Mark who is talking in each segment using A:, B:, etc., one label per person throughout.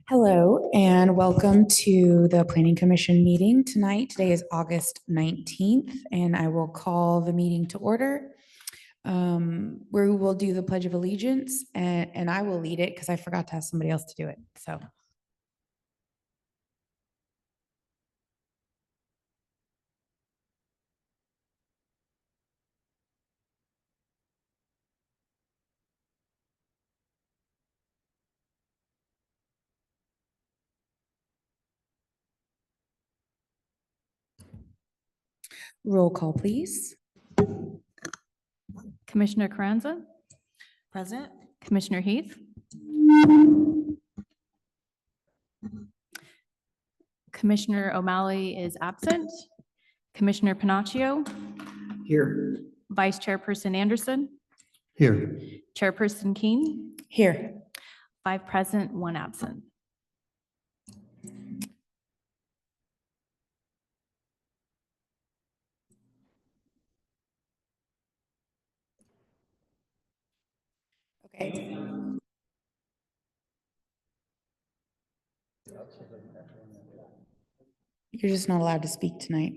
A: Hello and welcome to the Planning Commission meeting tonight. Today is August 19th, and I will call the meeting to order. Where we will do the Pledge of Allegiance, and I will lead it because I forgot to ask somebody else to do it. So. Roll call, please.
B: Commissioner Carranza?
C: Present.
B: Commissioner Heath? Commissioner O'Malley is absent. Commissioner Panaccio?
D: Here.
B: Vice Chairperson Anderson?
D: Here.
B: Chairperson Keen?
A: Here.
B: 5 present, 1 absent.
A: Okay. You're just not allowed to speak tonight.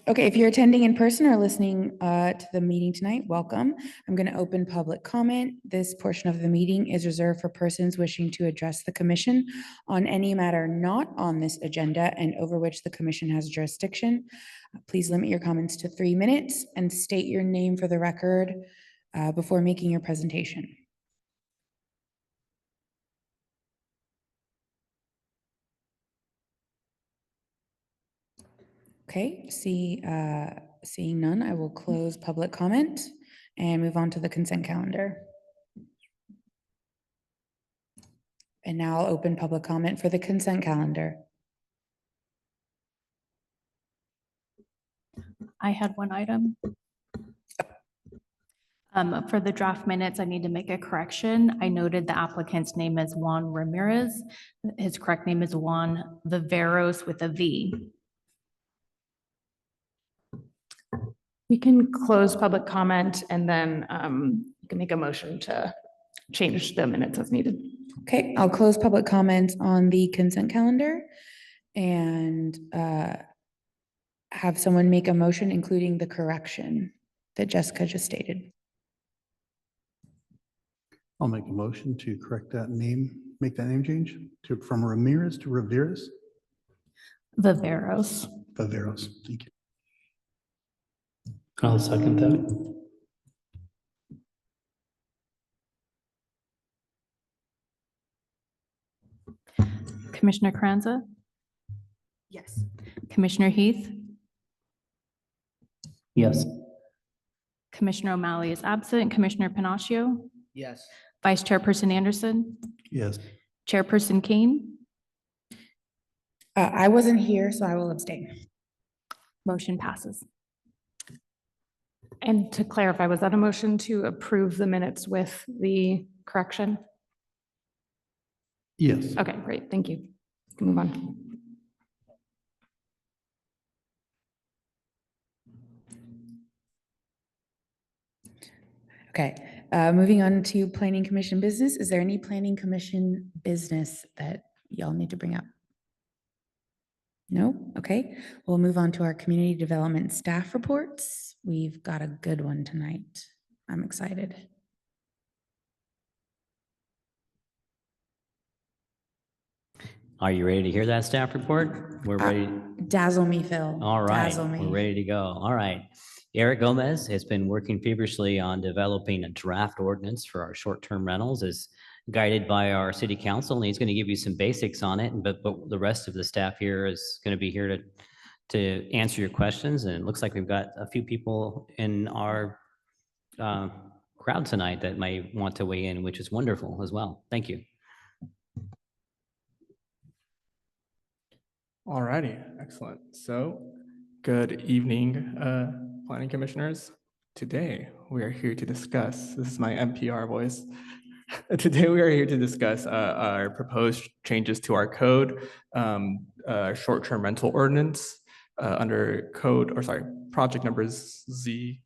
A: Okay, if you're attending in person or listening to the meeting tonight, welcome. I'm going to open public comment. This portion of the meeting is reserved for persons wishing to address the commission on any matter not on this agenda and over which the commission has jurisdiction. Please limit your comments to 3 minutes and state your name for the record before making your presentation. Okay, seeing none, I will close public comment and move on to the consent calendar. And now I'll open public comment for the consent calendar.
B: I had 1 item. For the draft minutes, I need to make a correction. I noted the applicant's name as Juan Ramirez. His correct name is Juan Viveros with a V.
C: We can close public comment and then you can make a motion to change the minutes as needed.
A: Okay, I'll close public comments on the consent calendar and have someone make a motion including the correction that Jessica just stated.
D: I'll make a motion to correct that name, make that name change from Ramirez to Ramirez.
B: Viveros.
D: Viveros, thank you.
E: I'll second that.
B: Commissioner Carranza?
C: Yes.
B: Commissioner Heath?
E: Yes.
B: Commissioner O'Malley is absent. Commissioner Panaccio?
E: Yes.
B: Vice Chairperson Anderson?
D: Yes.
B: Chairperson Keen?
A: I wasn't here, so I will abstain.
B: Motion passes.
C: And to clarify, was that a motion to approve the minutes with the correction?
D: Yes.
C: Okay, great. Thank you. Move on.
A: Okay, moving on to planning commission business. Is there any planning commission business that y'all need to bring up? No? Okay, we'll move on to our community development staff reports. We've got a good one tonight. I'm excited.
E: Are you ready to hear that staff report? We're ready.
A: Dazzle me, Phil.
E: All right,
A: Dazzle me.
E: we're ready to go. All right. Eric Gomez has been working feverishly on developing a draft ordinance for our short-term rentals as guided by our city council. And he's going to give you some basics on it, but the rest of the staff here is going to be here to answer your questions. And it looks like we've got a few people in our crowd tonight that may want to weigh in, which is wonderful as well. Thank you.
F: All righty, excellent. So, good evening, planning commissioners. Today, we are here to discuss, this is my NPR voice. Today, we are here to discuss our proposed changes to our code, short-term rental ordinance under project number ZCH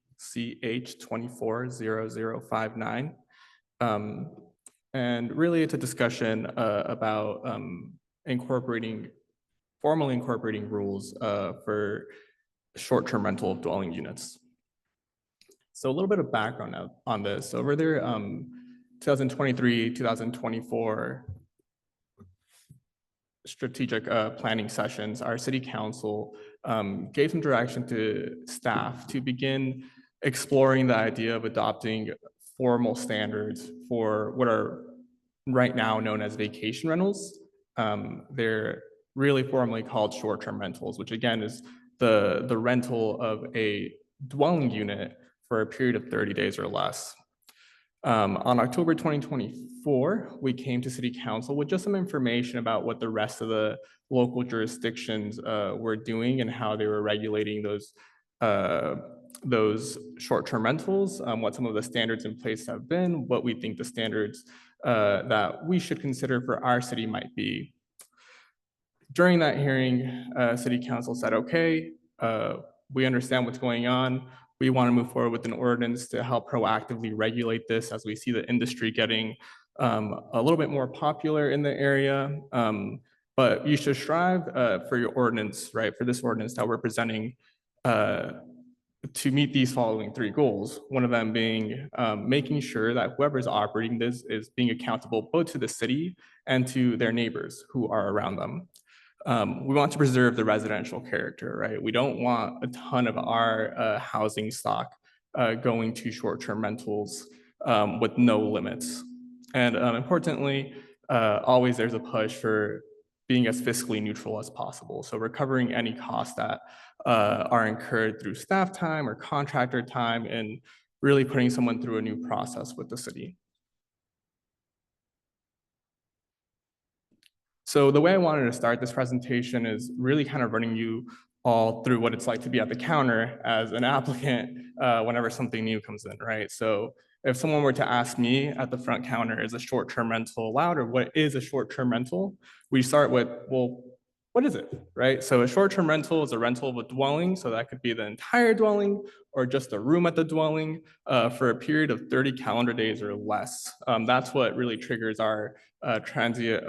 F: 240059. And really it's a discussion about formally incorporating rules for short-term rental dwelling units. So a little bit of background on this. Over there, 2023, 2024 strategic planning sessions, our city council gave some direction to staff to begin exploring the idea of adopting formal standards for what are right now known as vacation rentals. They're really formally called short-term rentals, which again is the rental of a dwelling unit for a period of 30 days or less. On October 2024, we came to City Council with just some information about what the rest of the local jurisdictions were doing and how they were regulating those short-term rentals, what some of the standards in place have been, what we think the standards that we should consider for our city might be. During that hearing, City Council said, okay, we understand what's going on. We want to move forward with an ordinance to help proactively regulate this as we see the industry getting a little bit more popular in the area. But you should strive for your ordinance, right? For this ordinance that we're presenting to meet these following 3 goals. One of them being making sure that whoever's operating this is being accountable both to the city and to their neighbors who are around them. We want to preserve the residential character, right? We don't want a ton of our housing stock going to short-term rentals with no limits. And importantly, always there's a push for being as fiscally neutral as possible. So recovering any costs that are incurred through staff time or contractor time and really putting someone through a new process with the city. So the way I wanted to start this presentation is really kind of running you all through what it's like to be at the counter as an applicant whenever something new comes in, right? So if someone were to ask me at the front counter, is a short-term rental allowed or what is a short-term rental? We start with, well, what is it, right? So a short-term rental is a rental of a dwelling. So that could be the entire dwelling or just a room at the dwelling for a period of 30 calendar days or less. That's what really triggers our transient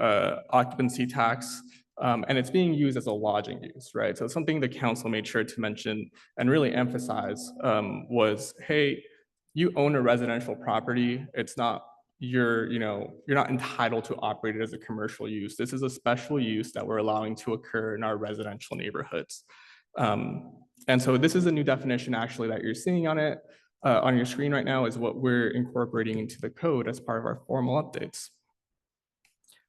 F: occupancy tax. And it's being used as a lodging use, right? So something the council made sure to mention and really emphasize was, hey, you own a residential property. It's not you're not entitled to operate it as a commercial use. This is a special use that we're allowing to occur in our residential neighborhoods. And so this is a new definition actually that you're seeing on your screen right now is what we're incorporating into the code as part of our formal updates.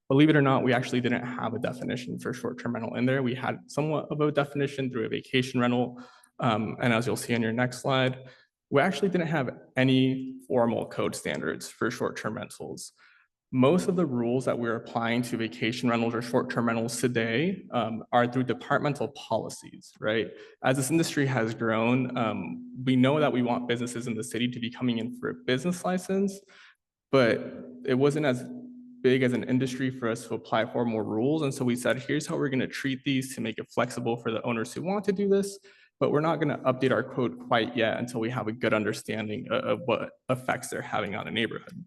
F: Believe it or not, we actually didn't have a definition for short-term rental in there. We had somewhat of a definition through a vacation rental. And as you'll see on your next slide, we actually didn't have any formal code standards for short-term rentals. Most of the rules that we're applying to vacation rentals or short-term rentals today are through departmental policies, right? As this industry has grown, we know that we want businesses in the city to be coming in for a business license, but it wasn't as big as an industry for us to apply formal rules. And so we said, here's how we're going to treat these to make it flexible for the owners who want to do this, but we're not going to update our code quite yet until we have a good understanding of what effects they're having on a neighborhood.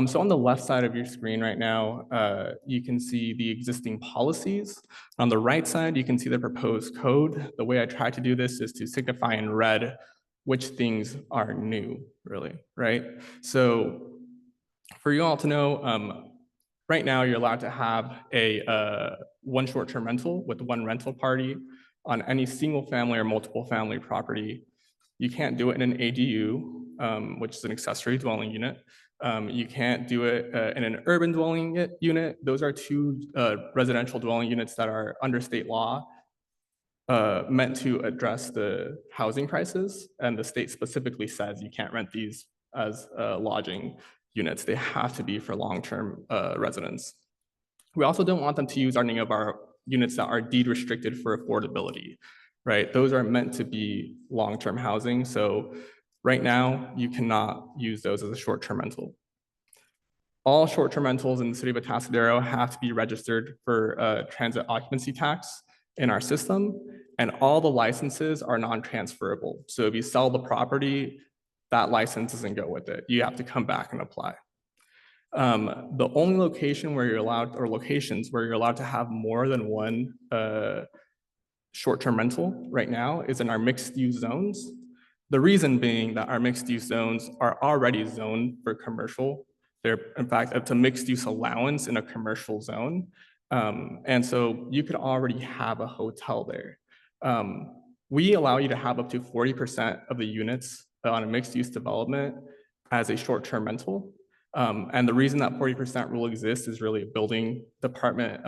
F: So on the left side of your screen right now, you can see the existing policies. On the right side, you can see the proposed code. The way I try to do this is to signify in red which things are new, really, right? So for you all to know, right now you're allowed to have one short-term rental with one rental party on any single family or multiple family property. You can't do it in an ADU, which is an accessory dwelling unit. You can't do it in an urban dwelling unit. Those are 2 residential dwelling units that are under state law meant to address the housing crisis. And the state specifically says you can't rent these as lodging units. They have to be for long-term residents. We also don't want them to use any of our units that are deed restricted for affordability, right? Those are meant to be long-term housing. So right now, you cannot use those as a short-term rental. All short-term rentals in the city of Atascadero have to be registered for transit occupancy tax in our system, and all the licenses are non-transferable. So if you sell the property, that license doesn't go with it. You have to come back and apply. The only location where you're allowed, or locations where you're allowed to have more than one short-term rental right now is in our mixed-use zones. The reason being that our mixed-use zones are already zoned for commercial. They're, in fact, it's a mixed-use allowance in a commercial zone. And so you could already have a hotel there. We allow you to have up to 40% of the units on a mixed-use development as a short-term rental. And the reason that 40% rule exists is really a building department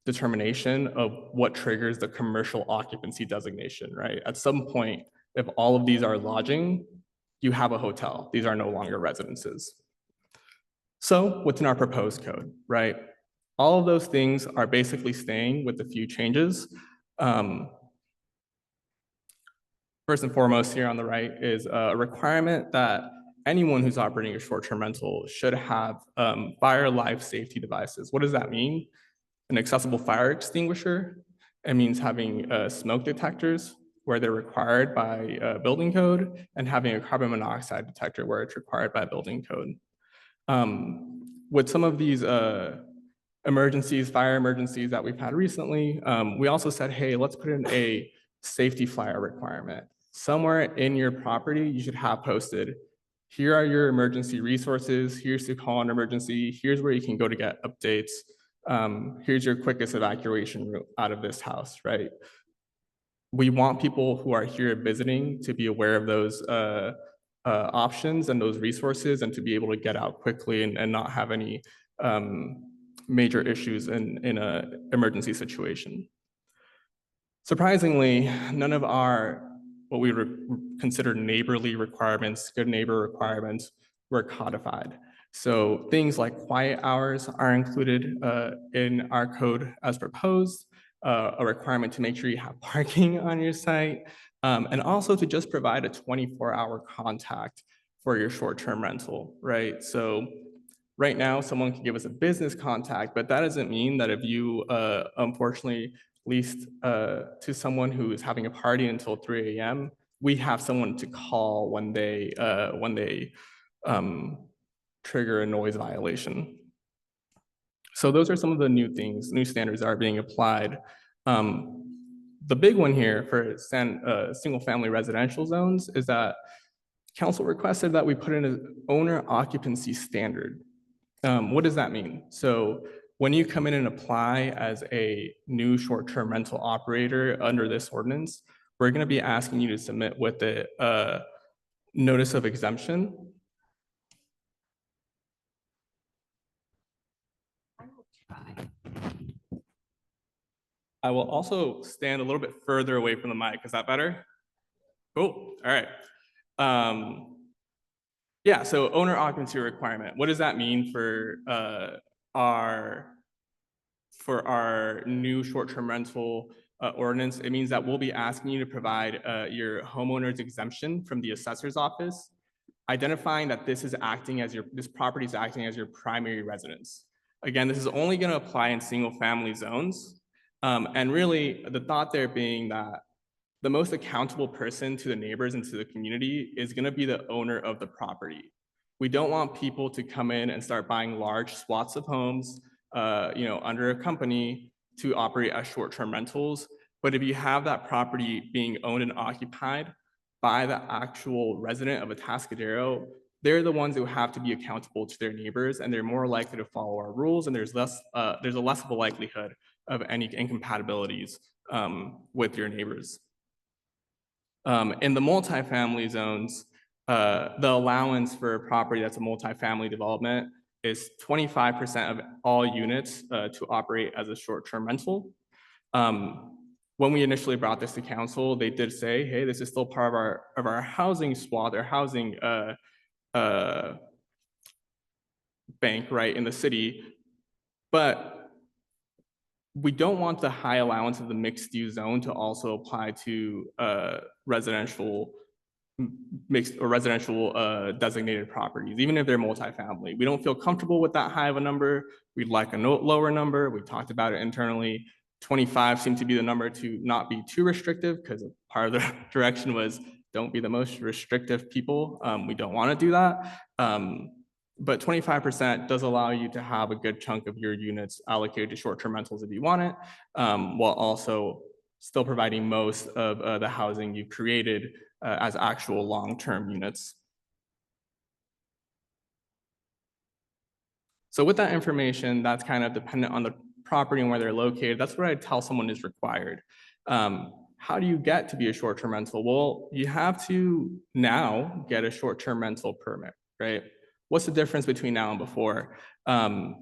F: determination of what triggers the commercial occupancy designation, right? At some point, if all of these are lodging, you have a hotel. These are no longer residences. So what's in our proposed code, right? All of those things are basically staying with a few changes. First and foremost here on the right is a requirement that anyone who's operating a short-term rental should have fire life safety devices. What does that mean? An accessible fire extinguisher. It means having smoke detectors where they're required by building code, and having a carbon monoxide detector where it's required by building code. With some of these emergencies, fire emergencies that we've had recently, we also said, hey, let's put in a safety flyer requirement. Somewhere in your property, you should have posted, here are your emergency resources, here's to call an emergency, here's where you can go to get updates, here's your quickest evacuation route out of this house, right? We want people who are here visiting to be aware of those options and those resources, and to be able to get out quickly and not have any major issues in an emergency situation. Surprisingly, none of our, what we would consider neighborly requirements, good neighbor requirements, were codified. So things like quiet hours are included in our code as proposed, a requirement to make sure you have parking on your site, and also to just provide a 24-hour contact for your short-term rental, right? So right now, someone can give us a business contact, but that doesn't mean that if you unfortunately leased to someone who is having a party until 3 a.m., we have someone to call when they trigger a noise violation. So those are some of the new things, new standards that are being applied. The big one here for single-family residential zones is that council requested that we put in an owner occupancy standard. What does that mean? So when you come in and apply as a new short-term rental operator under this ordinance, we're going to be asking you to submit with a notice of exemption. I will also stand a little bit further away from the mic. Is that better? Cool. All right. Yeah, so owner occupancy requirement. What does that mean for our new short-term rental ordinance? It means that we'll be asking you to provide your homeowner's exemption from the assessor's office, identifying that this property is acting as your primary residence. Again, this is only going to apply in single-family zones. And really, the thought there being that the most accountable person to the neighbors and to the community is going to be the owner of the property. We don't want people to come in and start buying large swaths of homes, under a company to operate as short-term rentals. But if you have that property being owned and occupied by the actual resident of Atascadero, they're the ones who have to be accountable to their neighbors, and they're more likely to follow our rules, and there's less of a likelihood of any incompatibilities with your neighbors. In the multifamily zones, the allowance for a property that's a multifamily development is 25% of all units to operate as a short-term rental. When we initially brought this to council, they did say, hey, this is still part of our housing swath, or housing bank, right, in the city. But we don't want the high allowance of the mixed-use zone to also apply to residential designated properties, even if they're multifamily. We don't feel comfortable with that high of a number. We'd like a lower number. We talked about it internally. 25 seemed to be the number to not be too restrictive, because part of the direction was don't be the most restrictive people. We don't want to do that. But 25% does allow you to have a good chunk of your units allocated to short-term rentals if you want it, while also still providing most of the housing you've created as actual long-term units. So with that information, that's kind of dependent on the property and where they're located. That's what I tell someone is required. How do you get to be a short-term rental? Well, you have to now get a short-term rental permit, right? What's the difference between now and before? Under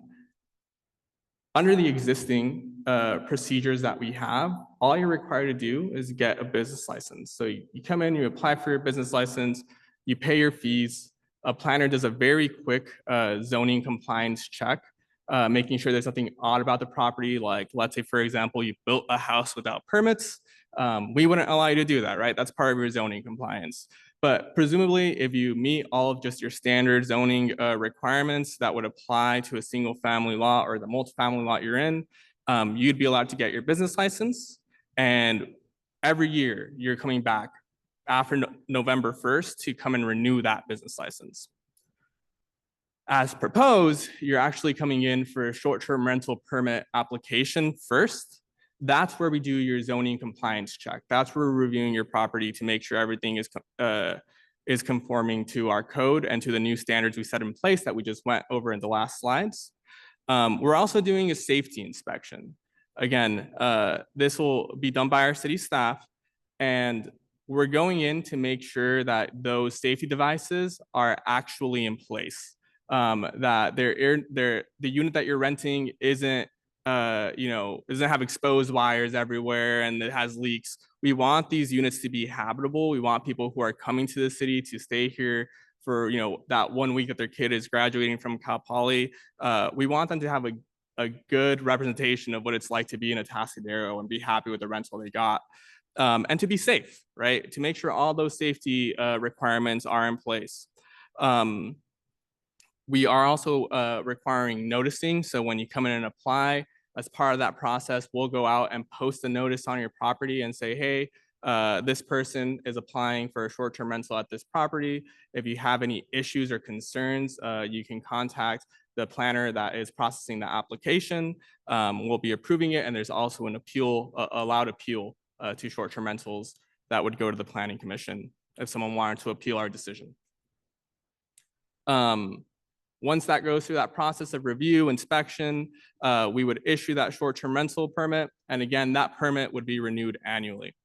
F: the existing procedures that we have, all you're required to do is get a business license. So you come in, you apply for your business license, you pay your fees. A planner does a very quick zoning compliance check, making sure there's nothing odd about the property. Like, let's say, for example, you built a house without permits. We wouldn't allow you to do that, right? That's part of your zoning compliance. But presumably, if you meet all of just your standard zoning requirements that would apply to a single family lot or the multifamily lot you're in, you'd be allowed to get your business license. And every year you're coming back after November 1st to come and renew that business license. As proposed, you're actually coming in for a short-term rental permit application first. That's where we do your zoning compliance check. That's where we're reviewing your property to make sure everything is conforming to our code and to the new standards we set in place that we just went over in the last slides. We're also doing a safety inspection. Again, this will be done by our city staff, and we're going in to make sure that those safety devices are actually in place. That the unit that you're renting isn't doesn't have exposed wires everywhere and it has leaks. We want these units to be habitable. We want people who are coming to the city to stay here for that 1 week that their kid is graduating from Cal Poly. We want them to have a good representation of what it's like to be in Atascadero and be happy with the rental they got. And to be safe, right? To make sure all those safety requirements are in place. We are also requiring noticing. So when you come in and apply, as part of that process, we'll go out and post a notice on your property and say, hey, this person is applying for a short-term rental at this property. If you have any issues or concerns, you can contact the planner that is processing the application. We'll be approving it. And there's also an appeal, allowed appeal to short-term rentals that would go to the Planning Commission if someone wanted to appeal our decision. Once that goes through that process of review, inspection, we would issue that short-term rental permit. And again, that permit would be renewed annually.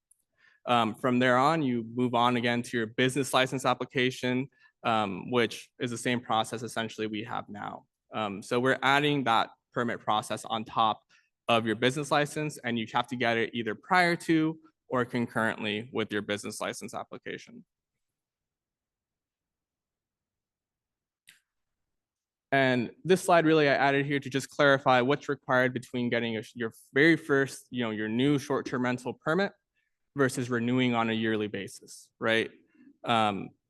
F: From there on, you move on again to your business license application, which is the same process essentially we have now. So we're adding that permit process on top of your business license, and you have to get it either prior to or concurrently with your business license application. And this slide really I added here to just clarify what's required between getting your very first, your new short-term rental permit versus renewing on a yearly basis, right?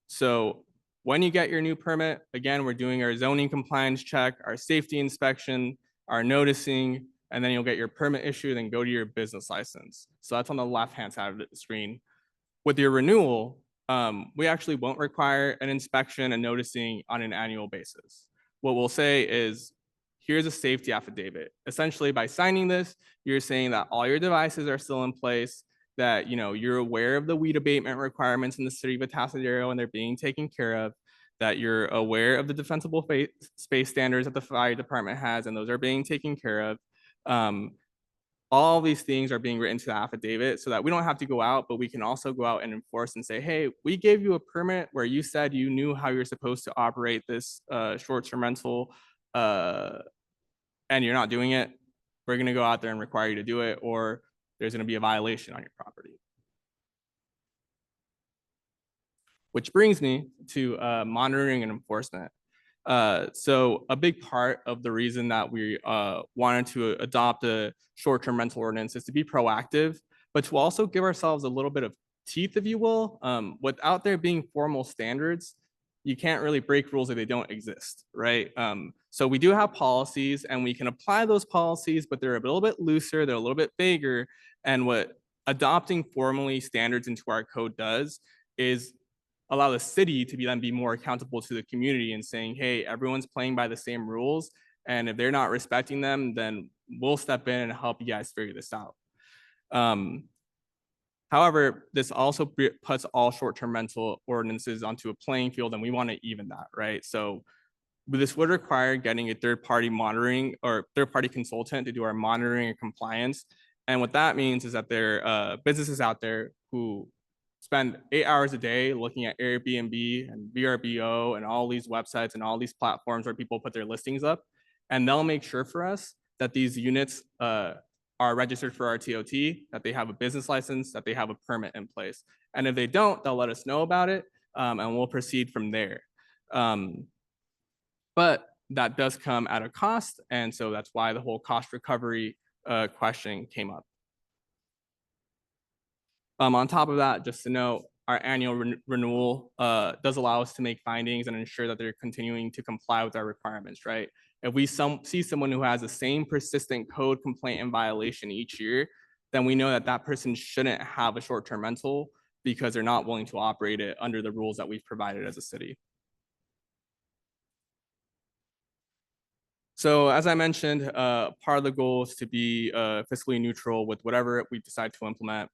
F: So when you get your new permit, again, we're doing our zoning compliance check, our safety inspection, our noticing, and then you'll get your permit issued and go to your business license. So that's on the left-hand side of the screen. With your renewal, we actually won't require an inspection and noticing on an annual basis. What we'll say is, here's a safety affidavit. Essentially, by signing this, you're saying that all your devices are still in place, that you're aware of the weed abatement requirements in the city of Atascadero and they're being taken care of, that you're aware of the defensible space standards that the fire department has and those are being taken care of. All these things are being written to the affidavit so that we don't have to go out, but we can also go out and enforce and say, hey, we gave you a permit where you said you knew how you're supposed to operate this short-term rental and you're not doing it. We're going to go out there and require you to do it, or there's going to be a violation on your property. Which brings me to monitoring and enforcement. So a big part of the reason that we wanted to adopt a short-term rental ordinance is to be proactive, but to also give ourselves a little bit of teeth, if you will. Without there being formal standards, you can't really break rules if they don't exist, right? So we do have policies and we can apply those policies, but they're a little bit looser, they're a little bit vaguer. And what adopting formally standards into our code does is allow the city to then be more accountable to the community and saying, hey, everyone's playing by the same rules. And if they're not respecting them, then we'll step in and help you guys figure this out. However, this also puts all short-term rental ordinances onto a playing field, and we want to even that, right? So this would require getting a third-party monitoring or third-party consultant to do our monitoring and compliance. And what that means is that there are businesses out there who spend 8 hours a day looking at Airbnb and VRBO and all these websites and all these platforms where people put their listings up. And they'll make sure for us that these units are registered for our TOT, that they have a business license, that they have a permit in place. And if they don't, they'll let us know about it, and we'll proceed from there. But that does come at a cost, and so that's why the whole cost recovery question came up. On top of that, just to note, our annual renewal does allow us to make findings and ensure that they're continuing to comply with our requirements, right? If we see someone who has the same persistent code complaint and violation each year, then we know that that person shouldn't have a short-term rental because they're not willing to operate it under the rules that we've provided as a city. So as I mentioned, part of the goal is to be fiscally neutral with whatever we decide to implement.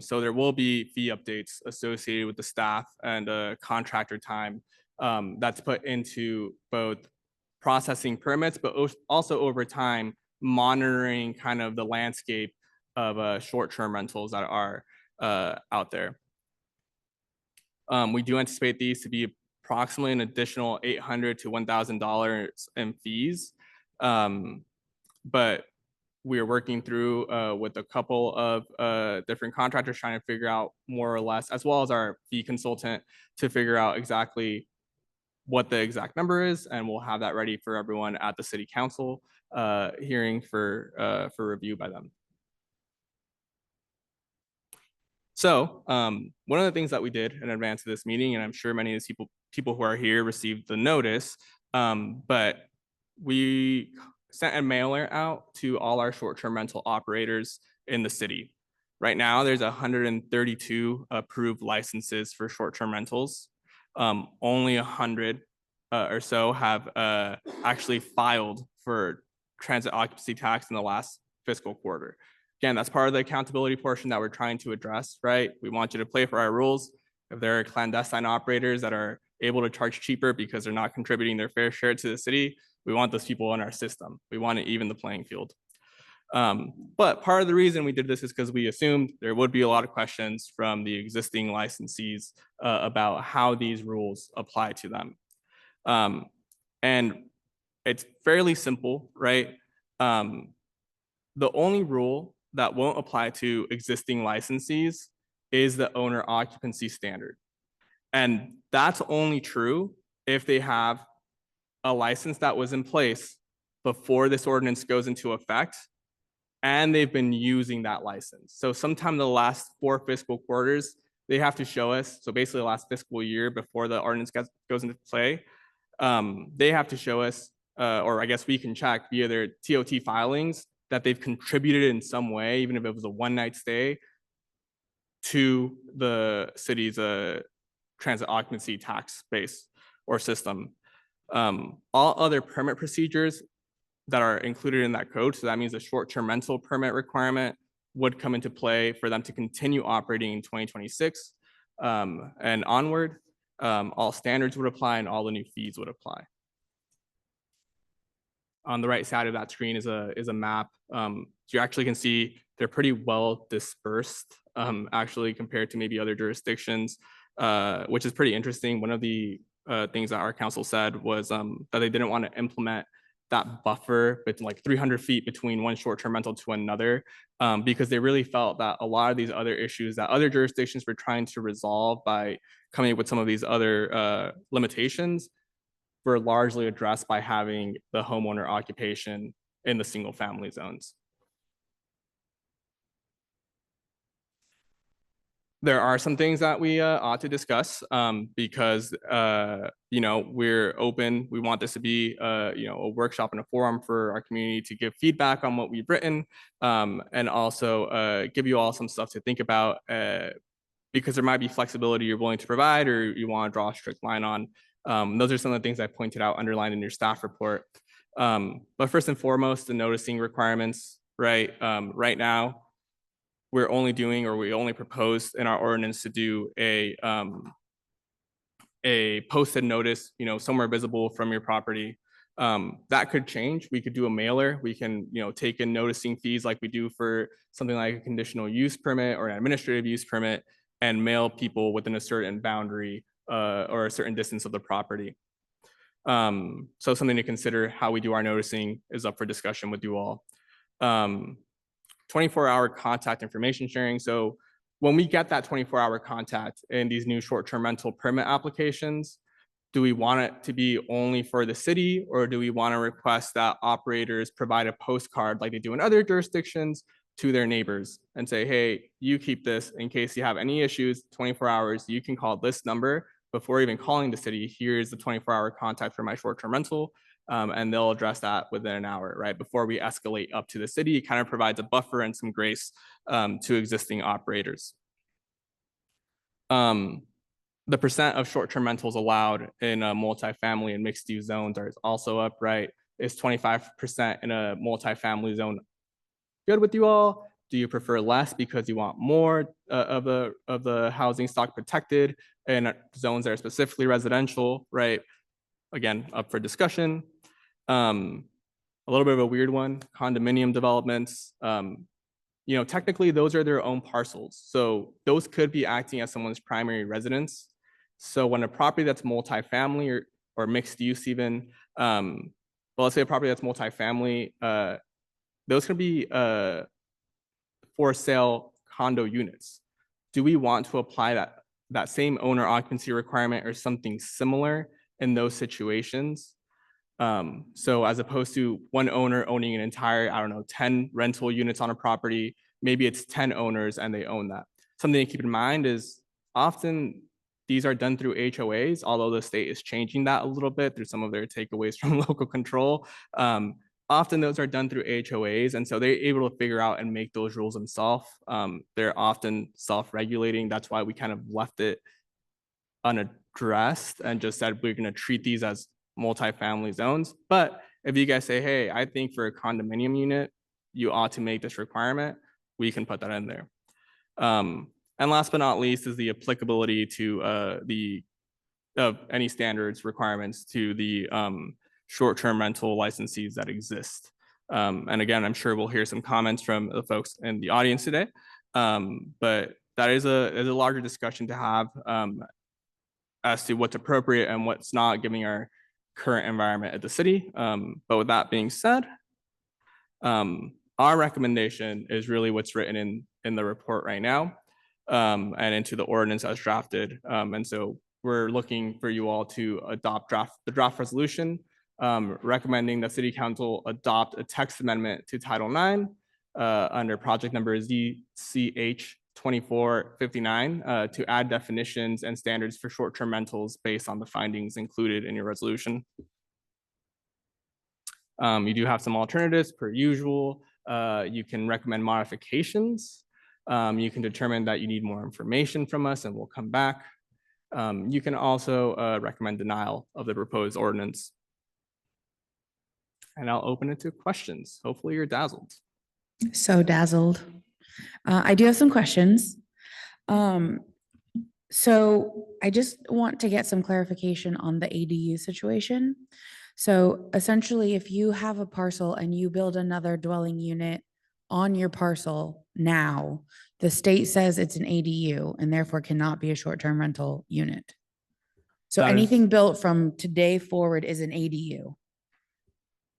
F: So there will be fee updates associated with the staff and contractor time that's put into both processing permits, but also over time, monitoring kind of the landscape of short-term rentals that are out there. We do anticipate these to be approximately an additional $800 to $1,000 in fees. But we are working through with a couple of different contractors trying to figure out more or less, as well as our fee consultant, to figure out exactly what the exact number is, and we'll have that ready for everyone at the city council hearing for review by them. So one of the things that we did in advance of this meeting, and I'm sure many of these people who are here received the notice, but we sent a mailer out to all our short-term rental operators in the city. Right now, there's 132 approved licenses for short-term rentals. Only 100 or so have actually filed for transit occupancy tax in the last fiscal quarter. Again, that's part of the accountability portion that we're trying to address, right? We want you to play for our rules. If there are clandestine operators that are able to charge cheaper because they're not contributing their fair share to the city, we want those people in our system. We want to even the playing field. But part of the reason we did this is because we assumed there would be a lot of questions from the existing licensees about how these rules apply to them. And it's fairly simple, right? The only rule that won't apply to existing licensees is the owner occupancy standard. And that's only true if they have a license that was in place before this ordinance goes into effect, and they've been using that license. So sometime in the last 4 fiscal quarters, they have to show us, so basically the last fiscal year before the ordinance goes into play, they have to show us, or I guess we can check via their TOT filings, that they've contributed in some way, even if it was a one-night stay, to the city's transit occupancy tax base or system. All other permit procedures that are included in that code, so that means a short-term rental permit requirement would come into play for them to continue operating in 2026 and onward. All standards would apply and all the new fees would apply. On the right side of that screen is a map. So you actually can see they're pretty well dispersed, actually, compared to maybe other jurisdictions, which is pretty interesting. One of the things that our council said was that they didn't want to implement that buffer, but like 300 feet between one short-term rental to another, because they really felt that a lot of these other issues that other jurisdictions were trying to resolve by coming up with some of these other limitations were largely addressed by having the homeowner occupation in the single family zones. There are some things that we ought to discuss because we're open. We want this to be a workshop and a forum for our community to give feedback on what we've written, and also give you all some stuff to think about because there might be flexibility you're willing to provide or you want to draw a strict line on. Those are some of the things I pointed out underlined in your staff report. But first and foremost, the noticing requirements, right? Right now, we're only doing, or we only proposed in our ordinance to do a posted notice, somewhere visible from your property. That could change. We could do a mailer. We can, take in noticing fees like we do for something like a conditional use permit or an administrative use permit, and mail people within a certain boundary or a certain distance of the property. So something to consider how we do our noticing is up for discussion with you all. 24-hour contact information sharing. So when we get that 24-hour contact in these new short-term rental permit applications, do we want it to be only for the city, or do we want to request that operators provide a postcard like they do in other jurisdictions to their neighbors and say, hey, you keep this in case you have any issues, 24 hours, you can call this number before even calling the city. Here's the 24-hour contact for my short-term rental. And they'll address that within an hour, right? Before we escalate up to the city, it kind of provides a buffer and some grace to existing operators. The percent of short-term rentals allowed in multifamily and mixed-use zones is also up, right? Is 25% in a multifamily zone good with you all? Do you prefer less because you want more of the housing stock protected in zones that are specifically residential, right? Again, up for discussion. A little bit of a weird one, condominium developments. Technically those are their own parcels. So those could be acting as someone's primary residence. So when a property that's multifamily or mixed use even, well, let's say a property that's multifamily, those could be for sale condo units. Do we want to apply that same owner occupancy requirement or something similar in those situations? So as opposed to one owner owning an entire, 10 rental units on a property, maybe it's 10 owners and they own that. Something to keep in mind is often these are done through HOAs, although the state is changing that a little bit through some of their takeaways from local control. Often those are done through HOAs, and so they're able to figure out and make those rules themselves. They're often self-regulating. That's why we kind of left it unaddressed and just said we're going to treat these as multifamily zones. But if you guys say, hey, I think for a condominium unit, you ought to make this requirement, we can put that in there. And last but not least is the applicability to any standards requirements to the short-term rental licensees that exist. And again, I'm sure we'll hear some comments from the folks in the audience today. But that is a larger discussion to have as to what's appropriate and what's not, given our current environment at the city. But with that being said, our recommendation is really what's written in the report right now, and into the ordinance as drafted. And so we're looking for you all to adopt the draft resolution, recommending that City Council adopt a text amendment to Title IX under project number ZCH 2459 to add definitions and standards for short-term rentals based on the findings included in your resolution. You do have some alternatives per usual. You can recommend modifications. You can determine that you need more information from us and we'll come back. You can also recommend denial of the proposed ordinance. And I'll open it to questions. Hopefully you're dazzled.
A: So dazzled. I do have some questions. So I just want to get some clarification on the ADU situation. So essentially, if you have a parcel and you build another dwelling unit on your parcel now, the state says it's an ADU and therefore cannot be a short-term rental unit. So
F: That is-
A: anything built from today forward is an ADU.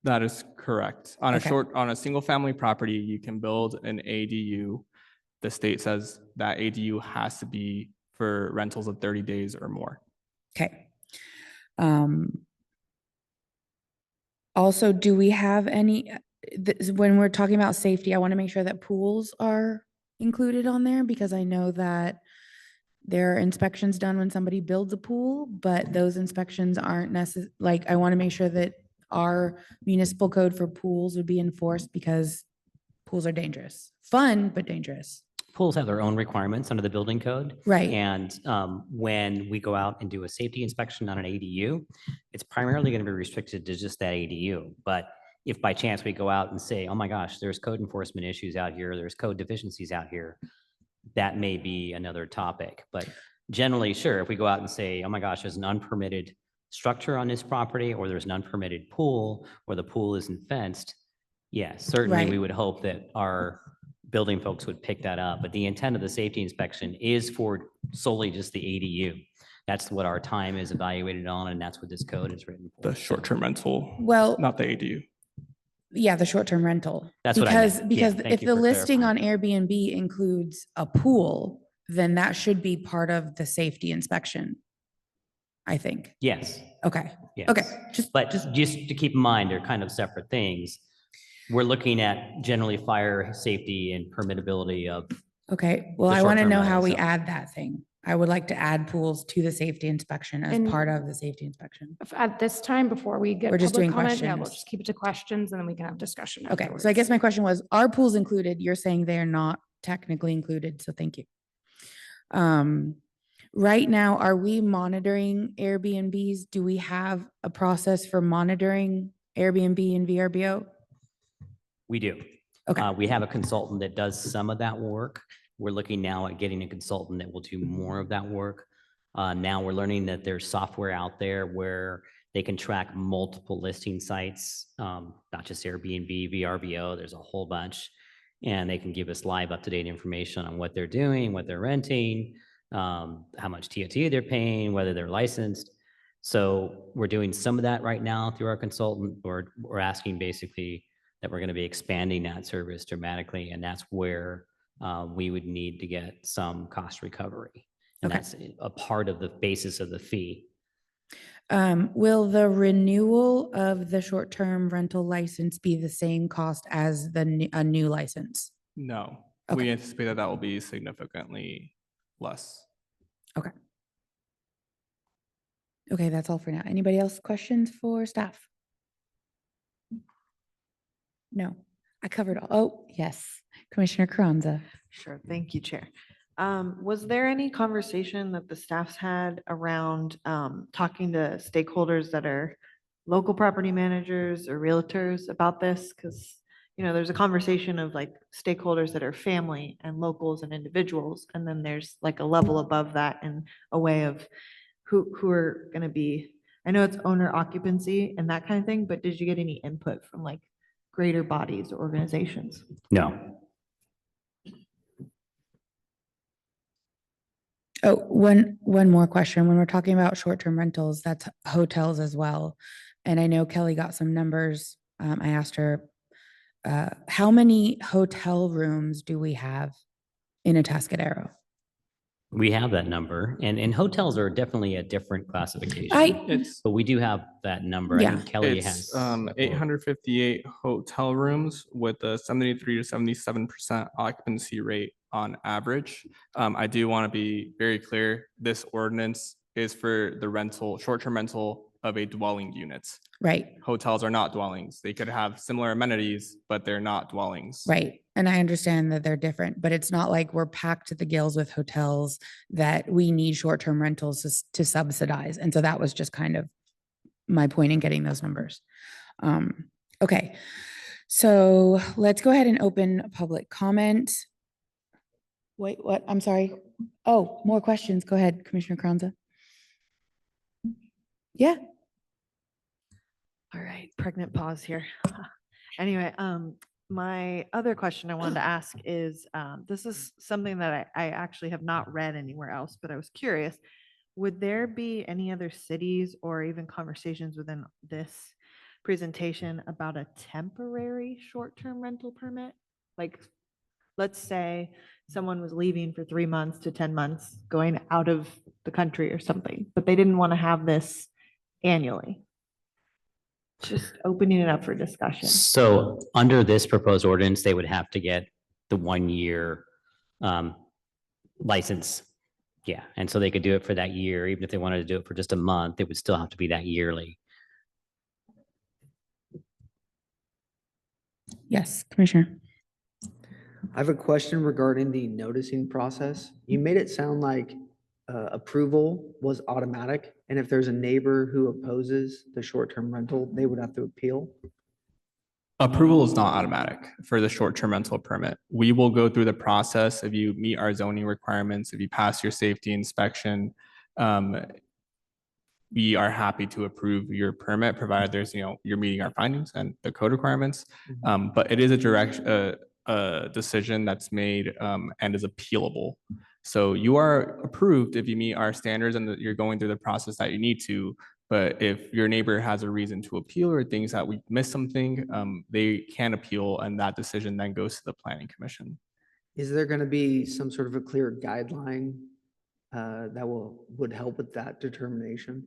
F: That is correct. On
A: Okay.
F: on a single family property, you can build an ADU. The state says that ADU has to be for rentals of 30 days or more.
A: Okay. Also, do we have any, when we're talking about safety, I want to make sure that pools are included on there, because I know that there are inspections done when somebody builds a pool, but those inspections aren't necessary. Like, I want to make sure that our municipal code for pools would be enforced, because pools are dangerous. Fun, but dangerous.
E: pools have their own requirements under the building code.
A: Right.
E: And when we go out and do a safety inspection on an ADU, it's primarily going to be restricted to just that ADU. But if by chance we go out and say, oh my gosh, there's code enforcement issues out here, there's code deficiencies out here, that may be another topic. But generally, sure, if we go out and say, oh my gosh, there's an unpermitted structure on this property, or there's an unpermitted pool, or the pool isn't fenced, yes, certainly we
A: Right.
E: would hope that our building folks would pick that up. But the intent of the safety inspection is for solely just the ADU. That's what our time is evaluated on, and that's what this code is written for.
F: The short-term rental,
A: Well,
F: not the ADU.
A: yeah, the short-term rental.
E: That's what I meant. Yeah,
A: Because
E: thank
A: if
E: you
A: the
E: for
A: listing on
E: clarifying.
A: Airbnb includes a pool, then that should be part of the safety inspection, I think.
E: Yes,
A: Okay,
E: yes.
A: okay,
E: But just to keep in mind, they're kind of separate things. We're looking at generally fire safety and permittability of,
A: okay. Well,
E: The
A: I want to
E: short-term
A: know how
E: rental,
A: we
E: so.
A: add that thing. I would like to add pools to the safety inspection as
C: And-
A: part of the safety inspection.
C: At this time, before we get
A: We're just
C: public
A: doing
C: comment, yeah, we'll
A: questions.
C: just keep it to questions and then we can have discussion
A: Okay, so I guess
C: afterwards.
A: my question was, are pools included? You're saying they are not technically included, so thank you. Right now, are we monitoring Airbnbs? Do we have a process for monitoring Airbnb and VRBO?
E: we do.
A: Okay.
E: We have a consultant that does some of that work. We're looking now at getting a consultant that will do more of that work. Now we're learning that there's software out there where they can track multiple listing sites, not just Airbnb, VRBO, there's a whole bunch. And they can give us live up-to-date information on what they're doing, what they're renting, how much TOT they're paying, whether they're licensed. So we're doing some of that right now through our consultant. We're asking basically that we're going to be expanding that service dramatically, and that's where we would need to get some cost recovery. And
A: Okay.
E: that's a part of the basis of the fee.
A: Will the renewal of the short-term rental license be the same cost as a new license?
F: No,
A: Okay.
F: we anticipate that that will be significantly less.
A: Okay, that's all for now. Anybody else questions for staff? No, I covered all. Oh, yes, Commissioner Carranza.
G: Sure, thank you, Chair. Was there any conversation that the staffs had around talking to stakeholders that are local property managers or realtors about this? Because, you know, there's a conversation of like stakeholders that are family and locals and individuals, and then there's like a level above that and a way of who are going to be, I know it's owner occupancy and that kind of thing, but did you get any input from like greater bodies or organizations?
E: No.
A: Oh, one more question. When we're talking about short-term rentals, that's hotels as well. And I know Kelly got some numbers. I asked her, how many hotel rooms do we have in Atascadero?
E: We have that number, and hotels are definitely a different classification.
F: It's,
E: But we do have that number. I
A: Yeah.
E: think Kelly
F: it's
E: has.
F: 858 hotel rooms with a 73 to 77% occupancy rate on average. I do want to be very clear, this ordinance is for the rental, short-term rental of a dwelling unit.
A: Right,
F: Hotels are not dwellings. They could have similar amenities, but they're not dwellings.
A: right. And I understand that they're different, but it's not like we're packed to the gills with hotels that we need short-term rentals to subsidize. And so that was just kind of my point in getting those numbers. Okay, so let's go ahead and open public comment. Wait, what? I'm sorry. Oh, more questions. Go ahead, Commissioner Carranza. Yeah,
G: All right, pregnant pause here. Anyway, my other question I wanted to ask is, this is something that I actually have not read anywhere else, but I was curious. Would there be any other cities or even conversations within this presentation about a temporary short-term rental permit? Like, let's say someone was leaving for 3 months to 10 months, going out of the country or something, but they didn't want to have this annually. Just opening it up for discussion.
E: So under this proposed ordinance, they would have to get the 1-year license. Yeah, and so they could do it for that year. Even if they wanted to do it for just a month, it would still have to be that yearly.
A: yes, Commissioner.
H: I have a question regarding the noticing process. You made it sound like approval was automatic, and if there's a neighbor who opposes the short-term rental, they would have to appeal.
F: Approval is not automatic for the short-term rental permit. We will go through the process. If you meet our zoning requirements, if you pass your safety inspection, we are happy to approve your permit, provided there's, you're meeting our findings and the code requirements. But it is a decision that's made and is appealable. So you are approved if you meet our standards and that you're going through the process that you need to. But if your neighbor has a reason to appeal or thinks that we missed something, they can appeal, and that decision then goes to the planning commission.
H: Is there going to be some sort of a clear guideline that would help with that determination?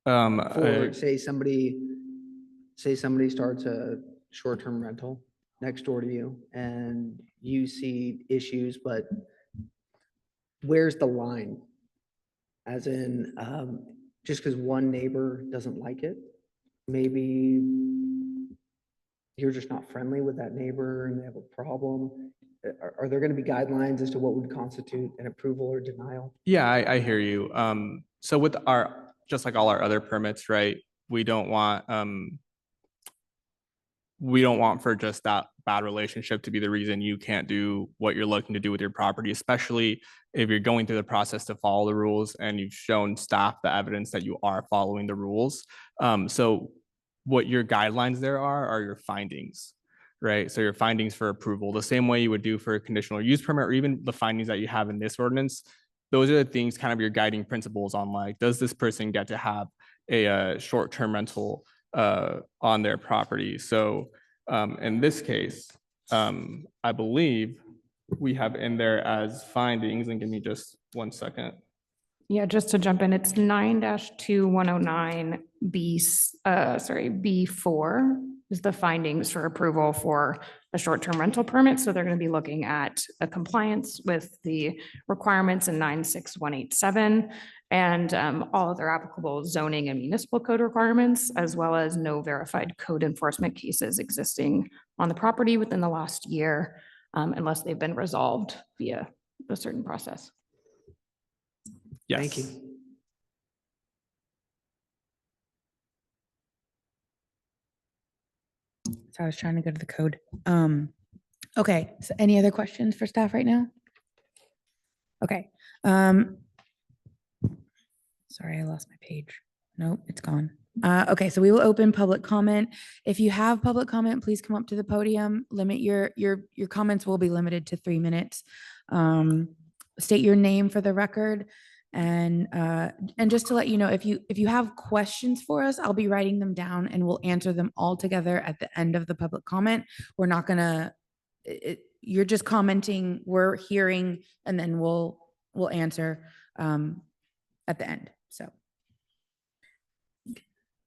H: For say somebody starts a short-term rental next door to you and you see issues, but where's the line? As in, just because one neighbor doesn't like it, maybe you're just not friendly with that neighbor and they have a problem. Are there going to be guidelines as to what would constitute an approval or denial?
F: Yeah, I hear you. So with just like all our other permits, right? We don't want for just that bad relationship to be the reason you can't do what you're looking to do with your property, especially if you're going through the process to follow the rules and you've shown staff the evidence that you are following the rules. So what your guidelines there are your findings, right? So your findings for approval, the same way you would do for a conditional use permit, or even the findings that you have in this ordinance. Those are the things, kind of your guiding principles on, like, does this person get to have a short-term rental on their property? So in this case, I believe we have in there as findings, and give me just 1 second.
C: Yeah, just to jump in, it's 9-2109 B4 is the findings for approval for a short-term rental permit. So they're going to be looking at a compliance with the requirements in 96187 and all other applicable zoning and municipal code requirements, as well as no verified code enforcement cases existing on the property within the last year, unless they've been resolved via a certain process.
F: Yes.
H: Thank you.
A: So I was trying to go to the code. Okay, so any other questions for staff right now? Okay. Sorry, I lost my page. Nope, it's gone. Okay, so we will open public comment. If you have public comment, please come up to the podium. Limit your comments will be limited to 3 minutes. State your name for the record. And just to let you know, if you have questions for us, I'll be writing them down and we'll answer them all together at the end of the public comment. We're not gonna, you're just commenting, we're hearing, and then we'll answer at the end, so.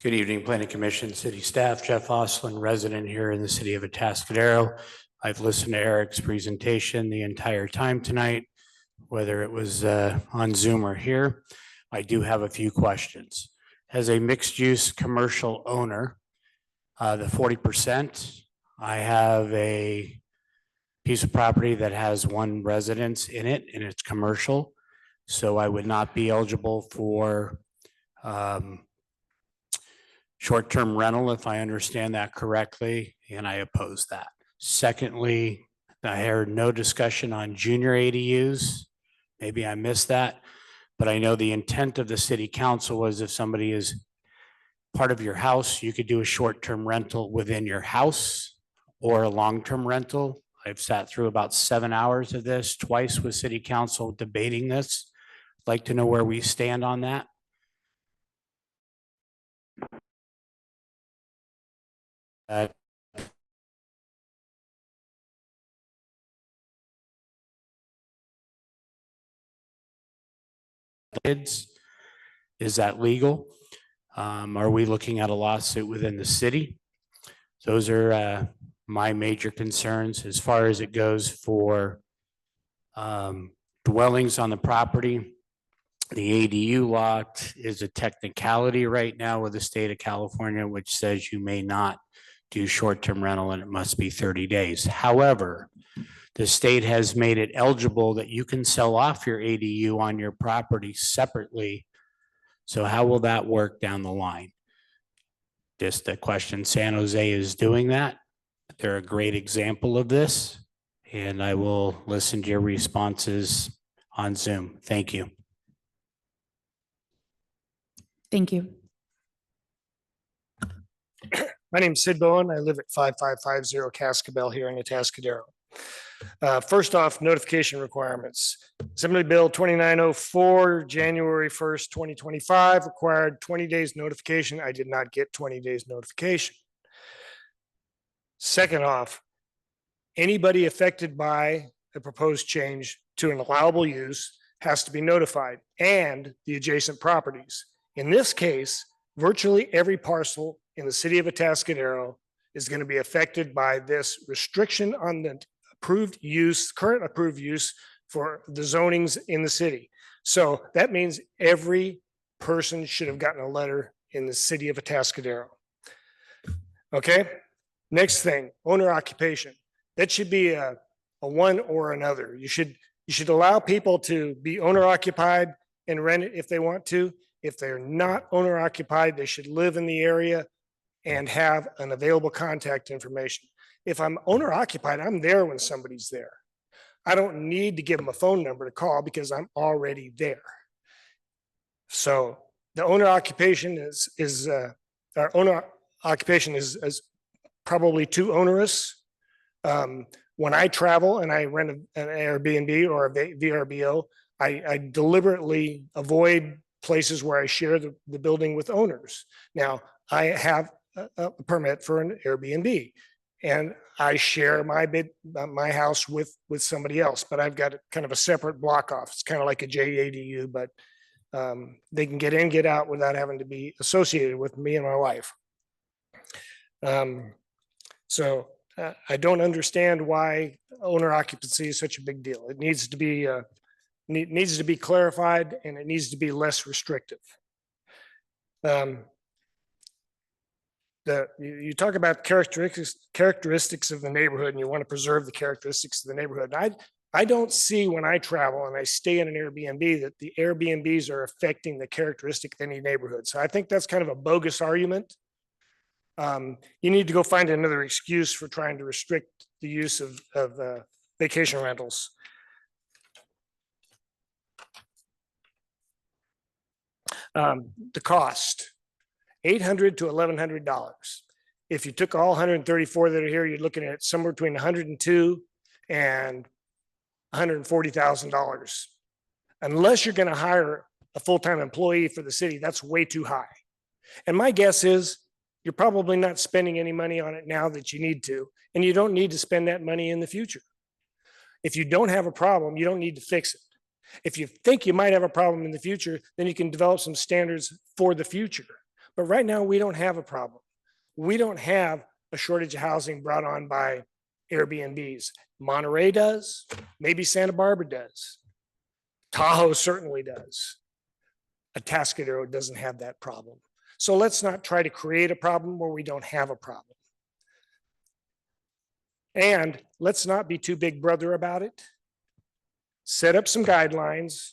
I: Good evening, Planning Commission, City Staff, Jeff Oslin, resident here in the city of Atascadero. I've listened to Eric's presentation the entire time tonight, whether it was on Zoom or here. I do have a few questions. As a mixed-use commercial owner, the 40%, I have a piece of property that has one residence in it, and it's commercial. So I would not be eligible for short-term rental, if I understand that correctly, and I oppose that. Secondly, I heard no discussion on junior ADUs. Maybe I missed that, but I know the intent of the city council was if somebody is part of your house, you could do a short-term rental within your house or a long-term rental. I've sat through about 7 hours of this twice with city council debating this. I'd like to know where we stand on that. Kids, is that legal? Are we looking at a lawsuit within the city? Those are my major concerns as far as it goes for dwellings on the property. The ADU lot is a technicality right now with the state of California, which says you may not do short-term rental and it must be 30 days. However, the state has made it eligible that you can sell off your ADU on your property separately. So how will that work down the line? Just a question. San Jose is doing that. They're a great example of this. And I will listen to your responses on Zoom. Thank you.
A: Thank you.
J: My name's Sid Bowen. I live at 5550 Cascabel here in Atascadero. First off, notification requirements. Assembly Bill 2904, January 1st, 2025, required 20 days notification. I did not get 20 days notification. Second off, anybody affected by a proposed change to an allowable use has to be notified, and the adjacent properties. In this case, virtually every parcel in the city of Atascadero is going to be affected by this restriction on the approved use, current approved use for the zonings in the city. So that means every person should have gotten a letter in the city of Atascadero. Okay, next thing, owner occupation. That should be a one or another. You should allow people to be owner occupied and rent it if they want to. If they're not owner occupied, they should live in the area and have an available contact information. If I'm owner occupied, I'm there when somebody's there. I don't need to give them a phone number to call because I'm already there. So the owner occupation is probably too onerous. When I travel and I rent an Airbnb or a VRBO, I deliberately avoid places where I share the building with owners. Now, I have a permit for an Airbnb and I share my house with somebody else, but I've got kind of a separate block off. It's kind of like a JADU, but they can get in, get out without having to be associated with me and my wife. So I don't understand why owner occupancy is such a big deal. It needs to be clarified and it needs to be less restrictive. You talk about characteristics of the neighborhood and you want to preserve the characteristics of the neighborhood. I don't see when I travel and I stay in an Airbnb that the Airbnbs are affecting the characteristic of any neighborhood. So I think that's kind of a bogus argument. You need to go find another excuse for trying to restrict the use of vacation rentals. The cost, $800 to $1,100. If you took all 134 that are here, you're looking at somewhere between $102 and $140,000. Unless you're going to hire a full-time employee for the city, that's way too high. And my guess is you're probably not spending any money on it now that you need to, and you don't need to spend that money in the future. If you don't have a problem, you don't need to fix it. If you think you might have a problem in the future, then you can develop some standards for the future. But right now, we don't have a problem. We don't have a shortage of housing brought on by Airbnbs. Monterey does, maybe Santa Barbara does. Tahoe certainly does. Atascadero doesn't have that problem. So let's not try to create a problem where we don't have a problem. And let's not be too big brother about it. Set up some guidelines.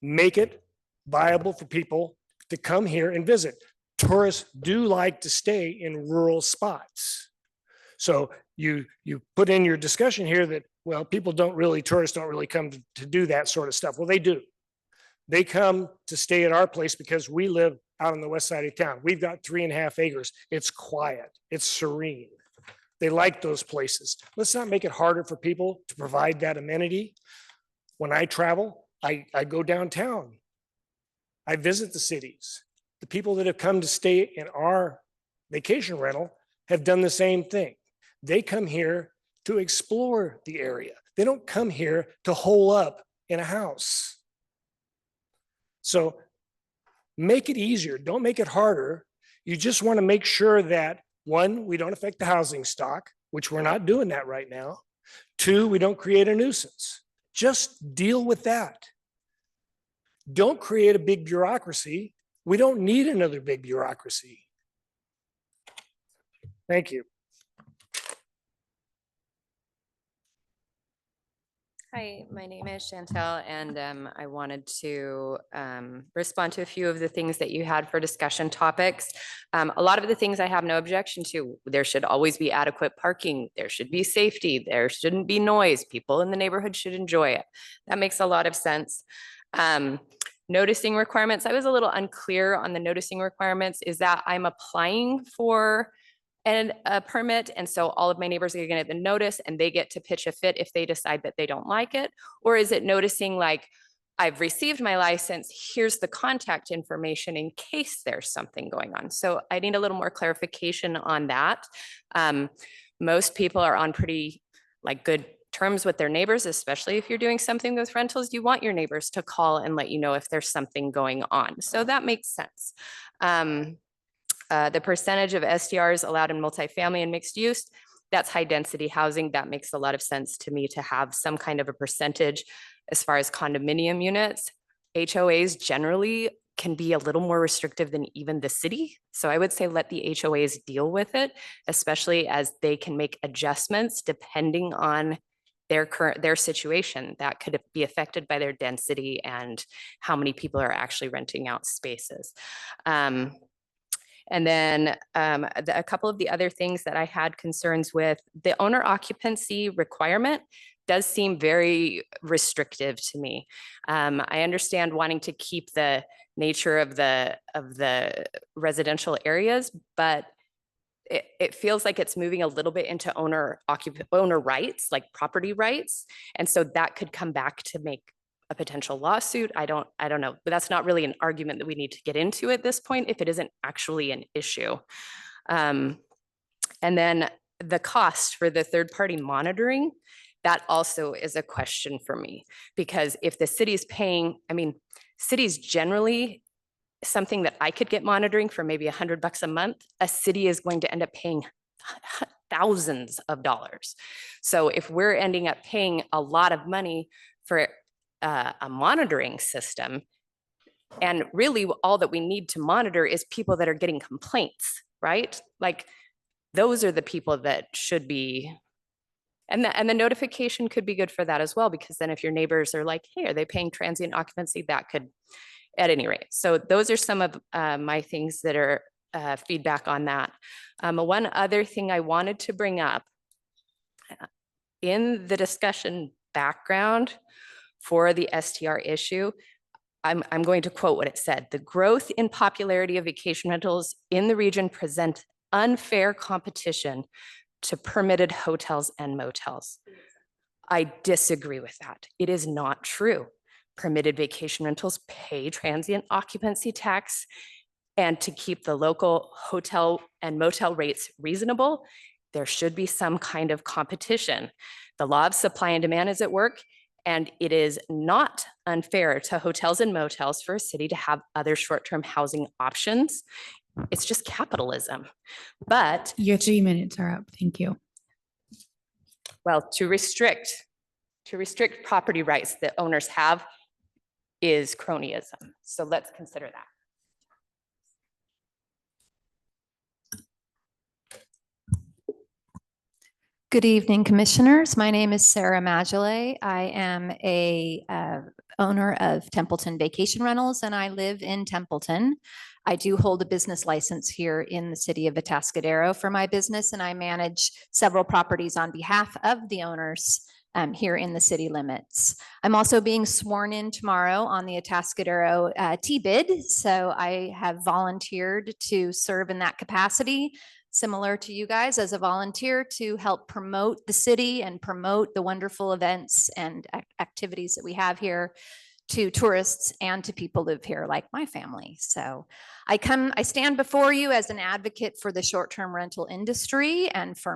J: Make it viable for people to come here and visit. Tourists do like to stay in rural spots. So you put in your discussion here that, well, tourists don't really come to do that sort of stuff. Well, they do. They come to stay at our place because we live out on the west side of town. We've got 3.5 acres. It's quiet. It's serene. They like those places. Let's not make it harder for people to provide that amenity. When I travel, I go downtown. I visit the cities. The people that have come to stay in our vacation rental have done the same thing. They come here to explore the area. They don't come here to hole up in a house. So make it easier. Don't make it harder. You just want to make sure that, one, we don't affect the housing stock, which we're not doing that right now. Two, we don't create a nuisance. Just deal with that. Don't create a big bureaucracy. We don't need another big bureaucracy. Thank you.
K: Hi, my name is Chantel, and I wanted to respond to a few of the things that you had for discussion topics. A lot of the things I have no objection to. There should always be adequate parking. There should be safety. There shouldn't be noise. People in the neighborhood should enjoy it. That makes a lot of sense. Noticing requirements. I was a little unclear on the noticing requirements. Is that I'm applying for a permit, and so all of my neighbors are gonna get the notice and they get to pitch a fit if they decide that they don't like it? Or is it noticing like, I've received my license, here's the contact information in case there's something going on? So I need a little more clarification on that. Most people are on pretty like good terms with their neighbors, especially if you're doing something with rentals. You want your neighbors to call and let you know if there's something going on. So that makes sense. The percentage of STRs allowed in multifamily and mixed use, that's high density housing. That makes a lot of sense to me to have some kind of a percentage. As far as condominium units, HOAs generally can be a little more restrictive than even the city. So I would say let the HOAs deal with it, especially as they can make adjustments depending on their situation that could be affected by their density and how many people are actually renting out spaces. And then a couple of the other things that I had concerns with, the owner occupancy requirement does seem very restrictive to me. I understand wanting to keep the nature of the residential areas, but it feels like it's moving a little bit into owner rights, like property rights. And so that could come back to make a potential lawsuit. I don't know, but that's not really an argument that we need to get into at this point if it isn't actually an issue. And then the cost for the third-party monitoring, that also is a question for me, because if the city's paying, I mean, cities generally, something that I could get monitoring for maybe $100 a month, a city is going to end up paying thousands of dollars. So if we're ending up paying a lot of money for a monitoring system, and really all that we need to monitor is people that are getting complaints, right? Like those are the people that should be, and the notification could be good for that as well, because then if your neighbors are like, hey, are they paying transient occupancy? That could, at any rate. So those are some of my things that are feedback on that. One other thing I wanted to bring up in the discussion background for the STR issue, I'm going to quote what it said. The growth in popularity of vacation rentals in the region present unfair competition to permitted hotels and motels. I disagree with that. It is not true. Permitted vacation rentals pay transient occupancy tax, and to keep the local hotel and motel rates reasonable, there should be some kind of competition. The law of supply and demand is at work, and it is not unfair to hotels and motels for a city to have other short-term housing options. It's just capitalism. But
A: Your 3 minutes are up. Thank you.
K: well, to restrict property rights that owners have is cronyism. So let's consider that.
L: Good evening, commissioners. My name is Sarah Magile. I am a owner of Templeton Vacation Rentals, and I live in Templeton. I do hold a business license here in the city of Atascadero for my business, and I manage several properties on behalf of the owners here in the city limits. I'm also being sworn in tomorrow on the Atascadero TBID, so I have volunteered to serve in that capacity, similar to you guys as a volunteer, to help promote the city and promote the wonderful events and activities that we have here to tourists and to people who live here like my family. So I stand before you as an advocate for the short-term rental industry and for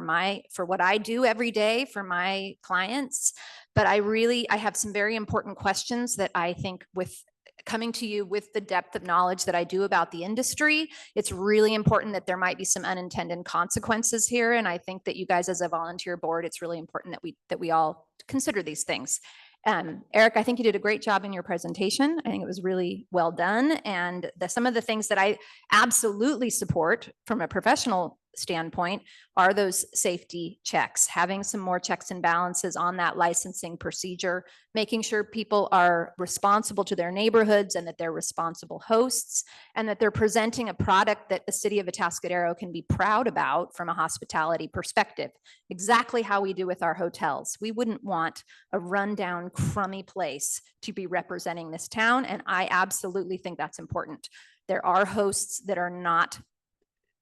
L: what I do every day for my clients. But I have some very important questions that I think, with coming to you with the depth of knowledge that I do about the industry, it's really important that there might be some unintended consequences here. And I think that you guys as a volunteer board, it's really important that we all consider these things. Eric, I think you did a great job in your presentation. I think it was really well done. And some of the things that I absolutely support from a professional standpoint are those safety checks, having some more checks and balances on that licensing procedure, making sure people are responsible to their neighborhoods and that they're responsible hosts, and that they're presenting a product that the city of Atascadero can be proud about from a hospitality perspective. Exactly how we do with our hotels. We wouldn't want a rundown, crummy place to be representing this town, and I absolutely think that's important. There are hosts that are not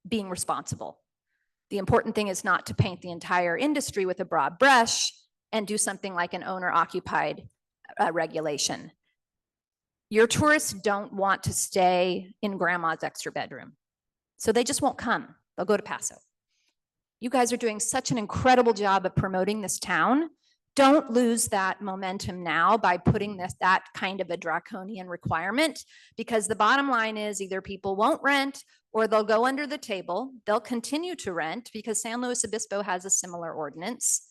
L: being responsible. The important thing is not to paint the entire industry with a broad brush and do something like an owner-occupied regulation. Your tourists don't want to stay in grandma's extra bedroom, so they just won't come. They'll go to Paso. You guys are doing such an incredible job of promoting this town. Don't lose that momentum now by putting that kind of a draconian requirement, because the bottom line is either people won't rent or they'll go under the table. They'll continue to rent because San Luis Obispo has a similar ordinance.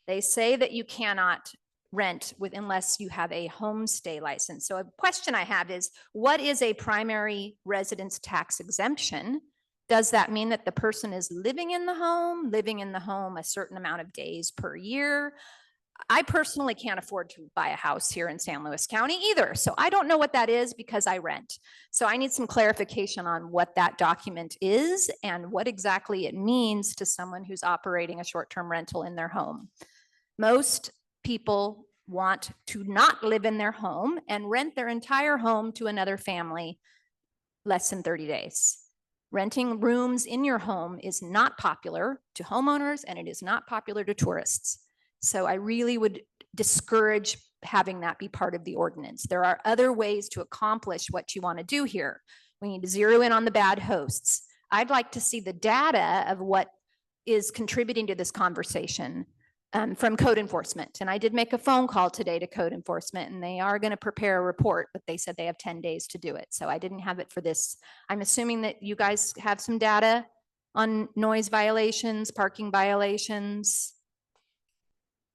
L: They say that you cannot rent unless you have a homestay license. So a question I have is, what is a primary residence tax exemption? Does that mean that the person is living in the home a certain amount of days per year? I personally can't afford to buy a house here in San Luis County either. So I don't know what that is because I rent. So I need some clarification on what that document is and what exactly it means to someone who's operating a short-term rental in their home. Most people want to not live in their home and rent their entire home to another family less than 30 days. Renting rooms in your home is not popular to homeowners and it is not popular to tourists. So I really would discourage having that be part of the ordinance. There are other ways to accomplish what you want to do here. We need to zero in on the bad hosts. I'd like to see the data of what is contributing to this conversation from code enforcement. And I did make a phone call today to code enforcement, and they are going to prepare a report, but they said they have 10 days to do it. So I didn't have it for this. I'm assuming that you guys have some data on noise violations, parking violations,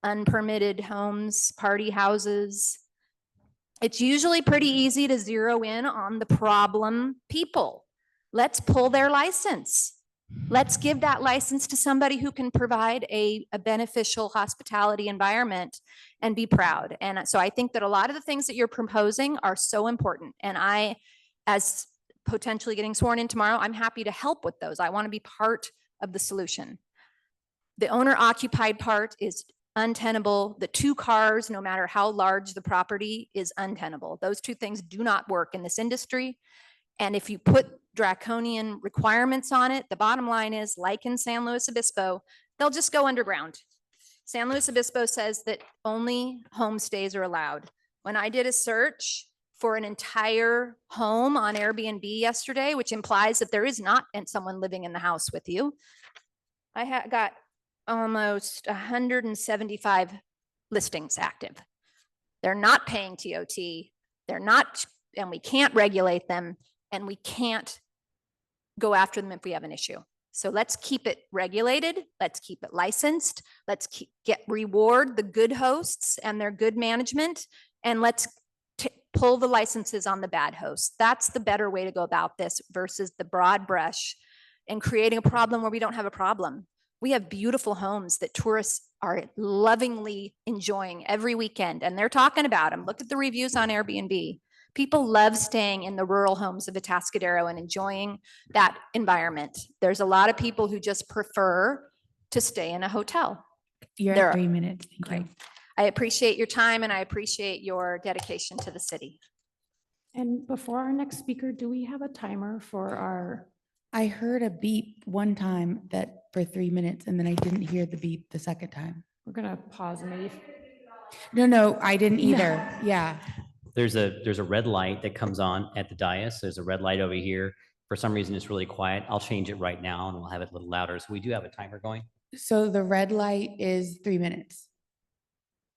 L: unpermitted homes, party houses. It's usually pretty easy to zero in on the problem people. Let's pull their license. Let's give that license to somebody who can provide a beneficial hospitality environment and be proud. And so I think that a lot of the things that you're proposing are so important. And I, as potentially getting sworn in tomorrow, I'm happy to help with those. I want to be part of the solution. The owner-occupied part is untenable. The 2 cars, no matter how large the property, is untenable. Those 2 things do not work in this industry. And if you put draconian requirements on it, the bottom line is, like in San Luis Obispo, they'll just go underground. San Luis Obispo says that only homestays are allowed. When I did a search for an entire home on Airbnb yesterday, which implies that there is not someone living in the house with you, I got almost 175 listings active. They're not paying TOT. They're not, and we can't regulate them, and we can't go after them if we have an issue. So let's keep it regulated. Let's keep it licensed. Let's reward the good hosts and their good management, and let's pull the licenses on the bad hosts. That's the better way to go about this versus the broad brush and creating a problem where we don't have a problem. We have beautiful homes that tourists are lovingly enjoying every weekend, and they're talking about them. Look at the reviews on Airbnb. People love staying in the rural homes of Atascadero and enjoying that environment. There's a lot of people who just prefer to stay in a hotel.
A: You're
L: There
A: at
L: are-
A: 3 minutes. Thank
L: Great.
A: you.
L: I appreciate your time and I appreciate your dedication to the city.
C: And before our next speaker, do we have a timer for our?
A: I heard a beep one time for 3 minutes, and then I didn't hear the beep the second time.
C: We're gonna pause and maybe.
A: No, I didn't either. Yeah.
E: There's a red light that comes on at the dais. There's a red light over here. For some reason, it's really quiet. I'll change it right now and we'll have it a little louder. So we do have a timer going.
A: So the red light is 3 minutes.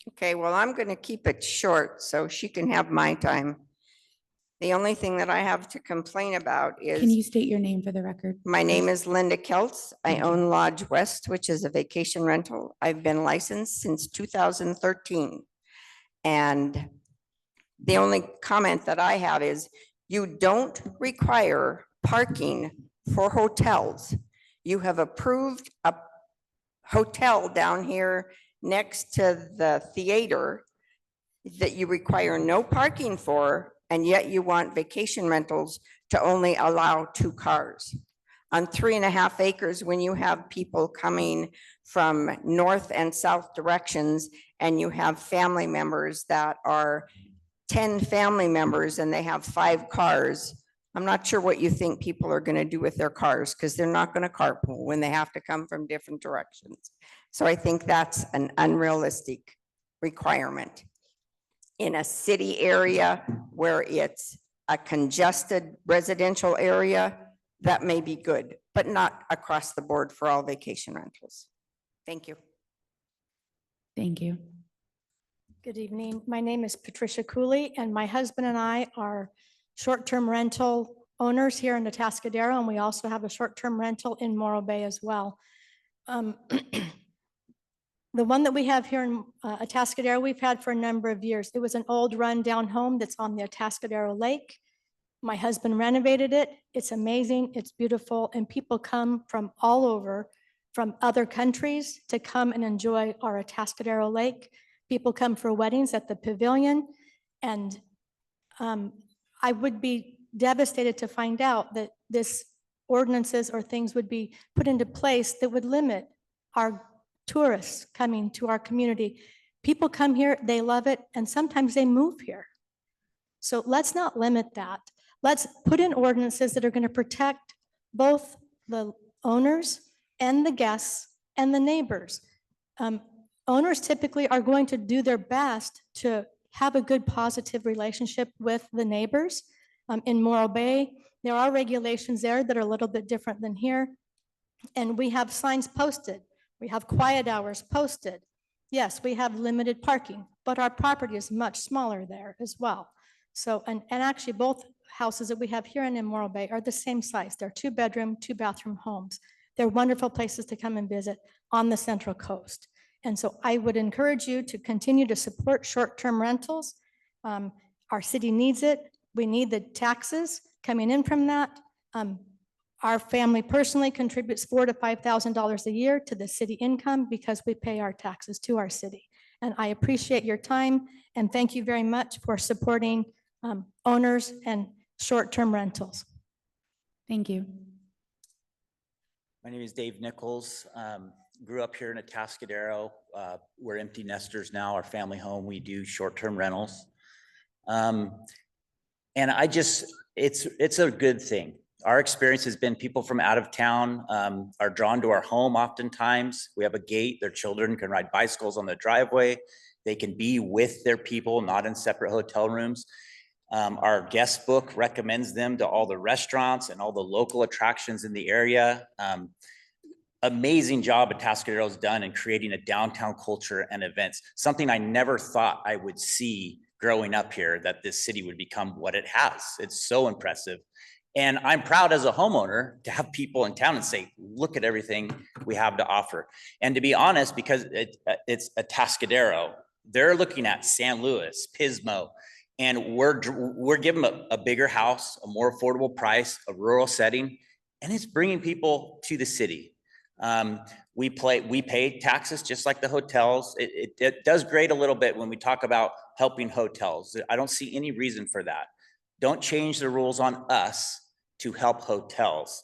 M: Okay, well, I'm going to keep it short so she can have my time. The only thing that I have to complain about
A: Can you
M: is,
A: state your name for the record?
M: my name is Linda Keltz. I
A: Thank you.
M: own Lodge West, which is a vacation rental. I've been licensed since 2013. And the only comment that I have is, you don't require parking for hotels. You have approved a hotel down here next to the theater that you require no parking for, and yet you want vacation rentals to only allow 2 cars. On 3.5 acres, when you have people coming from north and south directions, and you have family members that are 10 family members and they have 5 cars, I'm not sure what you think people are going to do with their cars, because they're not going to carpool when they have to come from different directions. So I think that's an unrealistic requirement. In a city area where it's a congested residential area, that may be good, but not across the board for all vacation rentals. Thank you.
A: Thank you.
N: Good evening. My name is Patricia Cooley, and my husband and I are short-term rental owners here in Atascadero, and we also have a short-term rental in Morro Bay as well. The one that we have here in Atascadero, we've had for a number of years. It was an old rundown home that's on the Atascadero Lake. My husband renovated it. It's amazing. It's beautiful. And people come from all over, from other countries, to come and enjoy our Atascadero Lake. People come for weddings at the pavilion. And I would be devastated to find out that this ordinances or things would be put into place that would limit our tourists coming to our community. People come here, they love it, and sometimes they move here. So let's not limit that. Let's put in ordinances that are going to protect both the owners and the guests and the neighbors. Owners typically are going to do their best to have a good positive relationship with the neighbors. In Morro Bay, there are regulations there that are a little bit different than here. And we have signs posted. We have quiet hours posted. Yes, we have limited parking, but our property is much smaller there as well. So, and actually both houses that we have here and in Morro Bay are the same size. They're 2-bedroom, 2-bathroom homes. They're wonderful places to come and visit on the Central Coast. And so I would encourage you to continue to support short-term rentals. Our city needs it. We need the taxes coming in from that. Our family personally contributes $4,000 to $5,000 a year to the city income because we pay our taxes to our city. And I appreciate your time, and thank you very much for supporting owners and short-term rentals.
A: Thank you.
O: My name is Dave Nichols. Grew up here in Atascadero. We're empty nesters now. Our family home, we do short-term rentals. And it's a good thing. Our experience has been people from out of town are drawn to our home oftentimes. We have a gate. Their children can ride bicycles on the driveway. They can be with their people, not in separate hotel rooms. Our guest book recommends them to all the restaurants and all the local attractions in the area. Amazing job Atascadero's done in creating a downtown culture and events, something I never thought I would see growing up here, that this city would become what it has. It's so impressive. And I'm proud as a homeowner to have people in town and say, look at everything we have to offer. And to be honest, because it's Atascadero, they're looking at San Luis, Pismo, and we're giving them a bigger house, a more affordable price, a rural setting, and it's bringing people to the city. We pay taxes just like the hotels. It does grade a little bit when we talk about helping hotels. I don't see any reason for that. Don't change the rules on us to help hotels.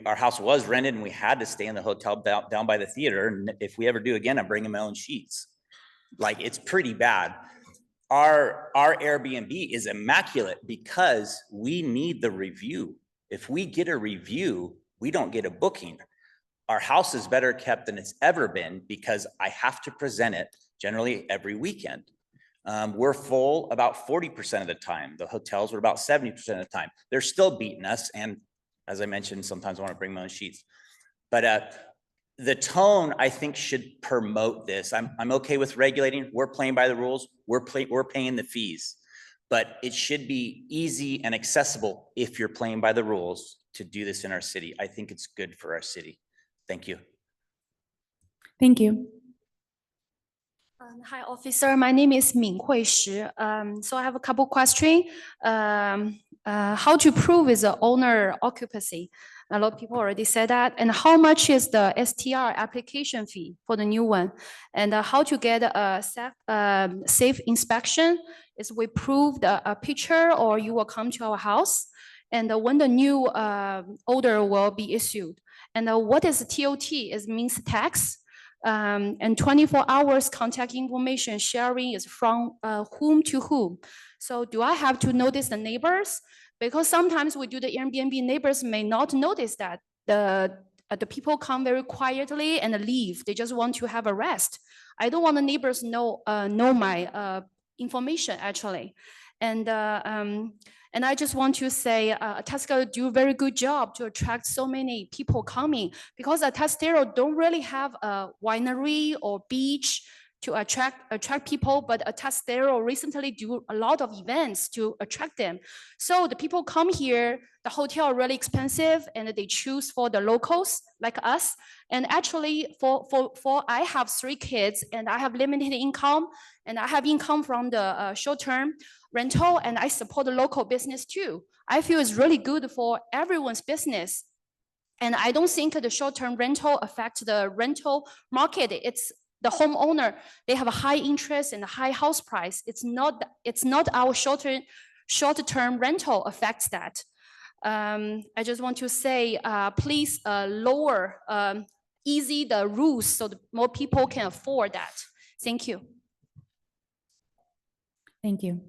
O: Our house was rented and we had to stay in the hotel down by the theater. And if we ever do again, I'm bringing my own sheets. Like, it's pretty bad. Our Airbnb is immaculate because we need the review. If we get a review, we don't get a booking. Our house is better kept than it's ever been because I have to present it generally every weekend. We're full about 40% of the time. The hotels were about 70% of the time. They're still beating us. And as I mentioned, sometimes I want to bring my own sheets. But the tone, I think, should promote this. I'm okay with regulating. We're playing by the rules. We're paying the fees. But it should be easy and accessible if you're playing by the rules to do this in our city. I think it's good for our city. Thank you.
A: Thank you.
P: Hi, officer. My name is Min Hui Shi. So I have a couple questions. How to prove is the owner occupancy? A lot of people already said that. And how much is the STR application fee for the new one? And how to get a safe inspection? Is we prove a picture or you will come to our house? And when the new order will be issued? And what is TOT? It means tax. And 24 hours contact information sharing is from whom to whom. So do I have to notice the neighbors? Because sometimes we do the Airbnb, neighbors may not notice that the people come very quietly and leave. They just want to have a rest. I don't want the neighbors know my information actually. And I just want to say Atascadero do a very good job to attract so many people coming, because Atascadero don't really have a winery or beach to attract people, but Atascadero recently do a lot of events to attract them. So the people come here, the hotel are really expensive and they choose for the locals like us. And actually for I have 3 kids and I have limited income and I have income from the short-term rental and I support the local business too. I feel it's really good for everyone's business. And I don't think the short-term rental affects the rental market. It's the homeowner, they have a high interest and a high house price. It's not our short-term rental affects that. I just want to say, please lower, easy the rules so that more people can afford that. Thank you.
A: Thank you.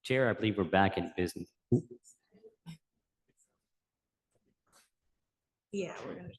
E: Chair, I believe we're back in business.
G: Yeah, we're gonna.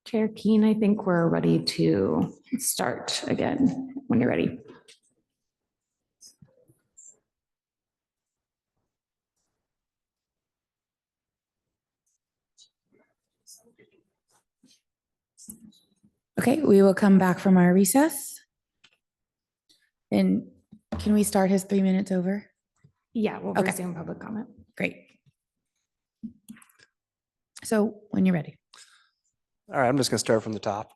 C: Chair Keen, I think we're ready to start again when you're ready.
A: Okay, we will come back from our recess. And can we start his 3 minutes over?
C: Yeah, we'll
A: Okay.
C: resume public comment.
A: Great. So when you're ready.
Q: All right, I'm just gonna start from the top.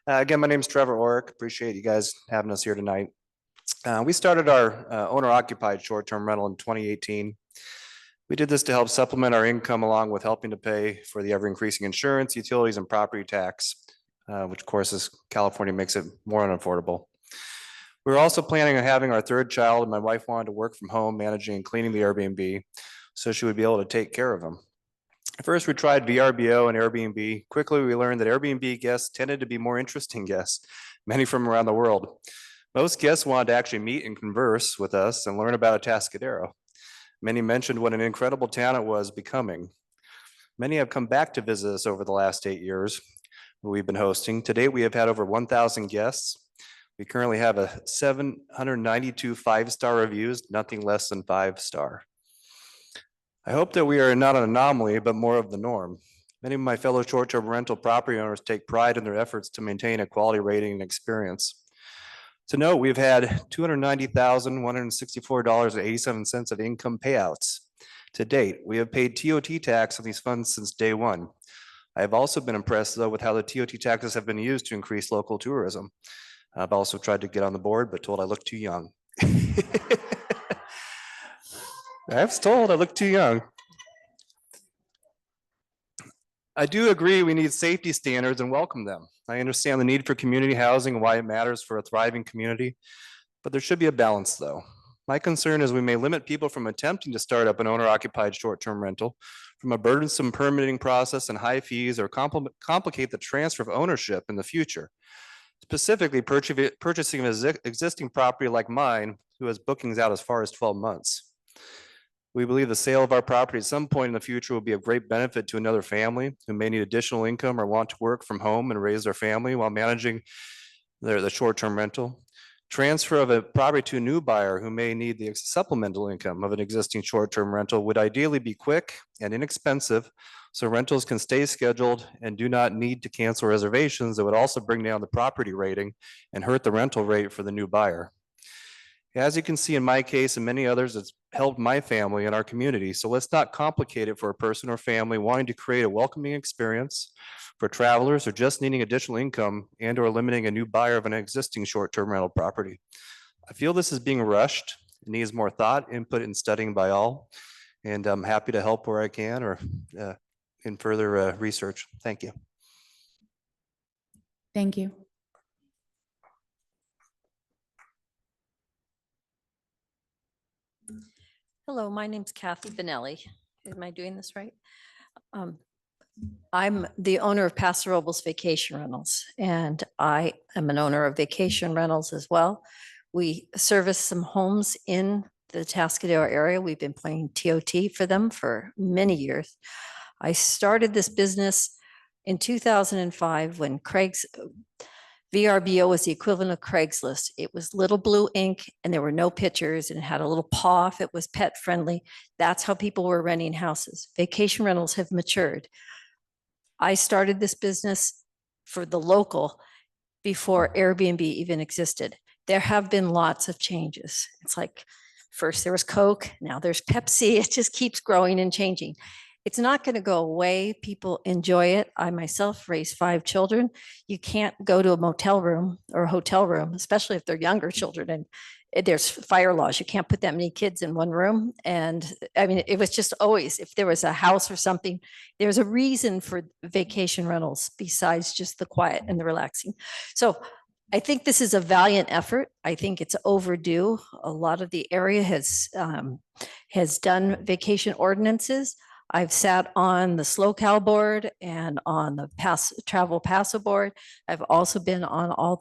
Q: Again, my name's Trevor Orick. Appreciate you guys having us here tonight. We started our owner occupied short-term rental in 2018. We did this to help supplement our income along with helping to pay for the ever increasing insurance, utilities, and property tax, which of course is California makes it more unaffordable. We were also planning on having our third child, and my wife wanted to work from home, managing and cleaning the Airbnb, so she would be able to take care of him. First, we tried VRBO and Airbnb. Quickly, we learned that Airbnb guests tended to be more interesting guests, many from around the world. Most guests wanted to actually meet and converse with us and learn about Atascadero. Many mentioned what an incredible town it was becoming. Many have come back to visit us over the last 8 years we've been hosting. To date, we have had over 1,000 guests. We currently have a 792 five-star reviews, nothing less than 5-star. I hope that we are not an anomaly, but more of the norm. Many of my fellow short-term rental property owners take pride in their efforts to maintain a quality rating and experience. To note, we've had $290,164.87 of income payouts. To date, we have paid TOT tax on these funds since day one. I have also been impressed, though, with how the TOT taxes have been used to increase local tourism. I've also tried to get on the board, but told I look too young. I was told I look too young. I do agree we need safety standards and welcome them. I understand the need for community housing and why it matters for a thriving community, but there should be a balance though. My concern is we may limit people from attempting to start up an owner-occupied short-term rental from a burdensome permitting process and high fees, or complicate the transfer of ownership in the future. Specifically, purchasing an existing property like mine, who has bookings out as far as 12 months. We believe the sale of our property at some point in the future will be of great benefit to another family who may need additional income or want to work from home and raise their family while managing the short-term rental. Transfer of a property to a new buyer who may need the supplemental income of an existing short-term rental would ideally be quick and inexpensive, so rentals can stay scheduled and do not need to cancel reservations. That would also bring down the property rating and hurt the rental rate for the new buyer. As you can see in my case and many others, it's helped my family and our community. So let's not complicate it for a person or family wanting to create a welcoming experience for travelers or just needing additional income and or limiting a new buyer of an existing short-term rental property. I feel this is being rushed. It needs more thought, input, and studying by all. And I'm happy to help where I can or in further research. Thank you.
A: Thank you.
R: Hello, my name's Kathy Benelli. Am I doing this right? I'm the owner of Paso Robles Vacation Rentals, and I am an owner of vacation rentals as well. We service some homes in the Atascadero area. We've been playing TOT for them for many years. I started this business in 2005 when VRBO was the equivalent of Craigslist. It was little blue ink and there were no pictures, and it had a little paw if it was pet friendly. That's how people were renting houses. Vacation rentals have matured. I started this business for the local before Airbnb even existed. There have been lots of changes. It's like first there was Coke, now there's Pepsi. It just keeps growing and changing. It's not going to go away. People enjoy it. I myself raised 5 children. You can't go to a motel room or a hotel room, especially if they're younger children. And there's fire laws. You can't put that many kids in one room. And I mean, it was just always, if there was a house or something, there's a reason for vacation rentals besides just the quiet and the relaxing. So I think this is a valiant effort. I think it's overdue. A lot of the area has done vacation ordinances. I've sat on the Slow Cow board and on the Travel Paso board. I've also been on all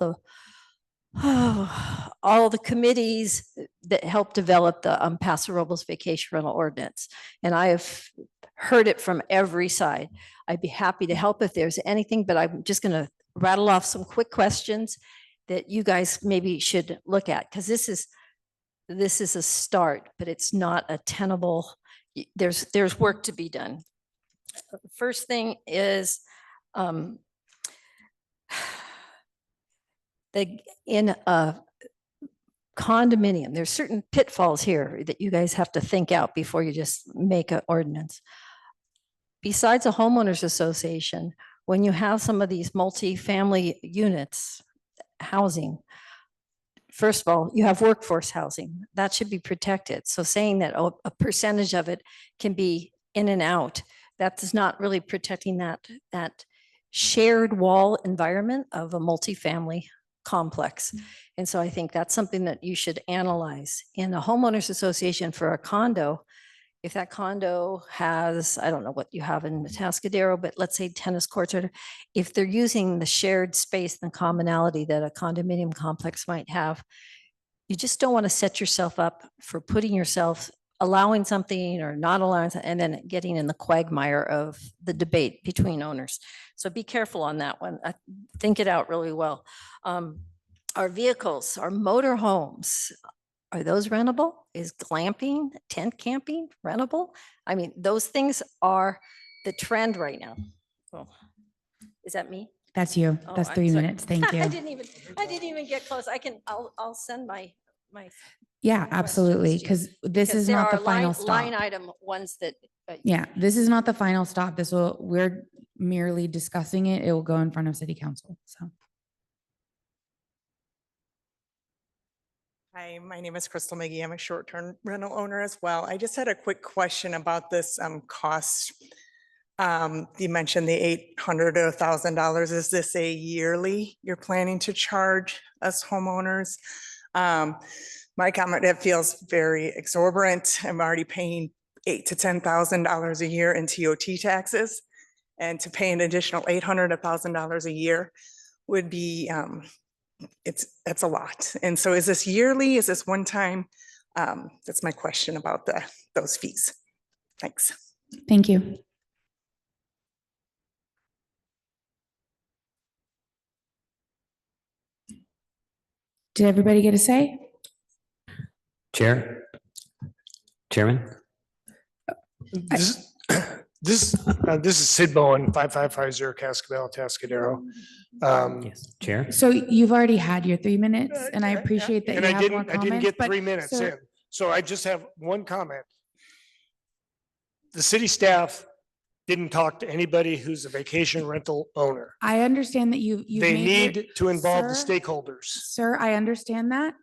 R: the committees that help develop the Paso Robles vacation rental ordinance. And I have heard it from every side. I'd be happy to help if there's anything, but I'm just going to rattle off some quick questions that you guys maybe should look at, because this is a start, but it's not a tenable. There's work to be done. First thing is in a condominium, there's certain pitfalls here that you guys have to think out before you just make an ordinance. Besides a homeowners association, when you have some of these multi-family units, housing, first of all, you have workforce housing that should be protected. So saying that a percentage of it can be in and out, that is not really protecting that shared wall environment of a multifamily complex. And so I think that's something that you should analyze. In a homeowners association for a condo, if that condo has, I don't know what you have in Atascadero, but let's say tennis courts, or if they're using the shared space and commonality that a condominium complex might have, you just don't want to set yourself up for putting yourself, allowing something or not allowing, and then getting in the quagmire of the debate between owners. So be careful on that one. Think it out really well. Our vehicles, our motor homes, are those rentable? Is glamping, tent camping rentable? I mean, those things are the trend right now. Oh, is that me?
A: That's you.
R: Oh,
A: That's
R: I'm
A: 3
R: sorry.
A: minutes. Thank
R: I
A: you.
R: didn't even get close. I'll send my.
A: Yeah, absolutely. Because this is
R: there
A: not the
R: are
A: final
R: line
A: stop.
R: item ones that.
A: Yeah, this is not the final stop. We're merely discussing it. It will go in front of city council. So.
S: Hi, my name is Crystal McGee. I'm a short-term rental owner as well. I just had a quick question about this cost. You mentioned the $800 to $1,000. Is this a yearly you're planning to charge us homeowners? My comment, it feels very exorbitant. I'm already paying $8,000 to $10,000 a year in TOT taxes, and to pay an additional $800 to $1,000 a year would be that's a lot. And so is this yearly? Is this one time? That's my question about those fees. Thanks.
A: Thank you. Did everybody get a say?
E: Chairman?
J: This is Sid Bowen, 5550 Cascabel, Atascadero.
E: Yes, Chair.
A: So you've already had your 3 minutes, and I appreciate that
J: And
A: you
J: I
A: have more
J: didn't
A: comments.
J: get
A: but
J: 3 minutes
A: sir-
J: in. So I just have one comment. The city staff didn't talk to anybody who's a vacation rental owner.
A: I understand that you've
J: They
A: made your-
J: need to involve the
A: Sir,
J: stakeholders.
A: Sir, I understand that.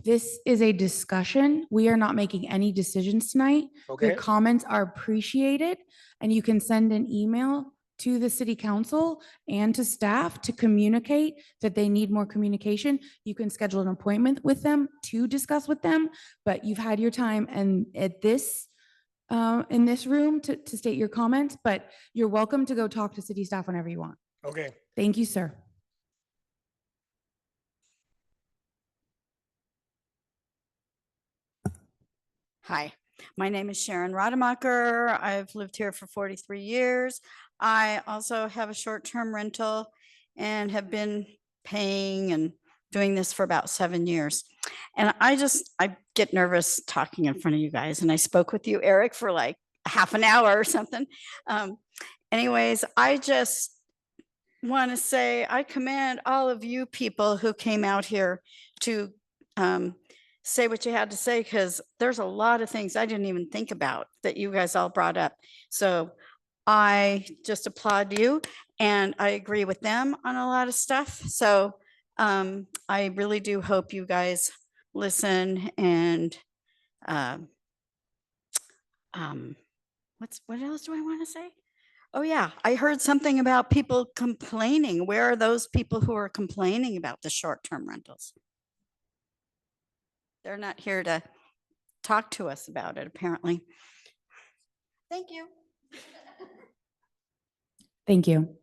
A: This is a discussion. We are not making any decisions tonight. Your
J: Okay.
A: comments are appreciated, and you can send an email to the city council and to staff to communicate that they need more communication. You can schedule an appointment with them to discuss with them, but you've had your time and in this room to state your comments, but you're welcome to go talk to city staff whenever you want.
J: Okay.
A: Thank you, sir.
T: Hi, my name is Sharon Rademacher. I've lived here for 43 years. I also have a short-term rental and have been paying and doing this for about 7 years. And I get nervous talking in front of you guys. And I spoke with you, Eric, for like half an hour or something. Anyways, I just want to say I commend all of you people who came out here to say what you had to say, because there's a lot of things I didn't even think about that you guys all brought up. So I just applaud you, and I agree with them on a lot of stuff. So I really do hope you guys listen and what else do I want to say? Oh yeah, I heard something about people complaining. Where are those people who are complaining about the short-term rentals? They're not here to talk to us about it, apparently. Thank you.
A: Thank you.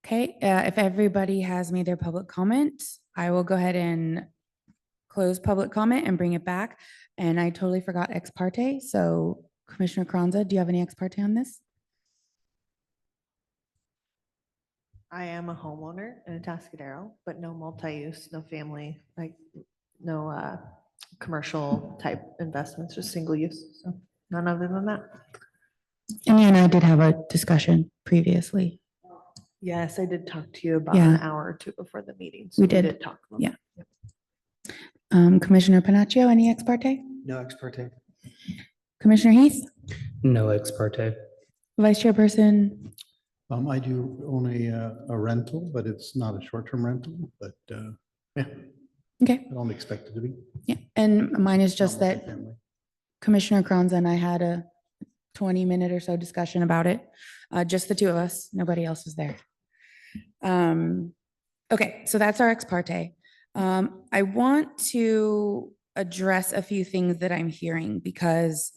A: Okay, if everybody has made their public comment, I will go ahead and close public comment and bring it back. And I totally forgot ex parte. So Commissioner Kranza, do you have any ex parte on this?
G: I am a homeowner in Atascadero, but no multi-use, no family, like no commercial type investments, just single use. So none other than that.
A: And you and I did have a discussion previously.
G: Yes, I did talk to you about an hour or two before the meeting. So
A: We did.
G: talk. a little
A: Yeah.
G: bit.
A: Commissioner Panaccio, any ex parte?
H: No ex parte.
A: Commissioner Heath,
F: No ex parte.
A: Vice Chairperson,
D: I do own a rental, but it's not a short-term rental, but yeah,
A: okay,
D: I don't expect it to be.
A: yeah, and mine is just that
D: Multifamily.
A: Commissioner Kranza and I had a 20-minute or so discussion about it. Just the two of us, nobody else was there. Okay, so that's our ex parte. I want to address a few things that I'm hearing because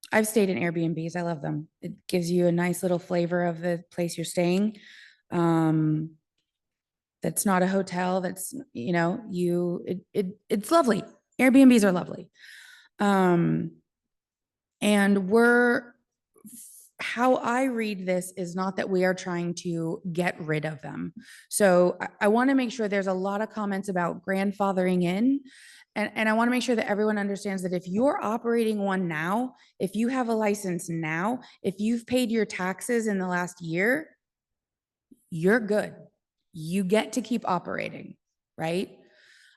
A: I've stayed in Airbnbs. I love them. It gives you a nice little flavor of the place you're staying. That's not a hotel. That's, you know, it's lovely. Airbnbs are lovely. And how I read this is not that we are trying to get rid of them. So I want to make sure there's a lot of comments about grandfathering in. And I want to make sure that everyone understands that if you're operating one now, if you have a license now, if you've paid your taxes in the last year, you're good. You get to keep operating, right?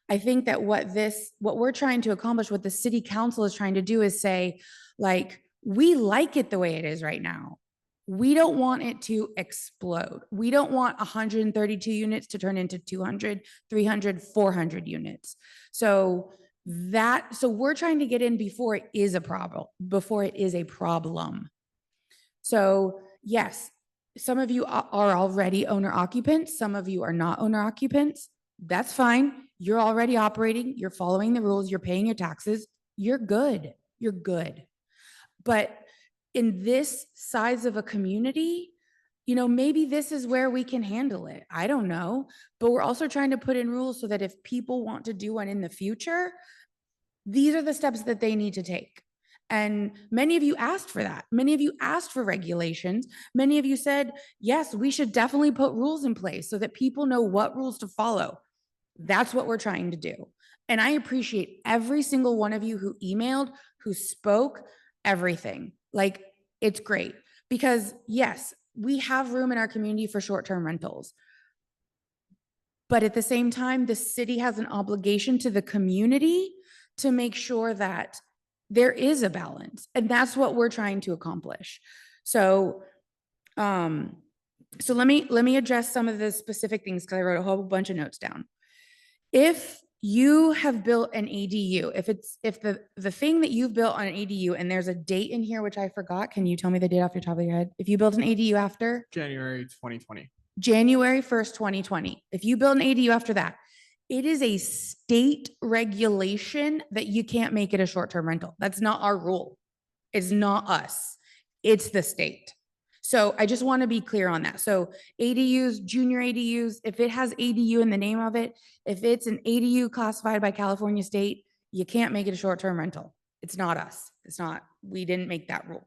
A: I think that what we're trying to accomplish, what the city council is trying to do is say, like, we like it the way it is right now. We don't want it to explode. We don't want 132 units to turn into 200, 300, 400 units. So we're trying to get in before it is a problem, So yes, some of you are already owner occupants. Some of you are not owner occupants. That's fine. You're already operating. You're following the rules. You're paying your taxes. You're good. You're good. But in this size of a community, you know, maybe this is where we can handle it. I don't know. But we're also trying to put in rules so that if people want to do one in the future, these are the steps that they need to take. And many of you asked for that. Many of you asked for regulations. Many of you said, yes, we should definitely put rules in place so that people know what rules to follow. That's what we're trying to do. And I appreciate every single one of you who emailed, who spoke, everything. Like, it's great because yes, we have room in our community for short-term rentals. But at the same time, the city has an obligation to the community to make sure that there is a balance. And that's what we're trying to accomplish. So, let me address some of the specific things because I wrote a whole bunch of notes down. If you have built an ADU, if the thing that you've built on an ADU, and there's a date in here, which I forgot, can you tell me the date off your top of your head? If you built an ADU after?
F: January 2020.
A: January 1st, 2020. If you build an ADU after that, it is a state regulation that you can't make it a short-term rental. That's not our rule. It's not us. It's the state. So I just want to be clear on that. So ADUs, junior ADUs, if it has ADU in the name of it, if it's an ADU classified by California state, you can't make it a short-term rental. It's not us. We didn't make that rule.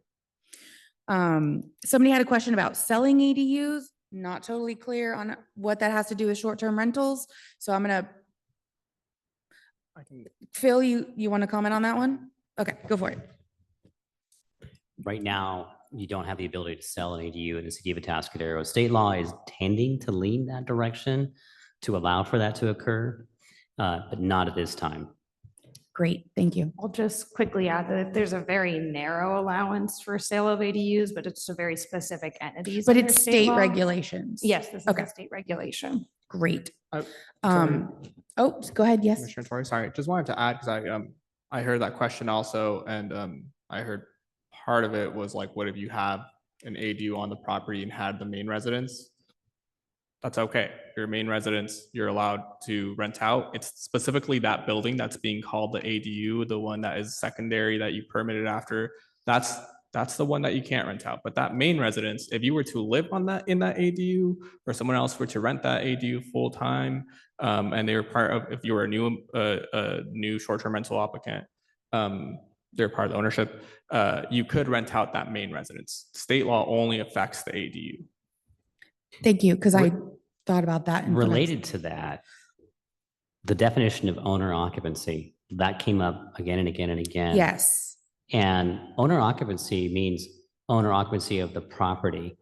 A: Somebody had a question about selling ADUs. Not totally clear on what that has to do with short-term rentals. So I'm gonna, Phil, you want to comment on that one? Okay, go for it.
E: Right now, you don't have the ability to sell an ADU in the city of Atascadero. State law is tending to lean that direction to allow for that to occur, but not at this time.
A: Great, thank you.
C: I'll just quickly add that there's a very narrow allowance for sale of ADUs, but it's a very specific entities.
A: But
C: under
A: it's state
C: law.
A: regulations.
C: Yes, this is
A: Okay.
C: a state regulation.
A: Great.
F: Sorry,
A: Oh, go ahead, yes.
F: Commissioner Torres, sorry, just wanted to add, because I heard that question also, and I heard part of it was like, what if you have an ADU on the property and had the main residence? That's okay. Your main residence, you're allowed to rent out. It's specifically that building that's being called the ADU, the one that is secondary that you permitted after. That's the one that you can't rent out. But that main residence, if you were to live on that in that ADU, or someone else were to rent that ADU full time, and they were part of, if you were a new short-term rental applicant, they're part of the ownership, you could rent out that main residence. State law only affects the ADU.
A: Thank you, because I thought about that. and thought I-
E: Related to that, the definition of owner occupancy, that came up again and again and again.
A: Yes.
E: And owner occupancy means owner occupancy of the property,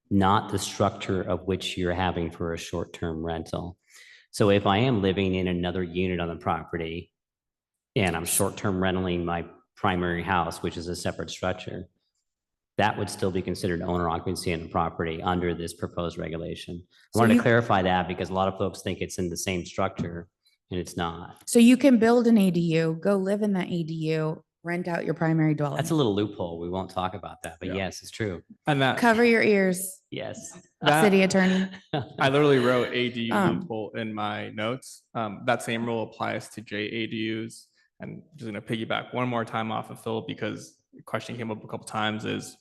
E: not the structure of which you're having for a short-term rental. So if I am living in another unit on the property and I'm short-term rentaling my primary house, which is a separate structure, that would still be considered owner occupancy in the property under this proposed regulation. I
A: So
E: wanted
A: you-
E: to clarify that because a lot of folks think it's in the same structure and it's not.
A: So you can build an ADU, go live in that ADU, rent out your primary dwelling.
E: That's a little loophole. We won't talk about that, but
F: Yeah.
E: yes, it's true.
F: And that,
A: Cover your ears,
E: Yes.
A: city attorney.
F: I literally wrote ADU
A: Um,
F: loophole in my notes. That same rule applies to JADUs. And just gonna piggyback one more time off of Phil, because the question came up a couple times, is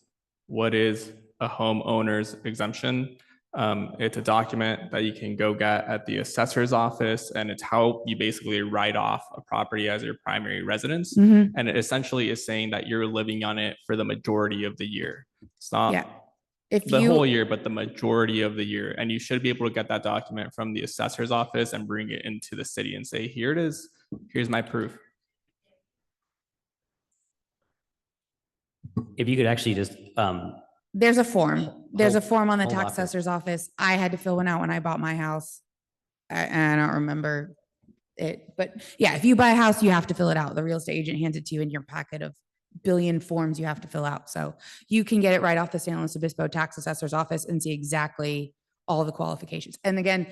F: what is a homeowner's exemption? It's a document that you can go get at the assessor's office, and it's how you basically write off a property as your primary residence.
A: Mhm.
F: And it essentially is saying that you're living on it for the majority of the year. It's not
A: Yeah. If
F: the
A: you-
F: whole year, but the majority of the year. And you should be able to get that document from the assessor's office and bring it into the city and say, here it is, here's my proof.
E: If you could actually just,
A: There's a form. There's a form on the
E: hold
A: tax
E: off.
A: assessor's office. I had to fill one out when I bought my house. And I don't remember it, but yeah, if you buy a house, you have to fill it out. The real estate agent hands it to you in your packet of billion forms you have to fill out. So you can get it right off the San Luis Obispo tax assessor's office and see exactly all the qualifications. And again,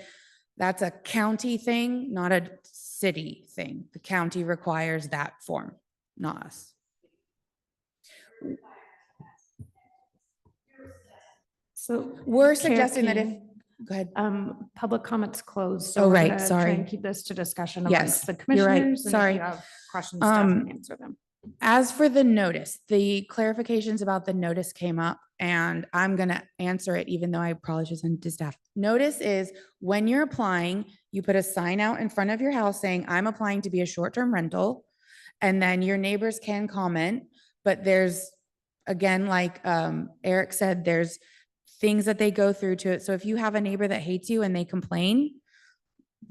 A: that's a county thing, not a city thing. The county requires that form, not us.
C: So
A: We're
C: Chair
A: suggesting that if,
C: King,
A: go ahead.
C: Public comments closed.
A: Oh,
C: So we're
A: right,
C: gonna try
A: sorry.
C: and keep this to discussion
A: Yes,
C: amongst the
A: you're right,
C: commissioners. And if
A: sorry.
C: you have questions, staff can answer them.
A: As for the notice, the clarifications about the notice came up and I'm gonna answer it even though I probably should send it to staff. Notice is when you're applying, you put a sign out in front of your house saying, I'm applying to be a short-term rental. And then your neighbors can comment, but there's, again, like Eric said, there's things that they go through to it. So if you have a neighbor that hates you and they complain,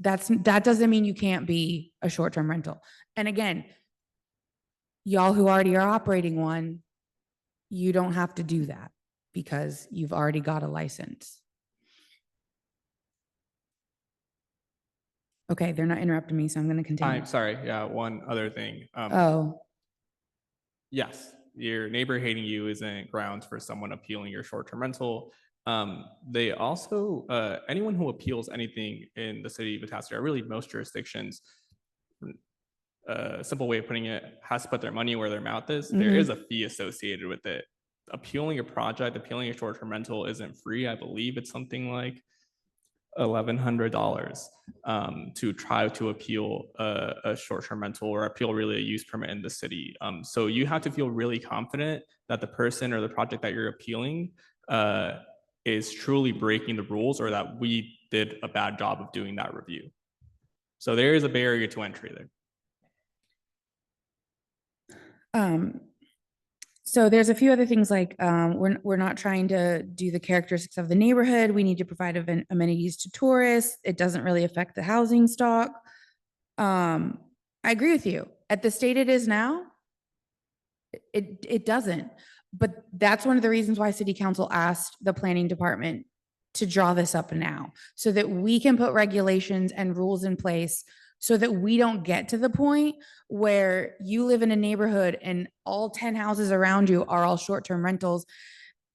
A: that doesn't mean you can't be a short-term rental. And again, y'all who already are operating one, you don't have to do that because you've already got a license. Okay, they're not interrupting me, so I'm going to continue.
F: I'm sorry, yeah, one other thing.
A: Oh,
F: Yes, your neighbor hating you isn't grounds for someone appealing your short-term rental. They also, anyone who appeals anything in the city of Atascadero, really most jurisdictions, a simple way of putting it, has to put their money where their mouth is. There
A: Mhm.
F: is a fee associated with it. Appealing a project, appealing a short-term rental isn't free. I believe it's something like $1,100 to try to appeal a short-term rental or appeal really a use permit in the city. So you have to feel really confident that the person or the project that you're appealing is truly breaking the rules, or that we did a bad job of doing that review. So there is a barrier to entry there.
A: So there's a few other things like we're not trying to do the characteristics of the neighborhood. We need to provide amenities to tourists. It doesn't really affect the housing stock. I agree with you. At the state it is now, it doesn't. But that's one of the reasons why city council asked the planning department to draw this up now, so that we can put regulations and rules in place so that we don't get to the point where you live in a neighborhood and all 10 houses around you are all short-term rentals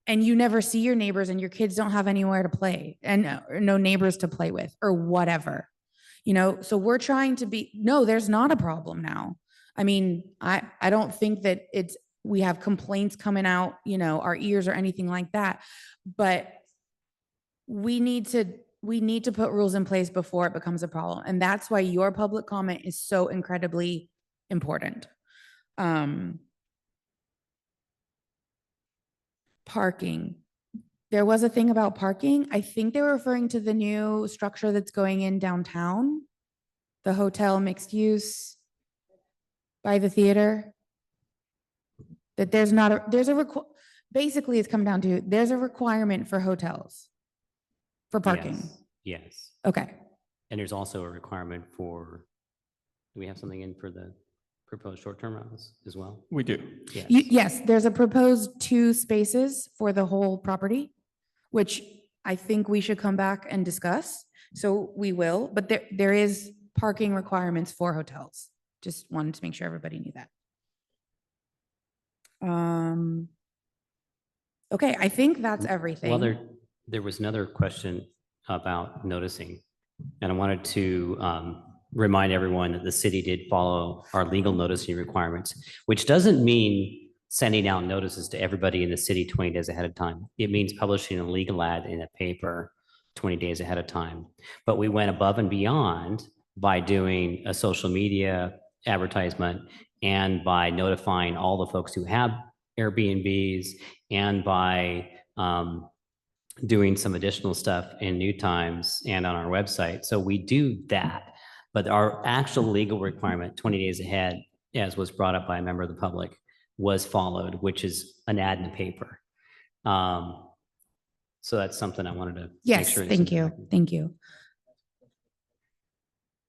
A: and you never see your neighbors and your kids don't have anywhere to play and no neighbors to play with or whatever. You know, so we're trying to be, no, there's not a problem now. I mean, I don't think that we have complaints coming out, you know, our ears or anything like that, but we need to put rules in place before it becomes a problem. And that's why your public comment is so incredibly important. Parking. There was a thing about parking. I think they were referring to the new structure that's going in downtown, the hotel mixed use by the theater. That basically it's come down to, there's a requirement for hotels for parking.
E: Yes.
A: Okay.
E: And there's also a requirement for, do we have something in for the proposed short-term rentals as well?
F: We do.
E: Yes.
A: Yes, there's a proposed 2 spaces for the whole property, which I think we should come back and discuss. So we will, but there is parking requirements for hotels. Just wanted to make sure everybody knew that. Okay, I think that's everything.
E: Well, there was another question about noticing, and I wanted to remind everyone that the city did follow our legal noticing requirements, which doesn't mean sending out notices to everybody in the city 20 days ahead of time. It means publishing a legal ad in a paper 20 days ahead of time. But we went above and beyond by doing a social media advertisement and by notifying all the folks who have Airbnbs and by doing some additional stuff in New Times and on our website. So we do that, but our actual legal requirement 20 days ahead, as was brought up by a member of the public, was followed, which is an ad in the paper. So that's something I wanted to make
A: Yes,
E: sure.
A: thank you. Thank you.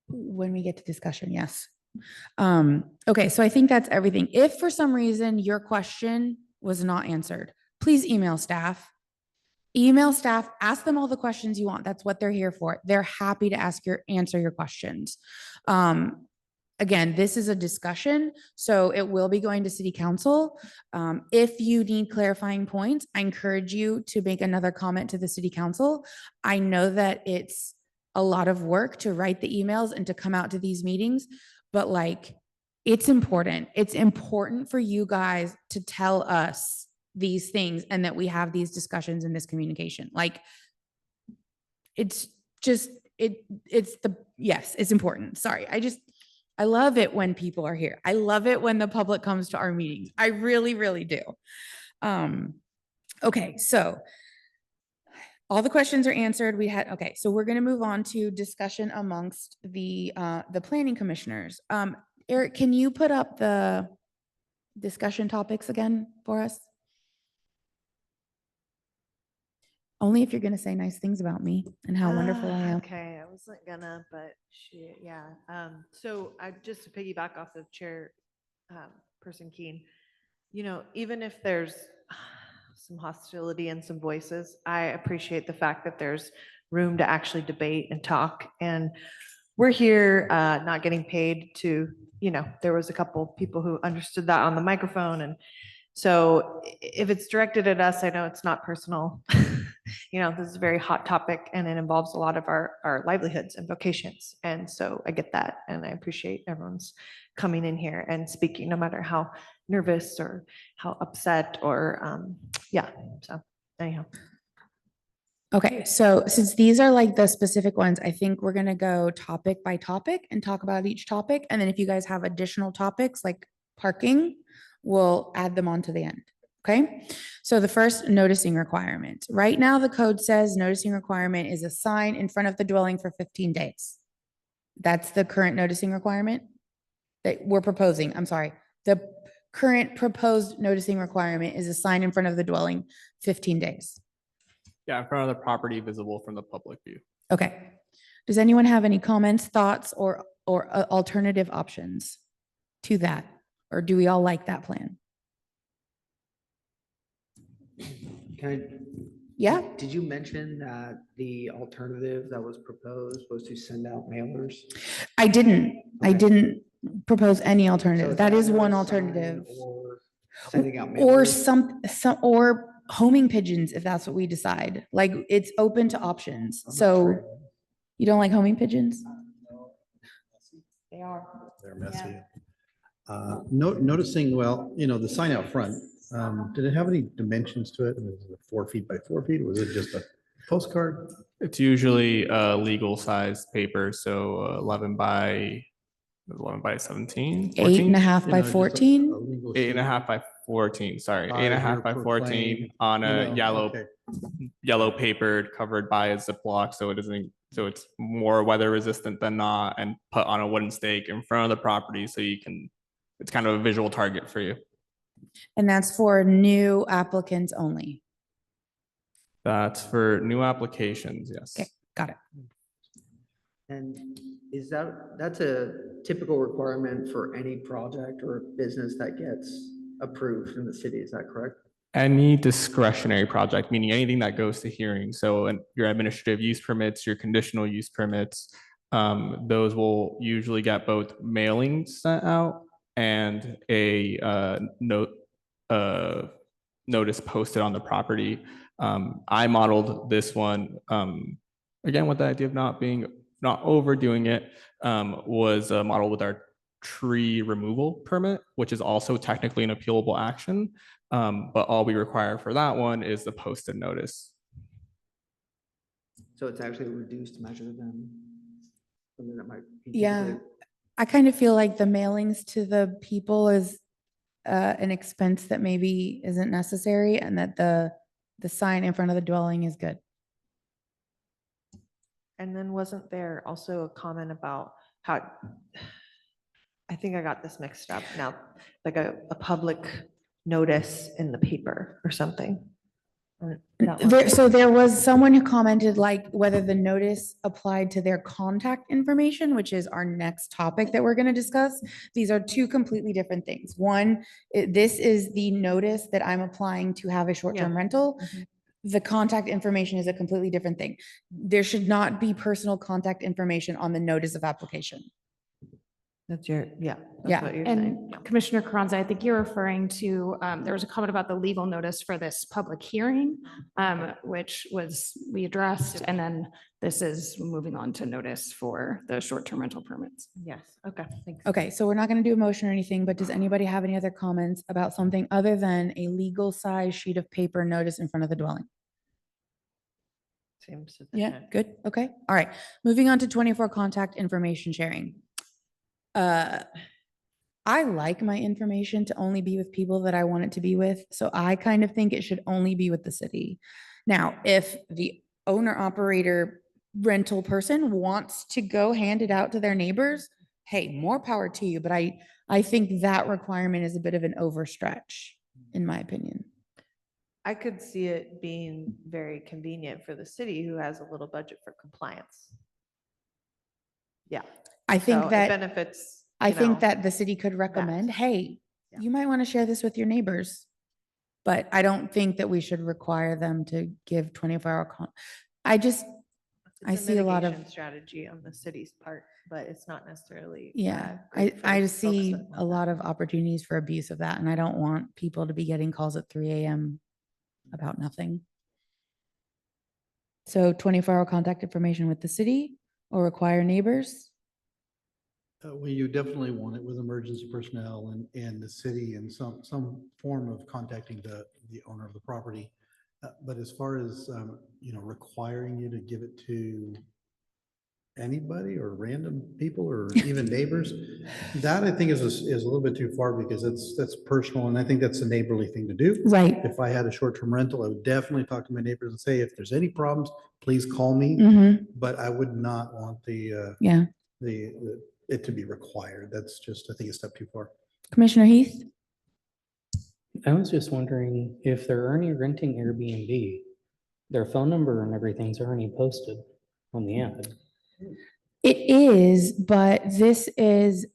A: When we get to discussion, yes. Okay, so I think that's everything. If for some reason your question was not answered, please email staff. Email staff, ask them all the questions you want. That's what they're here for. They're happy to answer your questions. Again, this is a discussion, so it will be going to city council. If you need clarifying points, I encourage you to make another comment to the city council. I know that it's a lot of work to write the emails and to come out to these meetings, but like, it's important. It's important for you guys to tell us these things and that we have these discussions and this communication. Like, it's just, yes, it's important. Sorry. I love it when people are here. I love it when the public comes to our meetings. I really, really do. Okay, so all the questions are answered. Okay, so we're going to move on to discussion amongst the planning commissioners. Eric, can you put up the discussion topics again for us? Only if you're going to say nice things about me and how wonderful I am.
G: Okay, I wasn't gonna, but yeah. So just to piggyback off of Chair Person Keen, you know, even if there's some hostility and some voices, I appreciate the fact that there's room to actually debate and talk. And we're here not getting paid to, you know, there was a couple people who understood that on the microphone. And so if it's directed at us, I know it's not personal. You know, this is a very hot topic and it involves a lot of our livelihoods and vocations. And so I get that. And I appreciate everyone's coming in here and speaking, no matter how nervous or how upset or, yeah. So anyhow.
A: Okay, so since these are like the specific ones, I think we're going to go topic by topic and talk about each topic. And then if you guys have additional topics like parking, we'll add them on to the end. Okay, so the first, noticing requirement. Right now, the code says noticing requirement is a sign in front of the dwelling for 15 days. That's the current noticing requirement that we're proposing. I'm sorry. The current proposed noticing requirement is a sign in front of the dwelling 15 days.
F: Yeah, in front of the property visible from the public view.
A: Okay. Does anyone have any comments, thoughts, or alternative options to that? Or do we all like that plan?
H: Can I?
A: Yeah.
H: Did you mention that the alternative that was proposed was to send out mailers?
A: I didn't propose any
H: So
A: alternative.
H: it's
A: That is
H: either a
A: one
H: sign
A: alternative.
H: Or sending out
A: Or
H: mailers?
A: or homing pigeons, if that's what we decide. Like, it's open to options. So you don't like homing pigeons?
T: They are.
D: They're messy. Noticing, well, the sign out front, did it have any dimensions to it? Was it 4 feet by 4 feet? Was it just a postcard?
F: It's usually legal sized paper, so 11 by 17.
A: 8.5 by 14?
F: 8.5 by 14, sorry,
D: I
F: 8.5 by
D: here
F: 14
D: proclaim,
F: on a
D: okay.
F: yellow papered, covered by a Ziploc, so it's more weather resistant than not, and put on a wooden stake in front of the property, so it's kind of a visual target for you.
A: And that's for new applicants only.
F: That's for new applications, yes.
A: Okay, got it.
H: And that's a typical requirement for any project or business that gets approved in the city, is that correct?
F: Any discretionary project, meaning anything that goes to hearing. So your administrative use permits, your conditional use permits, those will usually get both mailings sent out and a notice posted on the property. I modeled this one, again, with the idea of not overdoing it, was a model with our tree removal permit, which is also technically an appealable action. But all we require for that one is the posted notice.
H: So it's actually a reduced measure than something that might be.
A: Yeah,
H: typically-
A: I kind of feel like the mailings to the people is an expense that maybe isn't necessary, and that the sign in front of the dwelling is good.
G: And then wasn't there also a comment about how, I think I got this mixed up now, like a public notice in the paper or something?
A: So there was someone who commented like whether the notice applied to their contact information, which is our next topic that we're going to discuss. These are two completely different things. One, this is the notice that I'm applying to have a short-term rental. The contact information is a completely different thing. There should not be personal contact information on the notice of application.
G: That's your, yeah.
A: Yeah.
G: What you're
C: And
G: saying.
C: Commissioner Carranza, I think you're referring to, there was a comment about the legal notice for this public hearing, which we addressed, and then this is moving on to notice for the short-term rental permits.
G: Yes, okay, thanks.
A: Okay, so we're not going to do a motion or anything, but does anybody have any other comments about something other than a legal size sheet of paper notice in front of the dwelling?
G: Seems
A: Yeah, good. Okay. All right. Moving on to 24 contact information sharing. I like my information to only be with people that I want it to be with. So I kind of think it should only be with the city. Now, if the owner operator rental person wants to go hand it out to their neighbors, hey, more power to you. But I think that requirement is a bit of an overstretch, in my opinion.
G: I could see it being very convenient for the city who has a little budget for compliance. Yeah.
A: I think
G: So it
A: that
G: benefits.
A: I
G: you
A: think
G: know,
A: that the city could recommend, hey, you might want to share this with your neighbors. But I don't think that we should require them to give 24-hour. I
G: it's
A: see a lot of,
G: mitigation strategy on the city's part, but it's not necessarily.
A: yeah,
G: great for
A: I
G: the
A: just
G: folks
A: see
G: that want
A: a lot of opportunities for abuse of that. And I don't want people to be getting calls at 3 a.m. about nothing. So 24-hour contact information with the city or require neighbors.
D: Well, you definitely want it with emergency personnel and the city and some form of contacting the owner of the property. But as far as, requiring you to give it to anybody or random people or even neighbors, that I think is a little bit too far, because that's personal. And I think that's a neighborly thing to do.
A: Right.
D: If I had a short-term rental, I would definitely talk to my neighbors and say, if there's any problems, please call me.
A: Mhm.
D: But I would not want
A: Yeah.
D: it to be required. That's just, I think, a step too far.
A: Commissioner Heath?
U: I was just wondering if they're already renting Airbnb, their phone number and everything's already posted on the ad.
A: It is, but this is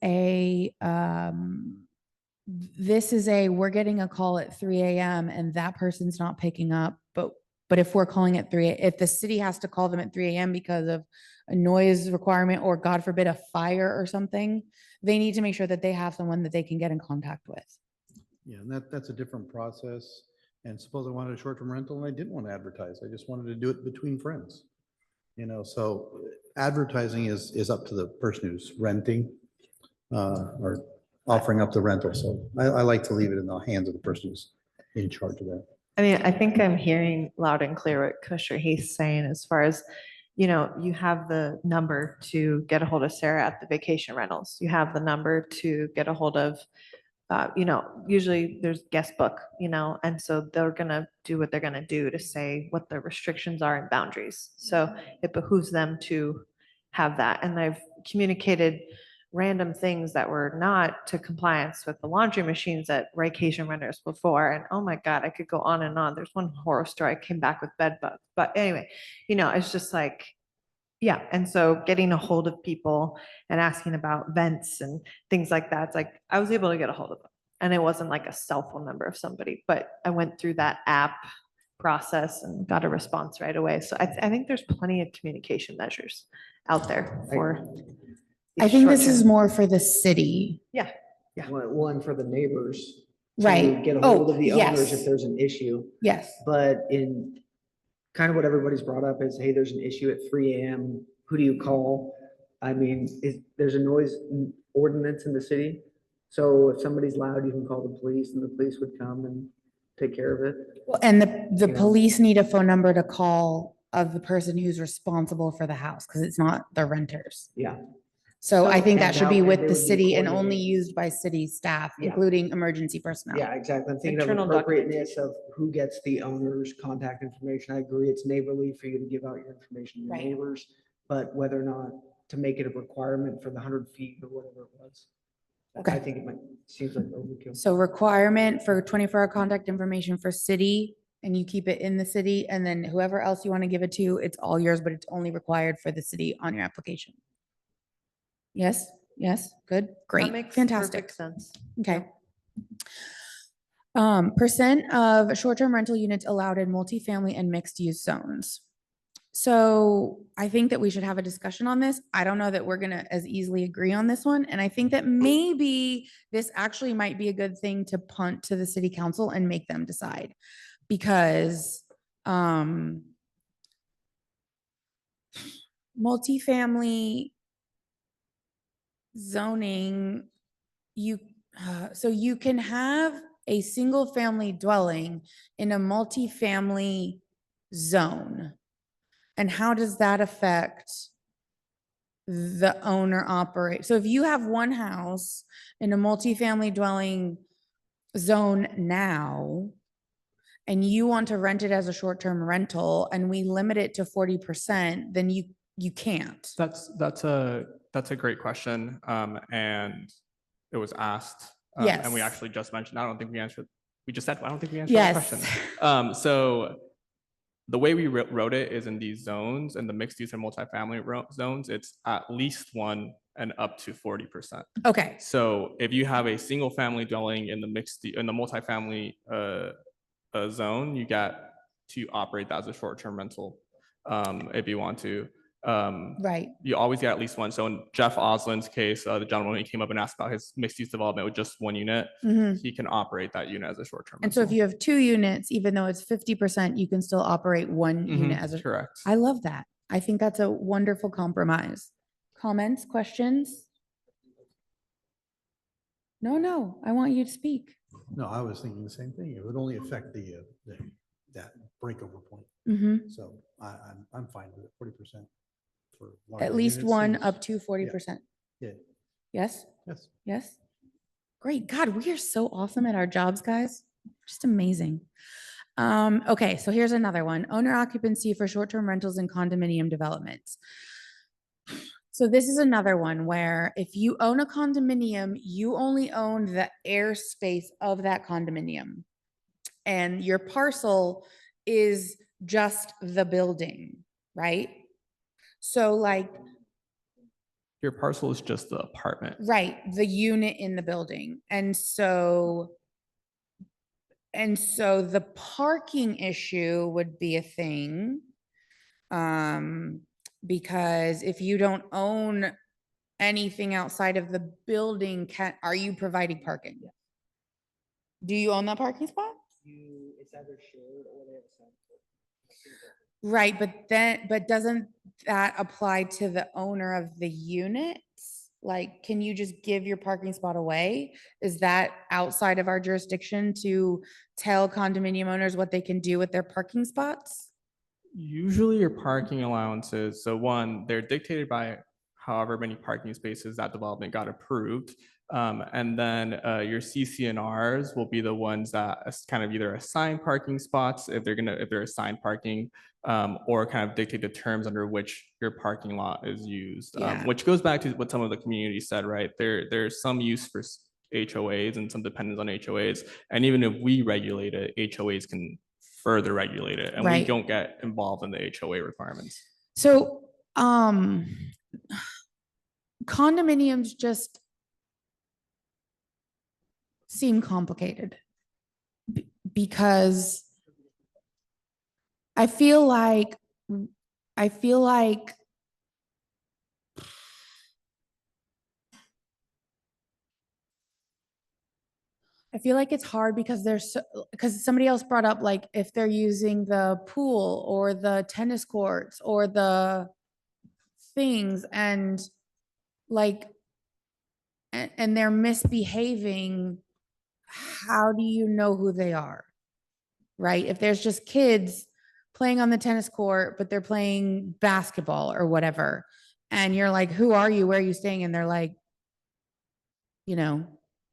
A: this is we're getting a call at 3 AM and that person's not picking up, but if we're calling at if the city has to call them at 3 AM because of a noise requirement or God forbid, a fire or something, they need to make sure that they have someone that they can get in contact with.
D: Yeah, and that's a different process. And suppose I wanted a short-term rental and I didn't want to advertise. I just wanted to do it between friends. So advertising is up to the person who's renting or offering up the rental. So I like to leave it in the hands of the person who's in charge of that.
G: I mean, I think I'm hearing loud and clear what Commissioner Heath saying as far as, you have the number to get a hold of Sarah at the vacation rentals. You have the number to get a hold of, usually there's guest book, and so they're gonna do what they're gonna do to say what the restrictions are and boundaries. So it behooves them to have that. And I've communicated random things that were not to compliance with the laundry machines at vacation renters before. And oh my God, I could go on and on. There's one horror story. I came back with bed bugs. But anyway, it's just like, yeah. And so getting a hold of people and asking about vents and things like that, it's like I was able to get a hold of them. And it wasn't like a cell phone number of somebody, but I went through that app process and got a response right away. So I think there's plenty of communication measures out there for.
A: I think this is more for the city.
G: Yeah.
H: One for the neighbors. to
A: Right.
H: Get a hold
A: Oh,
H: of the owners
A: yes.
H: if there's an issue.
A: Yes.
H: But in kind of what everybody's brought up is, hey, there's an issue at 3 AM. Who do you call? I mean, there's a noise ordinance in the city. So if somebody's loud, you can call the police and the police would come and take care of it.
A: Well, and the
H: You know.
A: police need a phone number to call of the person who's responsible for the house, because it's not the renters.
H: Yeah.
A: So I think that
H: And
A: should be
H: and
A: with
H: they
A: the
H: would be
A: city and only
H: coordinated.
A: used by city staff,
H: Yeah.
A: including emergency personnel.
H: Yeah, exactly. I'm thinking of
G: Internal
H: appropriateness of who gets the owner's contact information. I agree, it's neighborly for you to give out your information to your
A: Right.
H: neighbors, but whether or not to make it a requirement for the 100 feet or whatever it was.
A: Okay.
H: I think it seems like overkill.
A: So requirement for 24-hour contact information for city, and you keep it in the city, and then whoever else you want to give it to, it's all yours, but it's only required for the city on your application. Yes, yes, good, great,
G: That makes
A: fantastic.
G: perfect sense.
A: Okay. Percent of short-term rental units allowed in multifamily and mixed-use zones. So I think that we should have a discussion on this. I don't know that we're gonna as easily agree on this one. And I think that maybe this actually might be a good thing to punt to the city council and make them decide. Because multifamily zoning, so you can have a single family dwelling in a multifamily zone. And how does that affect the owner operate? So if you have one house in a multifamily dwelling zone now, and you want to rent it as a short-term rental and we limit it to 40%, then you can't.
F: That's a great question. And it was asked. And we
A: Yes.
F: actually just mentioned, I don't think we answered, we just said, I don't think we answered
A: Yes.
F: the question. So the way we wrote it is in these zones, in the mixed use and multifamily zones, it's at least one and up to 40%.
A: Okay.
F: So if you have a single family dwelling in the multifamily zone, you get to operate that as a short-term rental if you want to.
A: Right.
F: You always get at least one. So in Jeff Oslin's case, the gentleman who came up and asked about his mixed-use development with just one unit,
A: Mhm.
F: he can operate that unit as a short-term
A: And so if
F: rental.
A: you have 2 units, even though it's 50%, you can still operate one unit as a.
F: Correct.
A: I love that. I think that's a wonderful compromise. Comments, questions? No, I want you to speak.
D: No, I was thinking the same thing. It would only affect that breakover point.
A: Mhm.
D: So I'm fine with it, 40%. For
A: At
D: larger
A: least
D: units
A: one
D: seems-
A: up to 40%.
D: Yeah.
A: Yes?
D: Yes.
A: Yes? Great. God, we are so awesome at our jobs, guys. Just amazing. Okay, so here's another one. Owner occupancy for short-term rentals and condominium developments. So this is another one where if you own a condominium, you only own the airspace of that condominium. And your parcel is just the building, right? So like
F: Your parcel is just the apartment.
A: Right, the unit in the building. And so the parking issue would be a thing. Because if you don't own anything outside of the building, are you providing parking? Do you own that parking spot?
H: It's either shared or they have a
A: Right, but doesn't that apply to the owner of the unit? Like, can you just give your parking spot away? Is that outside of our jurisdiction to tell condominium owners what they can do with their parking spots?
F: Usually your parking allowances, so one, they're dictated by however many parking spaces that development got approved. And then your CCNRs will be the ones that kind of either assign parking spots if they're assigned parking, or kind of dictate the terms under which your parking lot is used.
A: Yeah.
F: Which goes back to what some of the community said, right? There's some use for HOAs and some dependence on HOAs. And even if we regulate it, HOAs can further regulate it, and we
A: Right.
F: don't get involved in the HOA requirements.
A: So, condominiums just seem complicated because I feel like it's hard because because somebody else brought up, like, if they're using the pool or the tennis courts or the things and like, and they're misbehaving, how do you know who they are? Right? If there's just kids playing on the tennis court, but they're playing basketball or whatever, and you're like, who are you? Where are you staying? And they're like,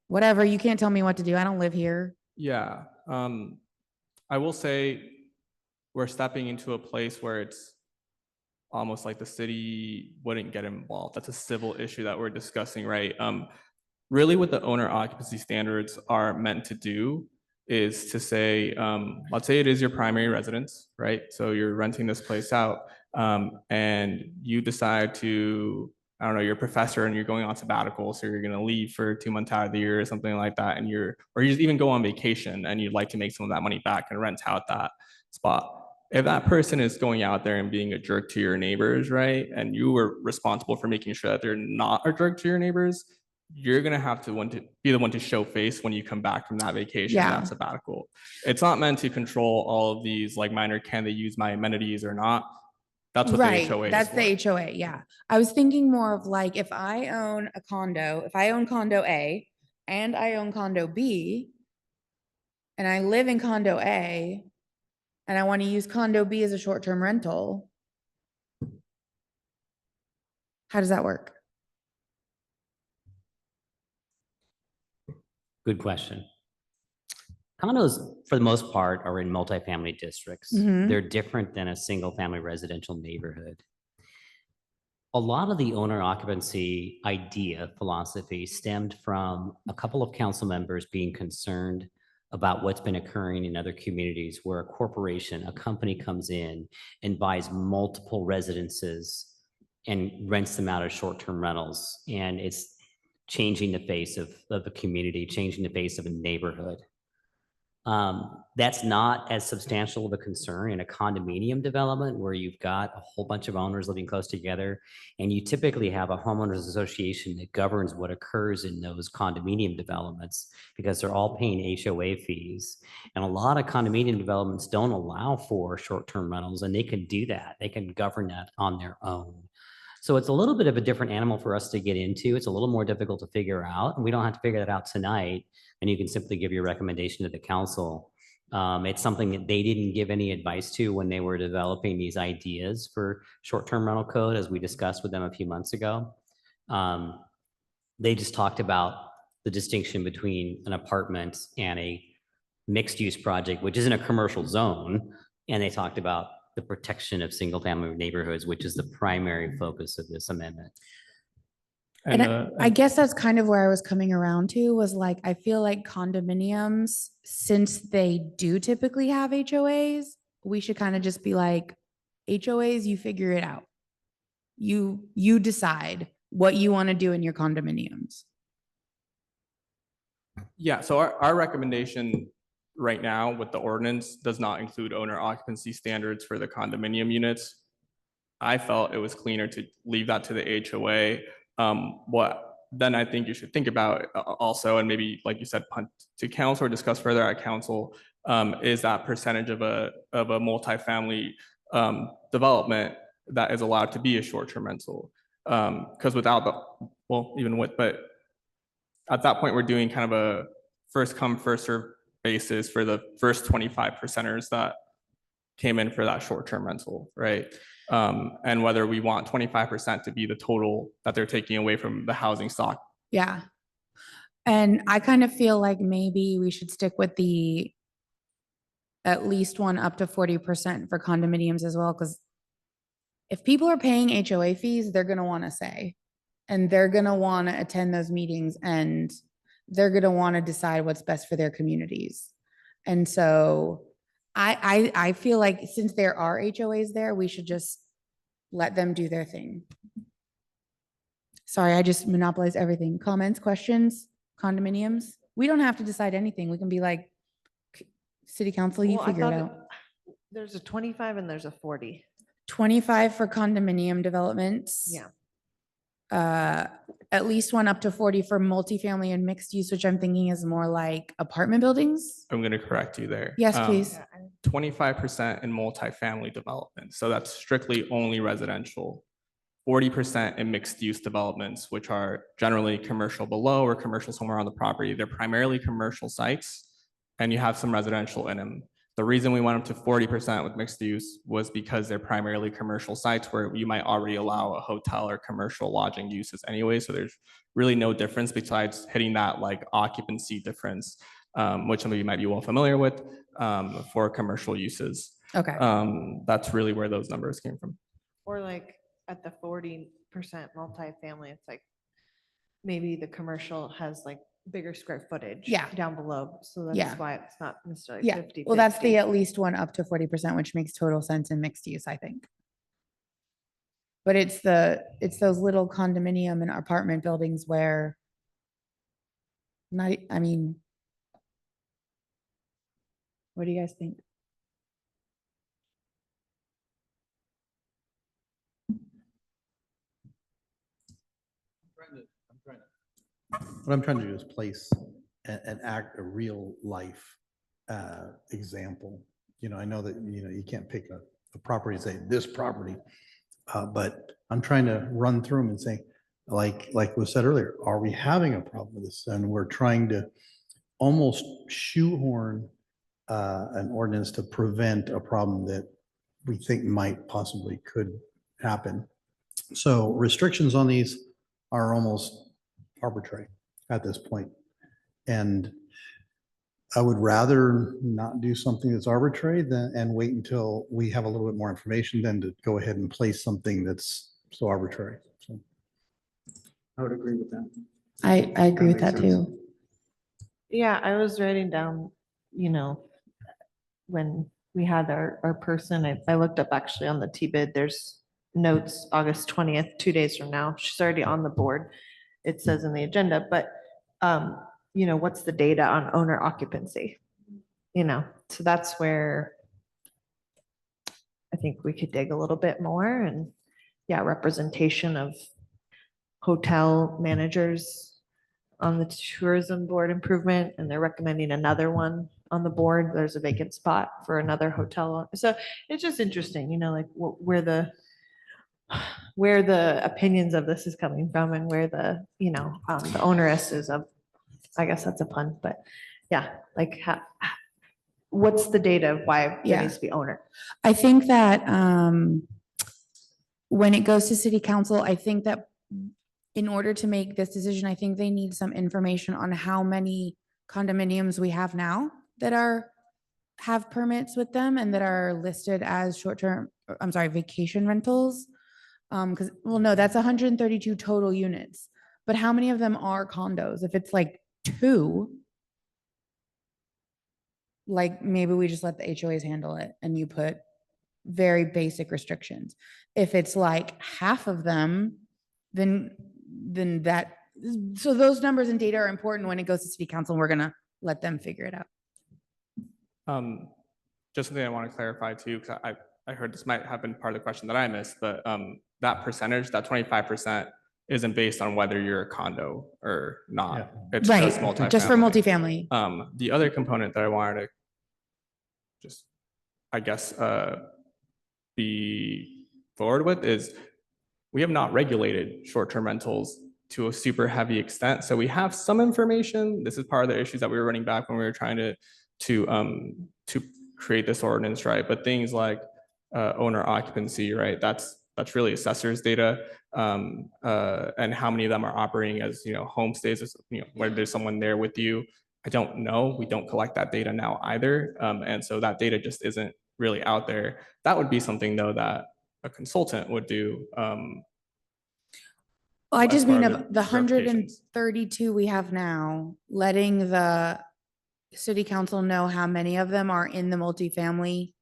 A: whatever, you can't tell me what to do. I don't live here.
F: Yeah, I will say we're stepping into a place where it's almost like the city wouldn't get involved. That's a civil issue that we're discussing, right? Really what the owner occupancy standards are meant to do is to say, let's say it is your primary residence, right? So you're renting this place out, and you decide to, I don't know, you're a professor and you're going on sabbatical, so you're gonna leave for 2 months out of the year or something like that, and or you just even go on vacation and you'd like to make some of that money back and rent out that spot. If that person is going out there and being a jerk to your neighbors, right, and you were responsible for making sure that they're not a jerk to your neighbors, you're gonna have to be the one to show face when you come back from that vacation,
A: Yeah.
F: that sabbatical. It's not meant to control all of these, like, minor, can they use my amenities or not? That's what the
A: Right,
F: HOA is
A: that's
F: for.
A: the HOA, yeah. I was thinking more of like, if I own condo A and I own condo B, and I live in condo A, and I want to use condo B as a short-term rental, how does that work?
E: Good question. Condos, for the most part, are in multifamily districts.
A: Mhm.
E: They're different than a single-family residential neighborhood. A lot of the owner occupancy idea philosophy stemmed from a couple of council members being concerned about what's been occurring in other communities where a corporation, a company comes in and buys multiple residences and rents them out as short-term rentals. And it's changing the face of the community, changing the face of a neighborhood. That's not as substantial of a concern in a condominium development where you've got a whole bunch of owners living close together, and you typically have a homeowners association that governs what occurs in those condominium developments because they're all paying HOA fees. And a lot of condominium developments don't allow for short-term rentals, and they can do that. They can govern that on their own. So it's a little bit of a different animal for us to get into. It's a little more difficult to figure out, and we don't have to figure that out tonight. And you can simply give your recommendation to the council. It's something that they didn't give any advice to when they were developing these ideas for short-term rental code, as we discussed with them a few months ago. They just talked about the distinction between an apartment and a mixed-use project, which isn't a commercial zone. And they talked about the protection of single-family neighborhoods, which is the primary focus of this amendment.
A: And I guess that's kind of where I was coming around to, was like, I feel like condominiums, since they do typically have HOAs, we should kind of just be like, HOAs, you figure it out. You decide what you want to do in your condominiums.
F: Yeah, so our recommendation right now with the ordinance does not include owner occupancy standards for the condominium units. I felt it was cleaner to leave that to the HOA. What then I think you should think about also, and maybe like you said, punt to council or discuss further at council, is that percentage of a multifamily development that is allowed to be a short-term rental. Because without the, well, even with, but at that point, we're doing kind of a first come, first served basis for the first 25 percenters that came in for that short-term rental, right? And whether we want 25% to be the total that they're taking away from the housing stock.
A: Yeah. And I kind of feel like maybe we should stick with the at least one up to 40% for condominiums as well, because if people are paying HOA fees, they're going to want to say, and they're going to want to attend those meetings, and they're going to want to decide what's best for their communities. And so I feel like since there are HOAs there, we should just let them do their thing. Sorry, I just monopolized everything. Comments, questions, condominiums? We don't have to decide anything. We can be like, city council, you
G: Well, I
A: figure it
G: thought
A: out.
G: There's a 25 and there's a 40.
A: 25 for condominium developments.
G: Yeah.
A: At least one up to 40 for multifamily and mixed use, which I'm thinking is more like apartment buildings.
F: I'm going to correct you there.
A: Yes, please.
F: 25% in multifamily development. So that's strictly only residential. 40% in mixed use developments, which are generally commercial below or commercial somewhere on the property. They're primarily commercial sites and you have some residential in them. The reason we went up to 40% with mixed use was because they're primarily commercial sites where you might already allow a hotel or commercial lodging uses anyway. So there's really no difference besides hitting that like occupancy difference, which some of you might be well familiar with for commercial uses.
A: Okay.
F: That's really where those numbers came from.
G: Or like at the 40% multifamily, it's like maybe the commercial has like bigger square footage.
A: Yeah.
G: Down below. So
A: Yeah.
G: that's why it's not necessarily
A: Yeah.
G: 50.
A: Well, that's the at least one up to 40%, which makes total sense in mixed use, I think. But it's those little condominium and apartment buildings where not, I mean, what do you guys think?
D: What I'm trying to do is place a real life example. You know, I know that, you know, you can't pick a property and say this property, but I'm trying to run through them and say, like was said earlier, are we having a problem with this? And we're trying to almost shoehorn an ordinance to prevent a problem that we think might possibly could happen. So restrictions on these are almost arbitrary at this point. And I would rather not do something that's arbitrary and wait until we have a little bit more information than to go ahead and place something that's so arbitrary. So I would agree with that.
A: I agree with
D: makes
A: that
D: sense.
A: too.
G: Yeah, I was writing down, you know, when we had our person, I looked up actually on the T-bid, there's notes, August 20th, 2 days from now. She's already on the board. It says in the agenda, but you know, what's the data on owner occupancy? You know, so that's where I think we could dig a little bit more and yeah, representation of hotel managers on the tourism board improvement, and they're recommending another one on the board. There's a vacant spot for another hotel. So it's just interesting, you know, like where the opinions of this is coming from and where the, you know, the onerous is of, I guess that's a pun, but yeah, like what's the data of why there
A: Yeah.
G: needs to be owner?
A: I think that when it goes to city council, I think that in order to make this decision, I think they need some information on how many condominiums we have now that have permits with them and that are listed as vacation rentals. Because, well, no, that's 132 total units, but how many of them are condos? If it's like 2, like maybe we just let the HOAs handle it and you put very basic restrictions. If it's like half of them, then then that, so those numbers and data are important when it goes to city council, and we're gonna let them figure it out.
F: Just something I want to clarify too, because I heard this might have been part of the question that I missed, but that percentage, that 25% isn't based on whether you're a condo or not. It's
A: Right,
F: just
A: for
F: multifamily.
A: multifamily.
F: The other component that I wanted to just, I guess, be forward with is we have not regulated short-term rentals to a super heavy extent. So we have some information. This is part of the issues that we were running back when we were trying to create this ordinance, right? But things like owner occupancy, right? That's really assessor's data, and how many of them are operating as, homestays, whether there's someone there with you. I don't know. We don't collect that data now either. And so that data just isn't really out there. That would be something though that a consultant would do.
A: I
F: as
A: just
F: part
A: mean
F: of
A: of the
F: verifications.
A: 132 we have now, letting the city council know how many of them are in the multifamily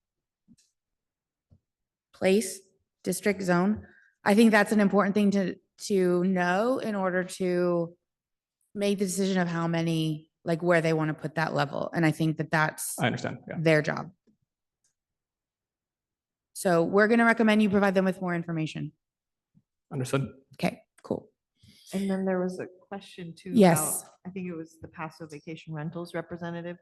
A: place, district zone. I think that's an important thing to know in order to make the decision of how many, like where they want to put that level. And I think that that's
F: I understand. Yeah.
A: their job. So we're going to recommend you provide them with more information.
F: Understood.
A: Okay, cool.
G: And then there was a question too.
A: Yes.
G: About, I think it was the Paso Vacation Rentals representative.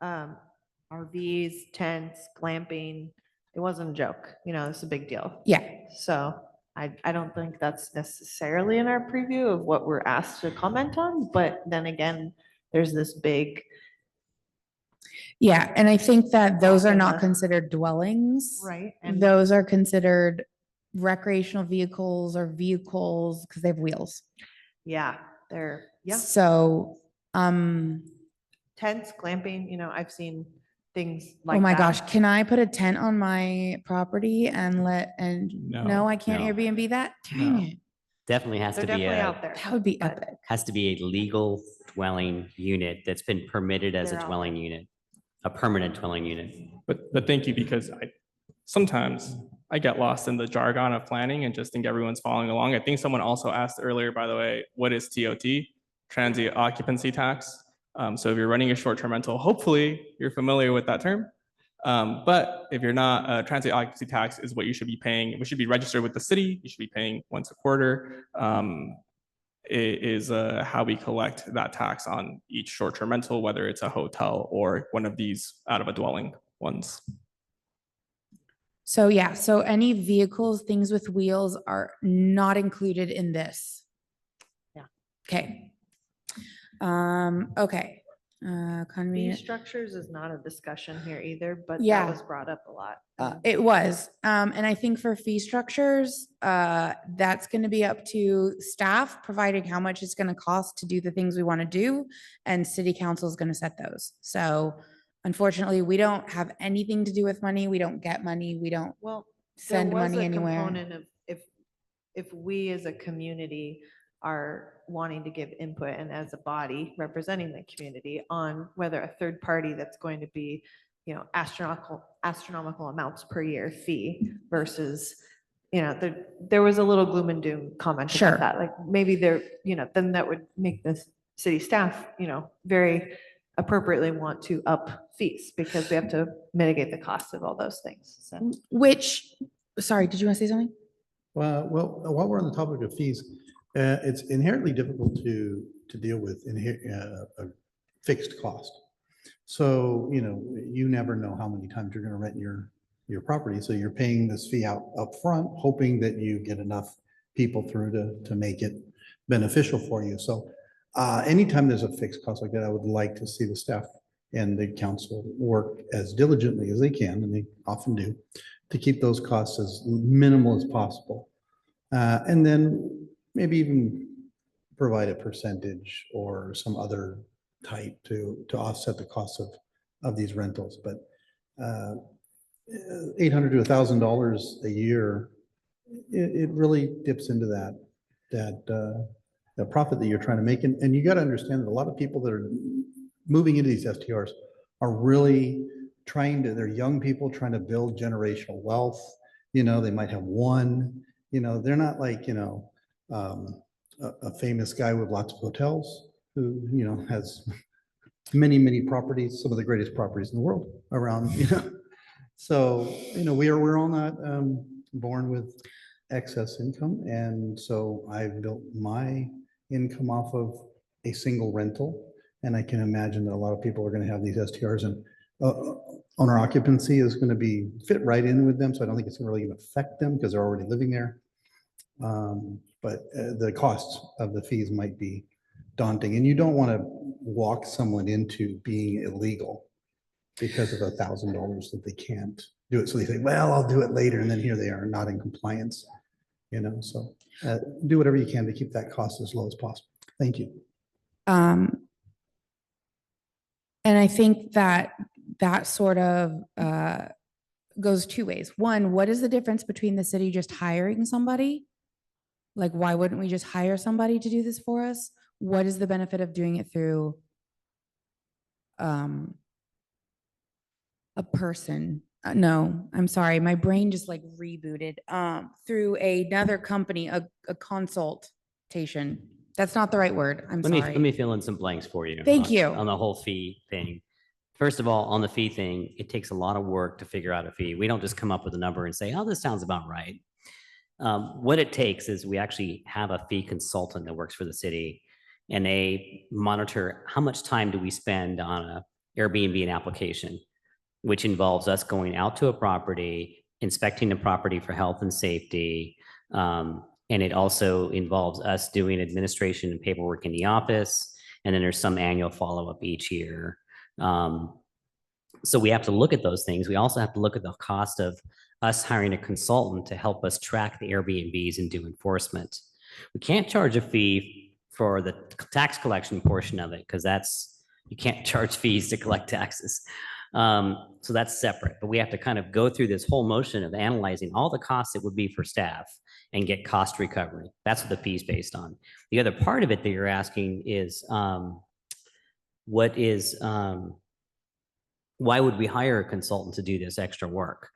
G: RVs, tents, glamping. It wasn't a joke. It's a big deal.
A: Yeah.
G: So I don't think that's necessarily in our preview of what we're asked to comment on. But then again, there's this big.
A: Yeah, and I think that those are
G: in
A: not
G: the-
A: considered dwellings.
G: Right. And
A: Those are considered recreational vehicles or vehicles because they have wheels.
G: yeah, they're, yeah.
A: So,
G: Tents, glamping, I've seen things like
A: oh my
G: that.
A: gosh, can I put a tent on my property and no, I can't
E: no.
A: Airbnb that? Dang
E: No.
A: it.
E: Definitely has
G: They're
E: to be
G: definitely
E: a,
G: out there.
A: That would be
G: but
A: epic.
E: has to be a legal dwelling unit that's been permitted as a
G: They're out
E: dwelling unit, a permanent dwelling unit.
F: But thank you, because sometimes I get lost in the jargon of planning and just think everyone's following along. I think someone also asked earlier, by the way, what is TOT? Transient occupancy tax. So if you're running a short-term rental, hopefully you're familiar with that term. But if you're not, transient occupancy tax is what you should be paying. We should be registered with the city. You should be paying once a quarter. It is how we collect that tax on each short-term rental, whether it's a hotel or one of these out of a dwelling ones.
A: So yeah, so any vehicles, things with wheels are not included in this.
G: Yeah.
A: Okay. Okay.
G: Fee
A: Economy.
G: structures is not a discussion here either, but
A: Yeah.
G: that was brought up a lot.
A: It was, and I think for fee structures, that's gonna be up to staff, providing how much it's gonna cost to do the things we want to do, and city council is gonna set those. So unfortunately, we don't have anything to do with money. We don't get money. We don't
G: Well,
A: send
G: there was
A: money
G: a
A: anywhere.
G: component of if we as a community are wanting to give input and as a body representing the community on whether a third party that's going to be, astronomical amounts per year fee versus, there was a little gloom and doom comment
A: Sure.
G: about that. Like maybe then that would make the city staff, very appropriately want to up fees because we have to mitigate the cost of all those things. So.
A: Sorry, did you want to say something?
D: Well, while we're on the topic of fees, it's inherently difficult to deal with a fixed cost. So, you never know how many times you're going to rent your property. So you're paying this fee out up front, hoping that you get enough people through to make it beneficial for you. So anytime there's a fixed cost like that, I would like to see the staff and the council work as diligently as they can, and they often do, to keep those costs as minimal as possible. And then maybe even provide a percentage or some other type to offset the cost of these rentals. But $800 to $1,000 a year, it really dips into that profit that you're trying to make. And you got to understand that a lot of people that are moving into these STRs are really they're young people trying to build generational wealth. They might have one, they're not like, a famous guy with lots of hotels who, you know, has many, many properties, some of the greatest properties in the world around, you know. So, you know, we're all not born with excess income. And so I've built my income off of a single rental. And I can imagine that a lot of people are going to have these STRs, and owner occupancy is going to be fit right in with them. So I don't think it's really going to affect them because they're already living there. But the costs of the fees might be daunting, and you don't want to walk someone into being illegal because of $1,000 that they can't do it. So they say, well, I'll do it later. And then here they are not in compliance, you know, so do whatever you can to keep that cost as low as possible. Thank you.
A: And I think that that sort of goes two ways. One, what is the difference between the city just hiring somebody? Like, why wouldn't we just hire somebody to do this for us? What is the benefit of doing it through a person? No, I'm sorry. My brain just like rebooted. Through another company, a consultation. That's not the right word. I'm
E: Let
A: sorry.
E: me fill in some blanks for you.
A: Thank
E: on-
A: you.
E: On the whole fee thing. First of all, on the fee thing, it takes a lot of work to figure out a fee. We don't just come up with a number and say, oh, this sounds about right. What it takes is we actually have a fee consultant that works for the city, and they monitor how much time do we spend on a Airbnb and application, which involves us going out to a property, inspecting the property for health and safety. And it also involves us doing administration and paperwork in the office. And then there's some annual follow-up each year. So we have to look at those things. We also have to look at the cost of us hiring a consultant to help us track the Airbnbs and do enforcement. We can't charge a fee for the tax collection portion of it because you can't charge fees to collect taxes. So that's separate, but we have to kind of go through this whole motion of analyzing all the costs it would be for staff and get cost recovery. That's what the fee is based on. The other part of it that you're asking is, why would we hire a consultant to do this extra work?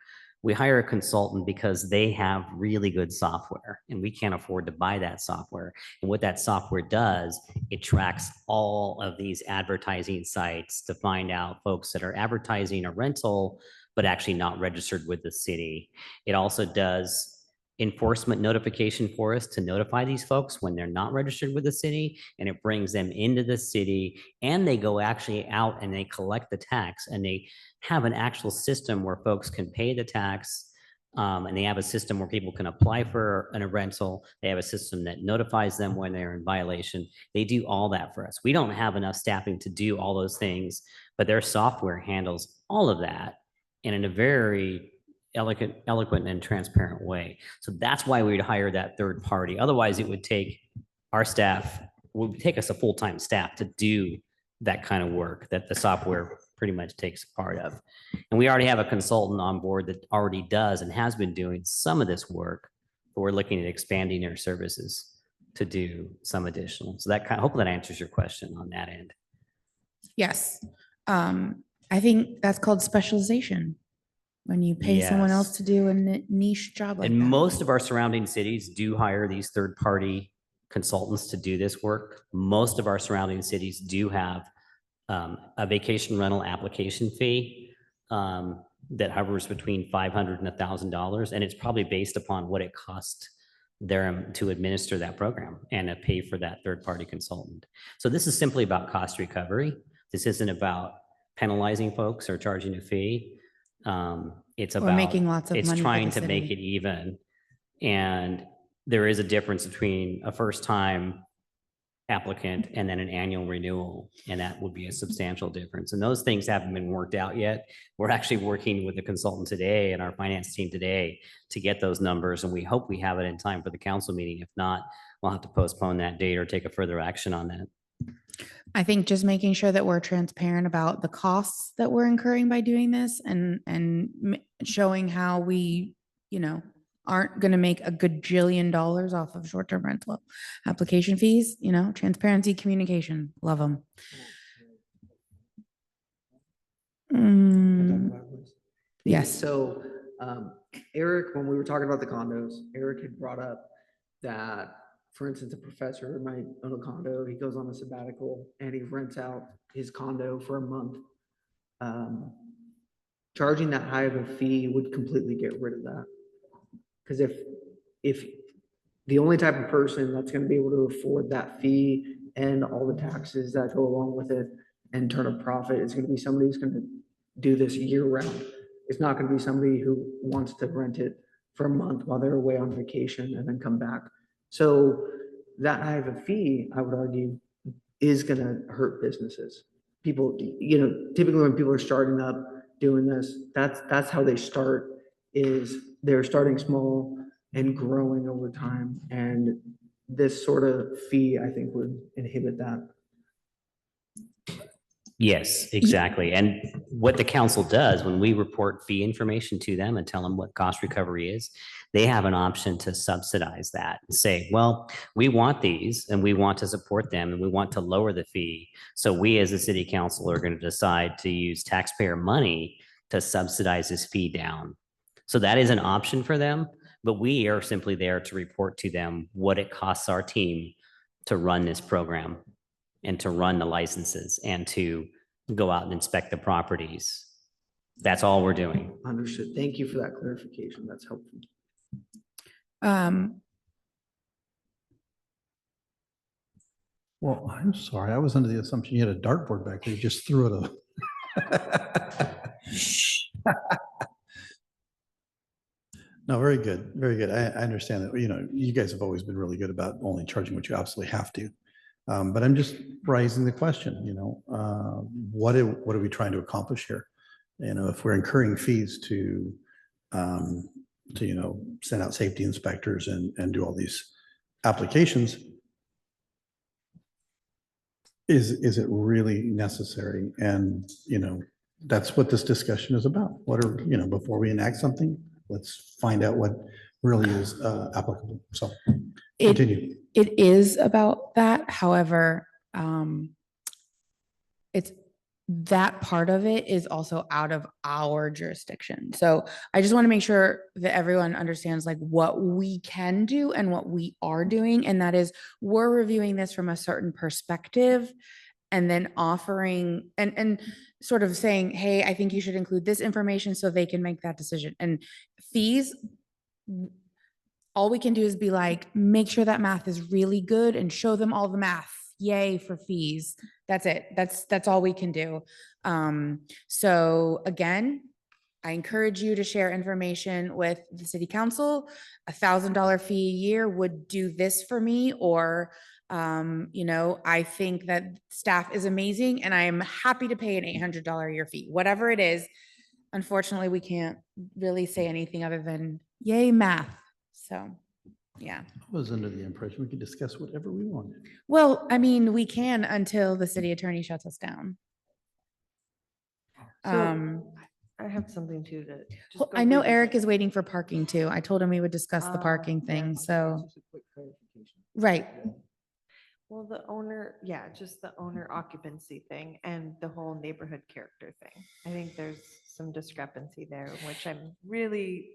E: We hire a consultant because they have really good software and we can't afford to buy that software. And what that software does, it tracks all of these advertising sites to find out folks that are advertising a rental, but actually not registered with the city. It also does enforcement notification for us to notify these folks when they're not registered with the city, and it brings them into the city, and they go actually out and they collect the tax, and they have an actual system where folks can pay the tax, and they have a system where people can apply for a rental. They have a system that notifies them when they're in violation. They do all that for us. We don't have enough staffing to do all those things, but their software handles all of that, and in a very eloquent and transparent way. So that's why we'd hire that third party. Otherwise, it would take our staff, would take us a full-time staff to do that kind of work that the software pretty much takes part of. And we already have a consultant on board that already does and has been doing some of this work, but we're looking at expanding their services to do some additional. So that hopefully that answers your question on that end.
A: Yes. I think that's called specialization. When you pay someone else
E: Yes.
A: to do a niche job like
E: And
A: that.
E: most of our surrounding cities do hire these third-party consultants to do this work. Most of our surrounding cities do have a vacation rental application fee that hovers between $500 and $1,000, and it's probably based upon what it costs them to administer that program and to pay for that third-party consultant. So this is simply about cost recovery. This isn't about penalizing folks or charging a fee. It's
A: Or
E: about
A: making lots of
E: it's
A: money for
E: trying
A: the
E: to make
A: city.
E: it even. And there is a difference between a first-time applicant and then an annual renewal, and that would be a substantial difference. And those things haven't been worked out yet. We're actually working with the consultant today and our finance team today to get those numbers, and we hope we have it in time for the council meeting. If not, we'll have to postpone that date or take a further action on that.
A: I think just making sure that we're transparent about the costs that we're incurring by doing this and showing how we, aren't going to make a gajillion dollars off of short-term rental application fees, transparency, communication, love them. Yes.
H: So Eric, when we were talking about the condos, Eric had brought up that for instance, a professor might own a condo, he goes on a sabbatical and he rents out his condo for a month. Charging that high of a fee would completely get rid of that. Because if the only type of person that's going to be able to afford that fee and all the taxes that go along with it and turn a profit is going to be somebody who's going to do this year round. It's not going to be somebody who wants to rent it for a month while they're away on vacation and then come back. So that high of a fee, I would argue, is going to hurt businesses. People, typically when people are starting up doing this, that's how they start, is they're starting small and growing over time. And this sort of fee, I think, would inhibit that.
E: Yes, exactly. And what the council does when we report fee information to them and tell them what cost recovery is, they have an option to subsidize that and say, well, we want these and we want to support them and we want to lower the fee. So we as a city council are going to decide to use taxpayer money to subsidize this fee down. So that is an option for them, but we are simply there to report to them what it costs our team to run this program and to run the licenses and to go out and inspect the properties. That's all we're doing.
H: Understood. Thank you for that clarification. That's helpful.
D: Well, I'm sorry. I was under the assumption you had a dartboard back there. You just threw it. No, very good. Very good. I understand that, you guys have always been really good about only charging what you absolutely have to. But I'm just raising the question, what are we trying to accomplish here? If we're incurring fees to send out safety inspectors and do all these applications, is it really necessary? And, that's what this discussion is about. What are, before we enact something, let's find out what really is applicable. So continue.
A: It is about that. However, it's that part of it is also out of our jurisdiction. So I just want to make sure that everyone understands like what we can do and what we are doing. And that is, we're reviewing this from a certain perspective and then offering and sort of saying, hey, I think you should include this information so they can make that decision. And fees, all we can do is be like, make sure that math is really good and show them all the math. Yay for fees. That's it. That's all we can do. So again, I encourage you to share information with the city council. $1,000 fee a year would do this for me, or I think that staff is amazing and I am happy to pay an $800 a year fee, whatever it is. Unfortunately, we can't really say anything other than yay math. So, yeah.
D: I was under the impression we could discuss whatever we wanted.
A: Well, I mean, we can until the city attorney shuts us down.
G: I have something too to. just
A: Well,
G: go
A: I know
G: through the
A: Eric
G: thing.
A: is waiting for parking too. I told him we would discuss the parking thing, so. Right.
G: Well, the owner, just the owner occupancy thing and the whole neighborhood character thing. I think there's some discrepancy there, which I'm really.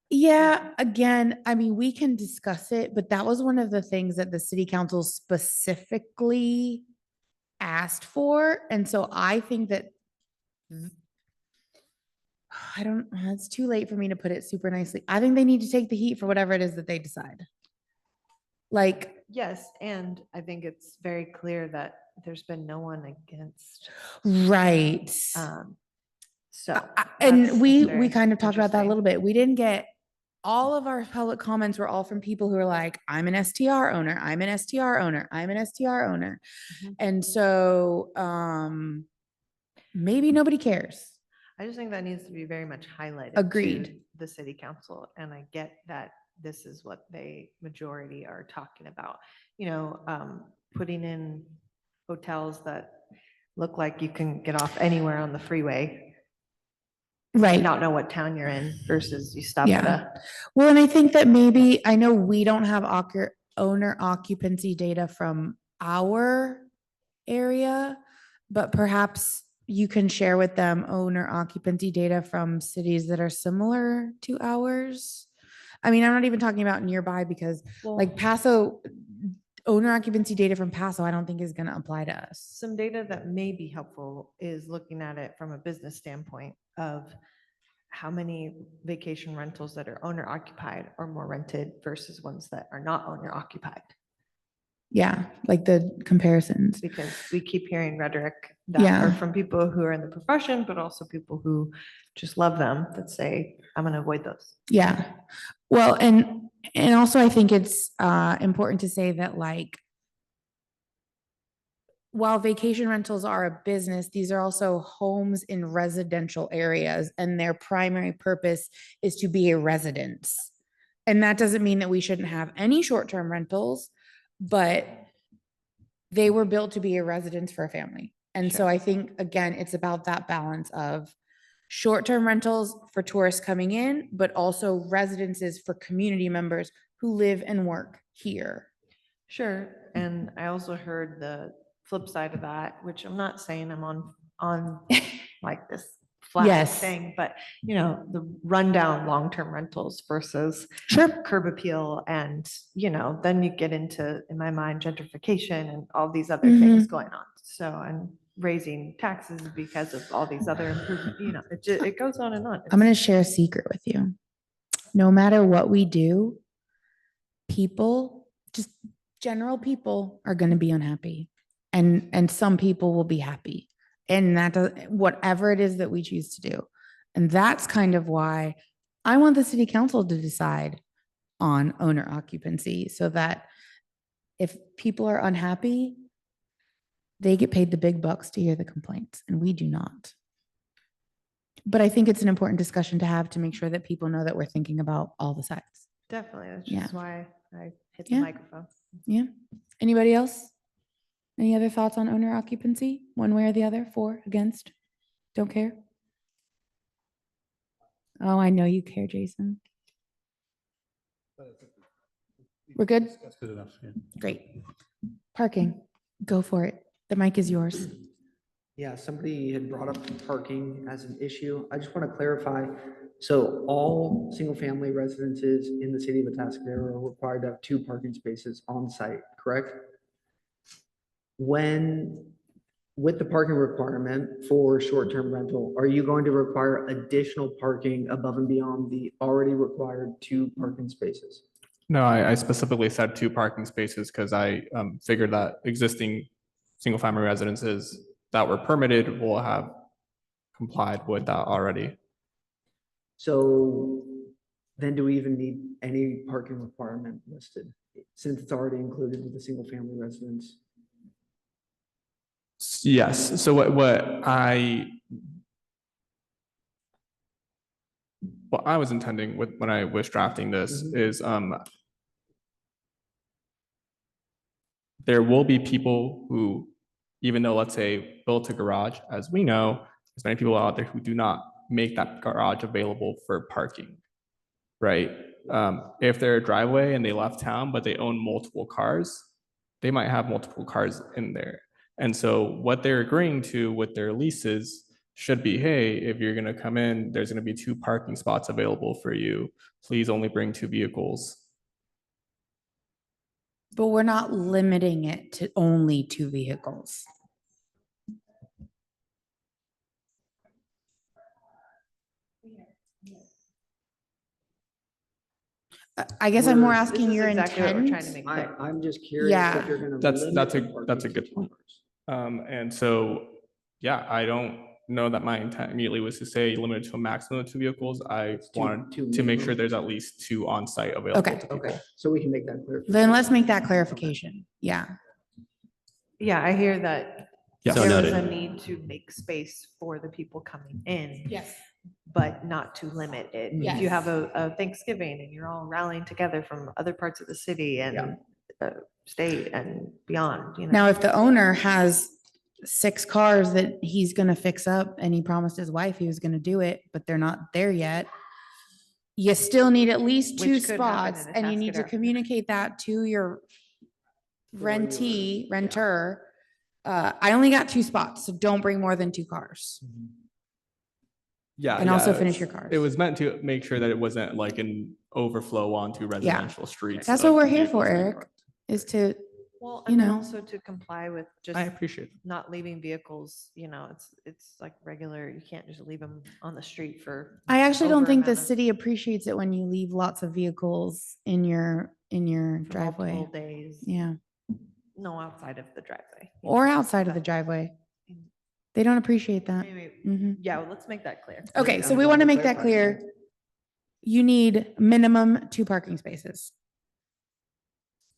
A: Yeah, again, I mean, we can discuss it, but that was one of the things that the city council specifically asked for. And so I think that it's too late for me to put it super nicely. I think they need to take the heat for whatever it is that they decide. Like,
G: Yes, and I think it's very clear that there's been no one against.
A: right.
G: So.
A: And
G: that's
A: we
G: very
A: kind of talked about that a
G: interesting.
A: little bit. We didn't get, all of our public comments were all from people who are like, I'm an STR owner, I'm an STR owner, I'm an STR owner. And so maybe nobody cares.
G: I just think that needs to be very much highlighted.
A: Agreed.
G: To the city council, and I get that this is what they majority are talking about. Putting in hotels that look like you can get off anywhere on the freeway.
A: Right.
G: Not know what town you're in versus you stop at a.
A: Well, and I think that maybe, I know we don't have owner occupancy data from our area, but perhaps you can share with them owner occupancy data from cities that are similar to ours. I mean, I'm not even talking about nearby because
G: Well-
A: like Paso, owner occupancy data from Paso, I don't think is going to apply to us.
G: Some data that may be helpful is looking at it from a business standpoint of how many vacation rentals that are owner occupied or more rented versus ones that are not owner occupied.
A: Yeah, like the comparisons.
G: Because we keep hearing rhetoric that
A: Yeah.
G: are from people who are in the profession, but also people who just love them that say, I'm going to avoid those.
A: Yeah. Well, and also I think it's important to say that like while vacation rentals are a business, these are also homes in residential areas and their primary purpose is to be a residence. And that doesn't mean that we shouldn't have any short-term rentals, but they were built to be a residence for a family. And so I think, again, it's about that balance of short-term rentals for tourists coming in, but also residences for community members who live and work here.
G: Sure. And I also heard the flip side of that, which I'm not saying I'm on like this flag
A: Yes.
G: thing, but you know, the rundown long-term rentals versus curb appeal. And, you know, then you get into, in my mind, gentrification and all these other things going on. So, and raising taxes because of all these other improvements, you know, it goes on and on.
A: I'm going to share a secret with you. No matter what we do, people, just general people are going to be unhappy and some people will be happy. And that does, whatever it is that we choose to do. And that's kind of why I want the city council to decide on owner occupancy so that if people are unhappy, they get paid the big bucks to hear the complaints and we do not. But I think it's an important discussion to have to make sure that people know that we're thinking about all the sides.
G: Definitely. That's
A: Yeah.
G: just why I hit the
A: Yeah.
G: microphone.
A: Yeah. Anybody else? Any other thoughts on owner occupancy? One way or the other? For, against? Don't care? Oh, I know you care, Jason. We're good?
D: That's good enough, yeah.
A: Great. Parking, go for it. The mic is yours.
H: Yeah, somebody had brought up parking as an issue. I just want to clarify. So all single-family residences in the city of Atascadero are required to have 2 parking spaces on site, correct? With the parking requirement for short-term rental, are you going to require additional parking above and beyond the already required 2 parking spaces?
F: No, I specifically said 2 parking spaces because I figured that existing single-family residences that were permitted will have complied with that already.
H: So then do we even need any parking requirement listed since it's already included with the single-family residence?
F: Yes, so what I was intending with when I was drafting this is there will be people who, even though let's say built a garage, as we know, there's many people out there who do not make that garage available for parking, right? If they're a driveway and they left town, but they own multiple cars, they might have multiple cars in there. And so what they're agreeing to with their leases should be, hey, if you're gonna come in, there's gonna be 2 parking spots available for you. Please only bring 2 vehicles.
A: But we're not limiting it to only 2 vehicles. I guess I'm more asking your intent.
H: I'm just curious
A: Yeah.
H: if you're gonna.
F: That's
H: limit
F: a
H: the
F: that's a
H: parking
F: good
H: to
F: point. And so, yeah, I don't know that my intent immediately was to say limit it to a maximum of 2 vehicles. I wanted
H: two
F: to make
H: minimum.
F: sure there's at least 2 on site available
A: Okay.
F: to people.
H: Okay, so we can make that clear.
A: Then let's make that clarification. Yeah.
G: Yeah, I hear that
F: Yes.
E: So
G: there is
E: noted.
G: a need to make space for the people coming in.
A: Yes.
G: But not to limit it. If you
A: Yes.
G: have a Thanksgiving and you're all rallying together from other parts of the city and state and beyond, you know.
A: Now, if the owner has 6 cars that he's gonna fix up and he promised his wife he was gonna do it, but they're not there yet, you still need at least 2
G: Which could happen
A: spots
G: in
A: and you need to
G: Atascadero.
A: communicate that to your renter. I only got 2 spots, so don't bring more than 2 cars.
F: Yeah.
A: And also
F: yeah,
A: finish your
F: it's-
A: cars.
F: It was meant to make sure that it wasn't like an overflow onto residential streets.
A: That's
F: of
A: what we're here
F: vehicles
A: for,
F: being
A: Eric,
F: parked.
A: is to,
G: Well,
A: you
G: and then
A: know.
G: also to comply with just
F: I appreciate it.
G: not leaving vehicles, it's like regular, you can't just leave them on the street for.
A: I actually don't
G: over
A: think the
G: amount of-
A: city appreciates it when you leave lots of vehicles in your
G: for
A: driveway.
G: multiple days.
A: Yeah,
G: No, outside of the driveway.
A: or outside of the driveway. They don't appreciate that.
G: Anyway,
A: Mhm.
G: yeah, well, let's make that clear.
A: Okay, so we want to make that clear. You need minimum 2 parking spaces.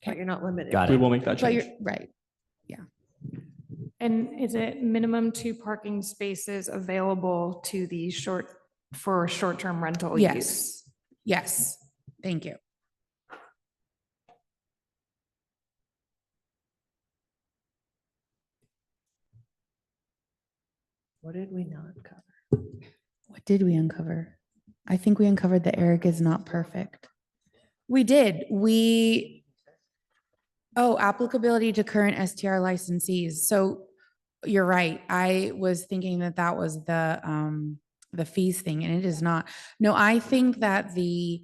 G: But you're not limited.
E: Got
F: We
E: it.
F: will make that
A: But
F: change.
A: you're, right,
C: And is it minimum 2 parking spaces available to the short-term rental use?
A: yes, yes, thank you.
G: What did we not cover?
A: What did we uncover? I think we uncovered that Eric is not perfect. We did, applicability to current STR licensees. So you're right. I was thinking that that was the fees thing, and it is not. No, I think that the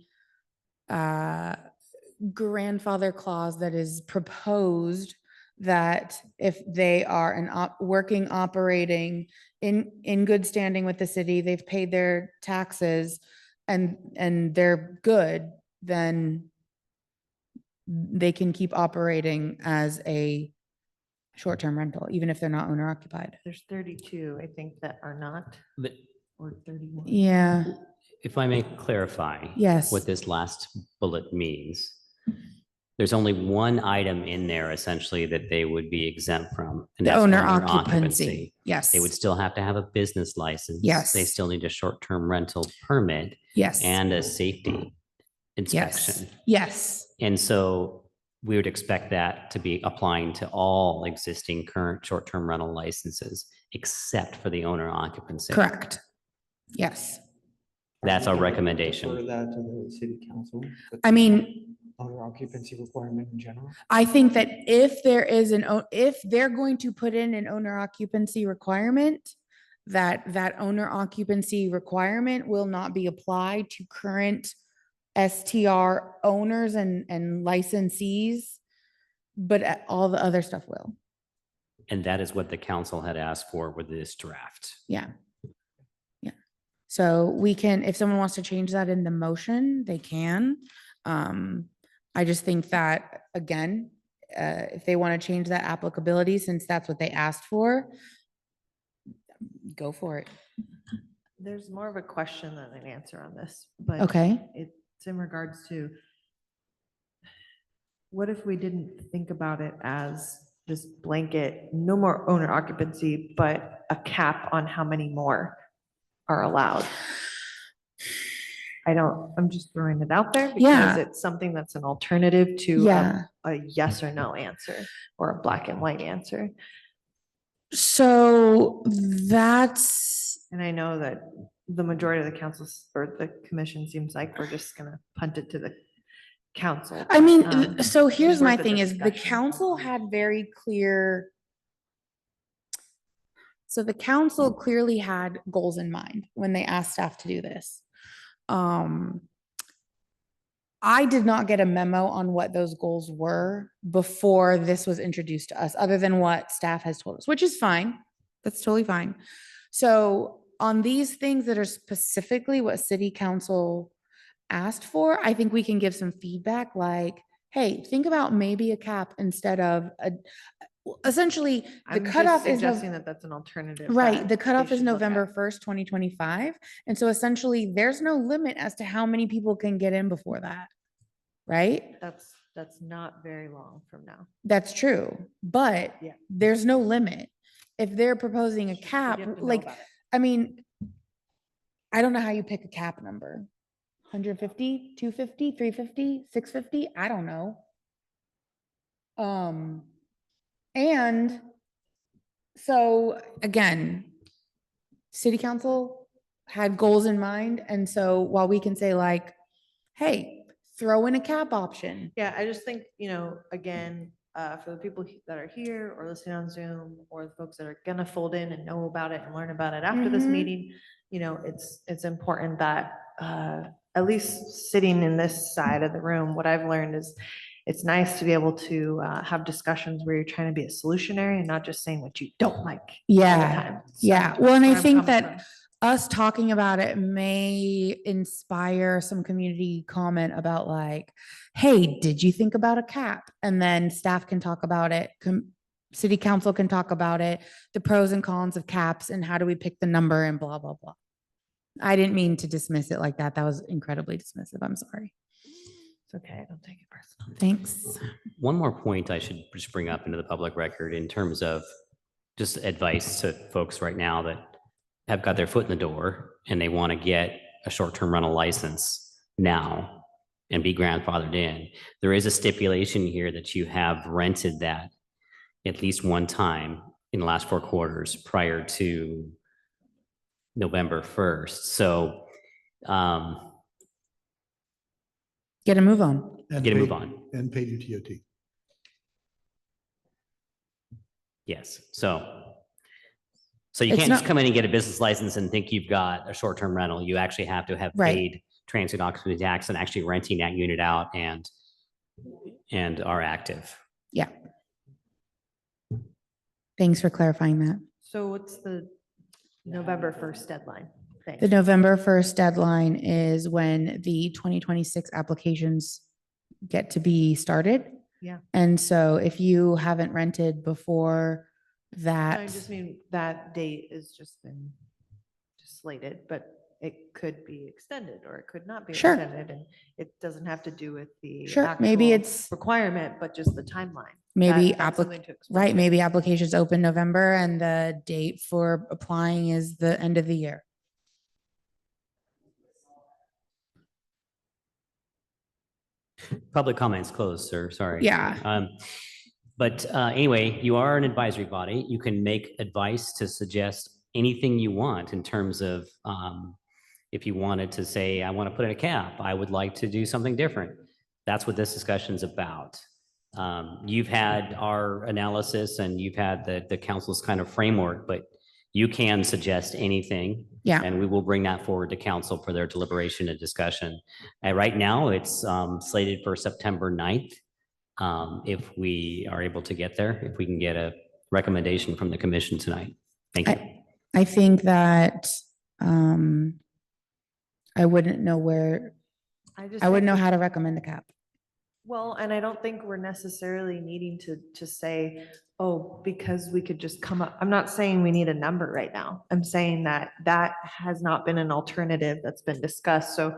A: grandfather clause that is proposed, that if they are working, operating in good standing with the city, they've paid their taxes and they're good, then they can keep operating as a short-term rental, even if they're not owner occupied.
G: There's 32, I think, that are not,
E: But
G: or 31.
A: Yeah,
E: if I may clarify.
A: Yes.
E: What this last bullet means. There's only one item in there essentially that they would be exempt from. and
A: the
E: that's
A: owner occupancy. Yes.
E: They would still have to have a business license.
A: Yes.
E: They still need a short-term rental permit.
A: Yes.
E: And a safety
A: Yes.
E: inspection.
A: Yes.
E: And so we would expect that to be applying to all existing current short-term rental licenses, except for the owner occupancy.
A: Correct. Yes.
E: That's our
H: Refer
E: recommendation.
H: that to the city council. but
A: I mean,
H: Owner occupancy requirement in general.
A: I think that if there is if they're going to put in an owner occupancy requirement, that owner occupancy requirement will not be applied to current STR owners and licensees, but all the other stuff will.
E: And that is what the council had asked for with this draft.
A: Yeah. Yeah. So we can, if someone wants to change that in the motion, they can. I just think that, again, if they want to change that applicability, since that's what they asked for, go for it.
G: There's more of a question than an answer on this, but.
A: Okay.
G: It's in regards to, what if we didn't think about it as this blanket, no more owner occupancy, but a cap on how many more are allowed? I'm just throwing it out there because
A: Yeah.
G: it's something that's an alternative to
A: Yeah.
G: a yes or no answer or a black and white answer.
A: So that's,
G: And I know that the majority of the councils or the commission seems like we're just gonna punt it to the council.
A: I mean,
G: Um,
A: so
G: it's
A: here's my
G: worth a
A: thing is the
G: discussion.
A: council had very clear. So the council clearly had goals in mind when they asked staff to do this. I did not get a memo on what those goals were before this was introduced to us, other than what staff has told us, which is fine. That's totally fine. So on these things that are specifically what city council asked for, I think we can give some feedback like, hey, think about maybe a cap instead of essentially the
G: I'm just
A: cutoff is.
G: suggesting that that's an alternative.
A: Right,
G: that
A: the cutoff
G: they
A: is
G: should look
A: November
G: at.
A: 1st, 2025. And so essentially, there's no limit as to how many people can get in before that, right?
G: That's not very long from now.
A: That's true, but
G: Yeah.
A: there's no limit. If they're proposing a cap,
G: have to know
A: like,
G: about it.
A: I mean, I don't know how you pick a cap number. 150, 250, 350, 650, I don't know. And so again, city council had goals in mind. And so while we can say like, hey, throw in a cap option.
G: Yeah, I just think, again, for the people that are here or listening on Zoom, or the folks that are gonna fold in and know about it and learn about it after this
A: Mhm.
G: meeting, you know, it's important that, at least sitting in this side of the room, what I've learned is it's nice to be able to, have discussions where you're trying to be a solutionary and not just saying what you don't like. all the
A: Yeah,
G: time. So
A: yeah. Well, and
G: that's
A: I
G: where I'm
A: think
G: coming
A: that
G: from.
A: us talking about it may inspire some community comment about like, hey, did you think about a cap? And then staff can talk about it. City council can talk about it, the pros and cons of caps and how do we pick the number and blah, blah, blah. I didn't mean to dismiss it like that. That was incredibly dismissive. I'm sorry.
G: It's okay. I don't take it personal.
A: Thanks.
E: One more point I should just bring up into the public record in terms of just advice to folks right now that have got their foot in the door and they want to get a short-term rental license now and be grandfathered in. There is a stipulation here that you have rented that at least one time in the last 4 quarters prior to November 1st. So
A: get a move on.
D: And
E: get a
D: paid-
E: move on.
D: And paid your TOT.
E: Yes. So you
A: It's
E: can't just
A: not-
E: come in and get a business license and think you've got a short-term rental. You actually have to have
A: Right.
E: paid transient occupancy tax and actually renting that unit out and are active.
A: Yeah. Thanks for clarifying that.
G: So what's the November 1st deadline? Thanks.
A: The November 1st deadline is when the 2026 applications get to be started.
G: Yeah.
A: And so if you haven't rented before
G: I
A: that,
G: just mean that date has just been just slated, but it could be extended or it could not be
A: Sure.
G: extended. And it doesn't have to do with the
A: Sure, maybe
G: actual
A: it's-
G: requirement, but just the timeline.
A: maybe
G: That's something to explore.
A: right, maybe applications open November and the date for applying is the end of the year.
E: Public comments closed, sir. Sorry.
A: Yeah.
E: But anyway, you are an advisory body. You can make advice to suggest anything you want in terms of if you wanted to say, I want to put in a cap, I would like to do something different. That's what this discussion is about. You've had our analysis and you've had the council's kind of framework, but you can suggest anything.
A: Yeah.
E: And we will bring that forward to council for their deliberation and discussion. And right now, it's slated for September 9th. If we are able to get there, if we can get a recommendation from the commission tonight. Thank you.
A: I think that I wouldn't know where, I wouldn't know how to recommend a cap.
G: Well, and I don't think we're necessarily needing to say, oh, because we could just come up. I'm not saying we need a number right now. I'm saying that that has not been an alternative that's been discussed. So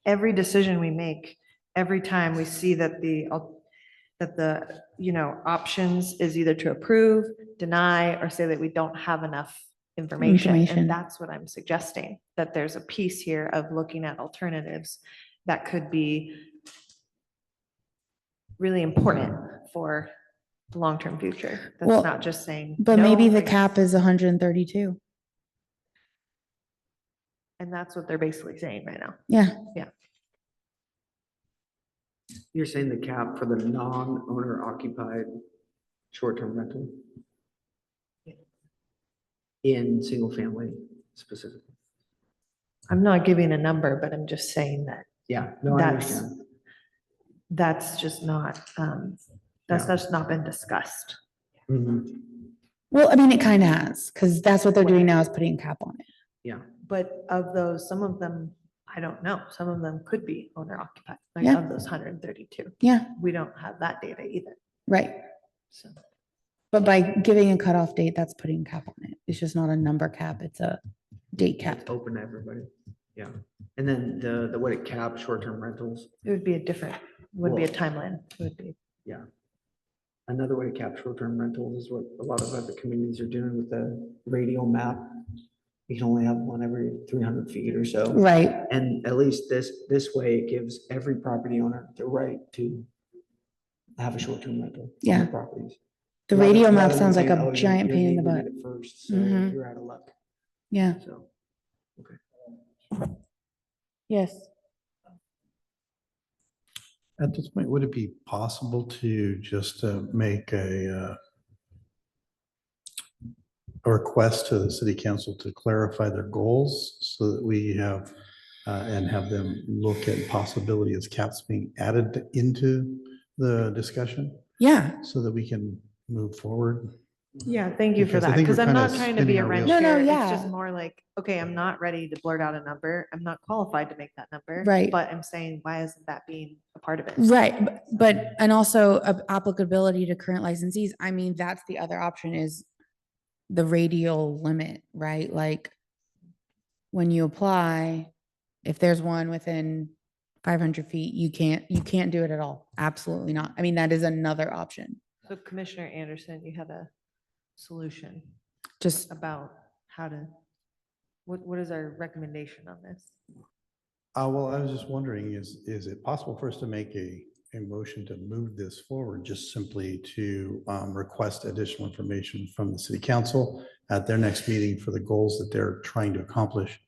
G: every decision we make, every time we see that the, you know, options is either to approve, deny, or say that we don't have enough information.
A: Information.
G: And that's what I'm suggesting, that there's a piece here of looking at alternatives that could be really important for the long-term future. That's
A: Well,
G: not just saying.
A: But maybe
G: no,
A: the cap is 132.
G: And that's what they're basically saying right now.
A: Yeah.
G: Yeah.
H: You're saying the cap for the non-owner occupied short-term rental? In single family specifically?
G: I'm not giving a number, but I'm just saying that
H: Yeah, no, I
G: that's,
H: understand.
G: that's just not, that's just not been discussed.
A: Well, I mean, it kind of has, because that's what they're doing now is putting a cap on it.
H: Yeah.
G: But of those, some of them, I don't know, some of them could be owner occupied, like
A: Yeah.
G: of those 132.
A: Yeah.
G: We don't have that data either.
A: Right.
G: So.
A: But by giving a cutoff date, that's putting a cap on it. It's just not a number cap, it's a date cap.
H: It's open to everybody. Yeah. And then the way it caps short-term rentals.
G: It would be a different, would be a
H: Well,
G: timeline, it would be.
H: Yeah. Another way to cap short-term rentals is what a lot of other communities are doing with the radial map. You can only have one every 300 feet or so.
A: Right.
H: And at least this way, it gives every property owner the right to have a short-term rental. on
A: Yeah.
H: their Properties.
A: The
H: Rather-
A: radio map
H: rather than
A: sounds like
H: saying,
A: a
H: "Oh,
A: giant
H: your
A: pain in the
H: neighbor
A: butt.
H: did it First, so
A: Mhm.
H: you're out of luck.
A: Yeah.
H: So, okay.
A: Yes.
D: At this point, would it be possible to just make a request to the city council to clarify their goals so that we have, and have them look at possibility as caps being added into the discussion
A: Yeah.
D: so that we can move forward.
G: Yeah, thank you for
D: Because I
G: that,
D: think
G: because
D: we're
G: I'm
D: kinda
G: not trying to be
D: spinning
G: a
D: our
G: wrench
D: wheels.
A: No, no,
G: here. It's
A: yeah.
G: just more like, okay, I'm not ready to blurt out a number. I'm not qualified to make that number.
A: Right.
G: But I'm saying, why isn't that being a part of it?
A: Right, but, and also applicability to current licensees. I mean, that's the other option is the radial limit, right? Like when you apply, if there's one within 500 feet, you can't do it at all. Absolutely not. I mean, that is another option.
G: So Commissioner Anderson, you had a solution
A: Just
G: about how to, what is our recommendation on this?
D: Well, I was just wondering, is it possible for us to make a motion to move this forward, just simply to request additional information from the city council at their next meeting for the goals that they're trying to accomplish?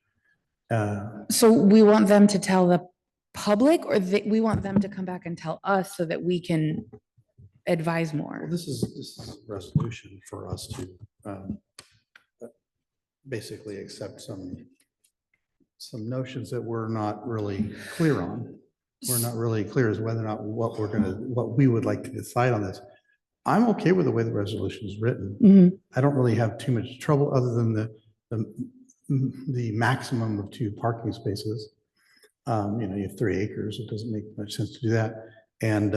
A: so we want them to tell the public, or we want them to come back and tell us so that we can advise
D: Well,
A: more?
D: this is a resolution for us to basically accept some notions that we're not really clear on. We're not really clear as whether or not what we would like to decide on this. I'm okay with the way the resolution is written.
A: Mhm.
D: I don't really have too much trouble other than the maximum of 2 parking spaces. You have 3 acres. It doesn't make much sense to do that. And,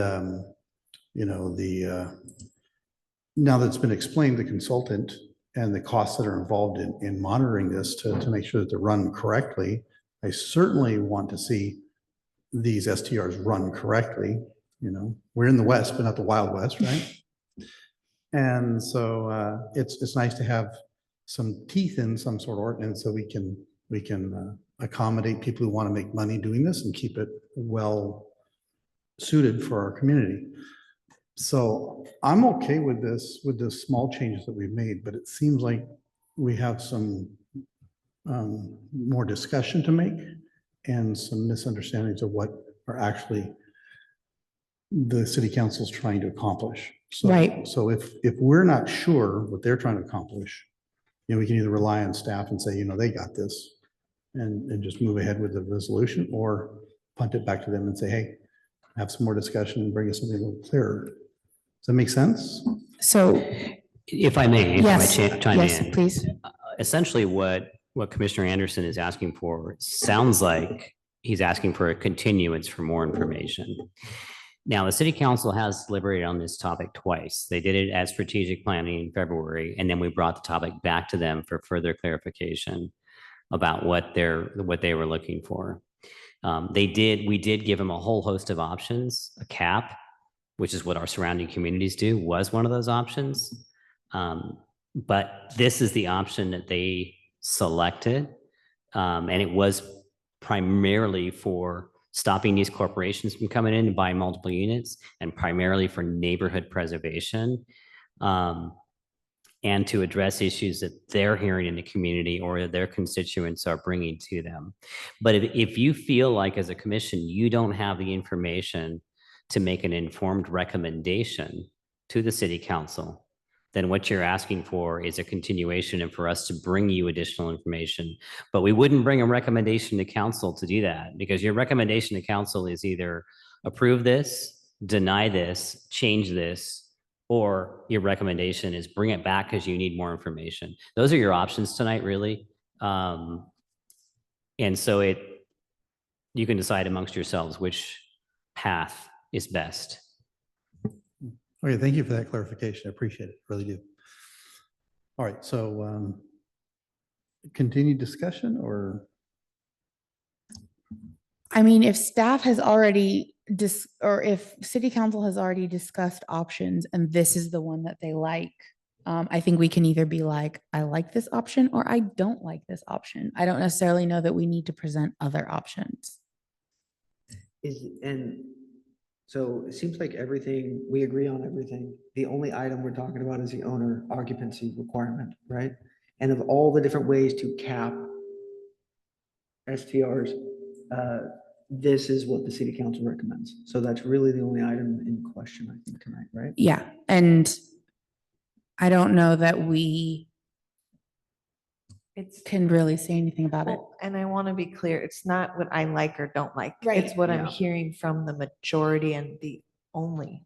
D: now that it's been explained, the consultant and the costs that are involved in monitoring this to make sure that they're run correctly, I certainly want to see these STRs run correctly. We're in the West, but not the Wild West, right? And so it's nice to have some teeth in some sort of ordinance so we can accommodate people who want to make money doing this and keep it well suited for our community. So I'm okay with this, with the small changes that we've made, but it seems like we have some more discussion to make and some misunderstandings of what are actually the city council's trying to accomplish. So,
A: Right.
D: So if we're not sure what they're trying to accomplish, we can either rely on staff and say, they got this and just move ahead with the resolution, or punt it back to them and say, hey, have some more discussion and bring us something a little clearer. Does that make sense?
A: So,
E: If I may,
A: yes,
E: chime
A: yes,
E: in.
A: please.
E: Essentially, what Commissioner Anderson is asking for sounds like he's asking for a continuance for more information. Now, the city council has deliberated on this topic twice. They did it at strategic planning in February, and then we brought the topic back to them for further clarification about what they were looking for. We did give them a whole host of options. A cap, which is what our surrounding communities do, was one of those options. But this is the option that they selected. And it was primarily for stopping these corporations from coming in and buying multiple units, and primarily for neighborhood preservation, and to address issues that they're hearing in the community or their constituents are bringing to them. But if you feel like as a commission, you don't have the information to make an informed recommendation to the city council, then what you're asking for is a continuation and for us to bring you additional information. But we wouldn't bring a recommendation to council to do that, because your recommendation to council is either approve this, deny this, change this, or your recommendation is bring it back because you need more information. Those are your options tonight, really. And so you can decide amongst yourselves which path is best.
D: Okay, thank you for that clarification. I appreciate it, really do. All right, so continued discussion, or?
A: I mean, if staff has already or if city council has already discussed options and this is the one that they like, I think we can either be like, I like this option, or I don't like this option. I don't necessarily know that we need to present other options.
H: And so it seems like everything, we agree on everything. The only item we're talking about is the owner occupancy requirement, right? And of all the different ways to cap STRs, this is what the city council recommends. So that's really the only item in question, I think, tonight, right?
A: Yeah, and I don't know that we can really say anything about it.
G: Well, and I want to be clear, it's not what I like or don't like.
A: Right.
G: It's what I'm
A: Yeah.
G: hearing from the majority and the only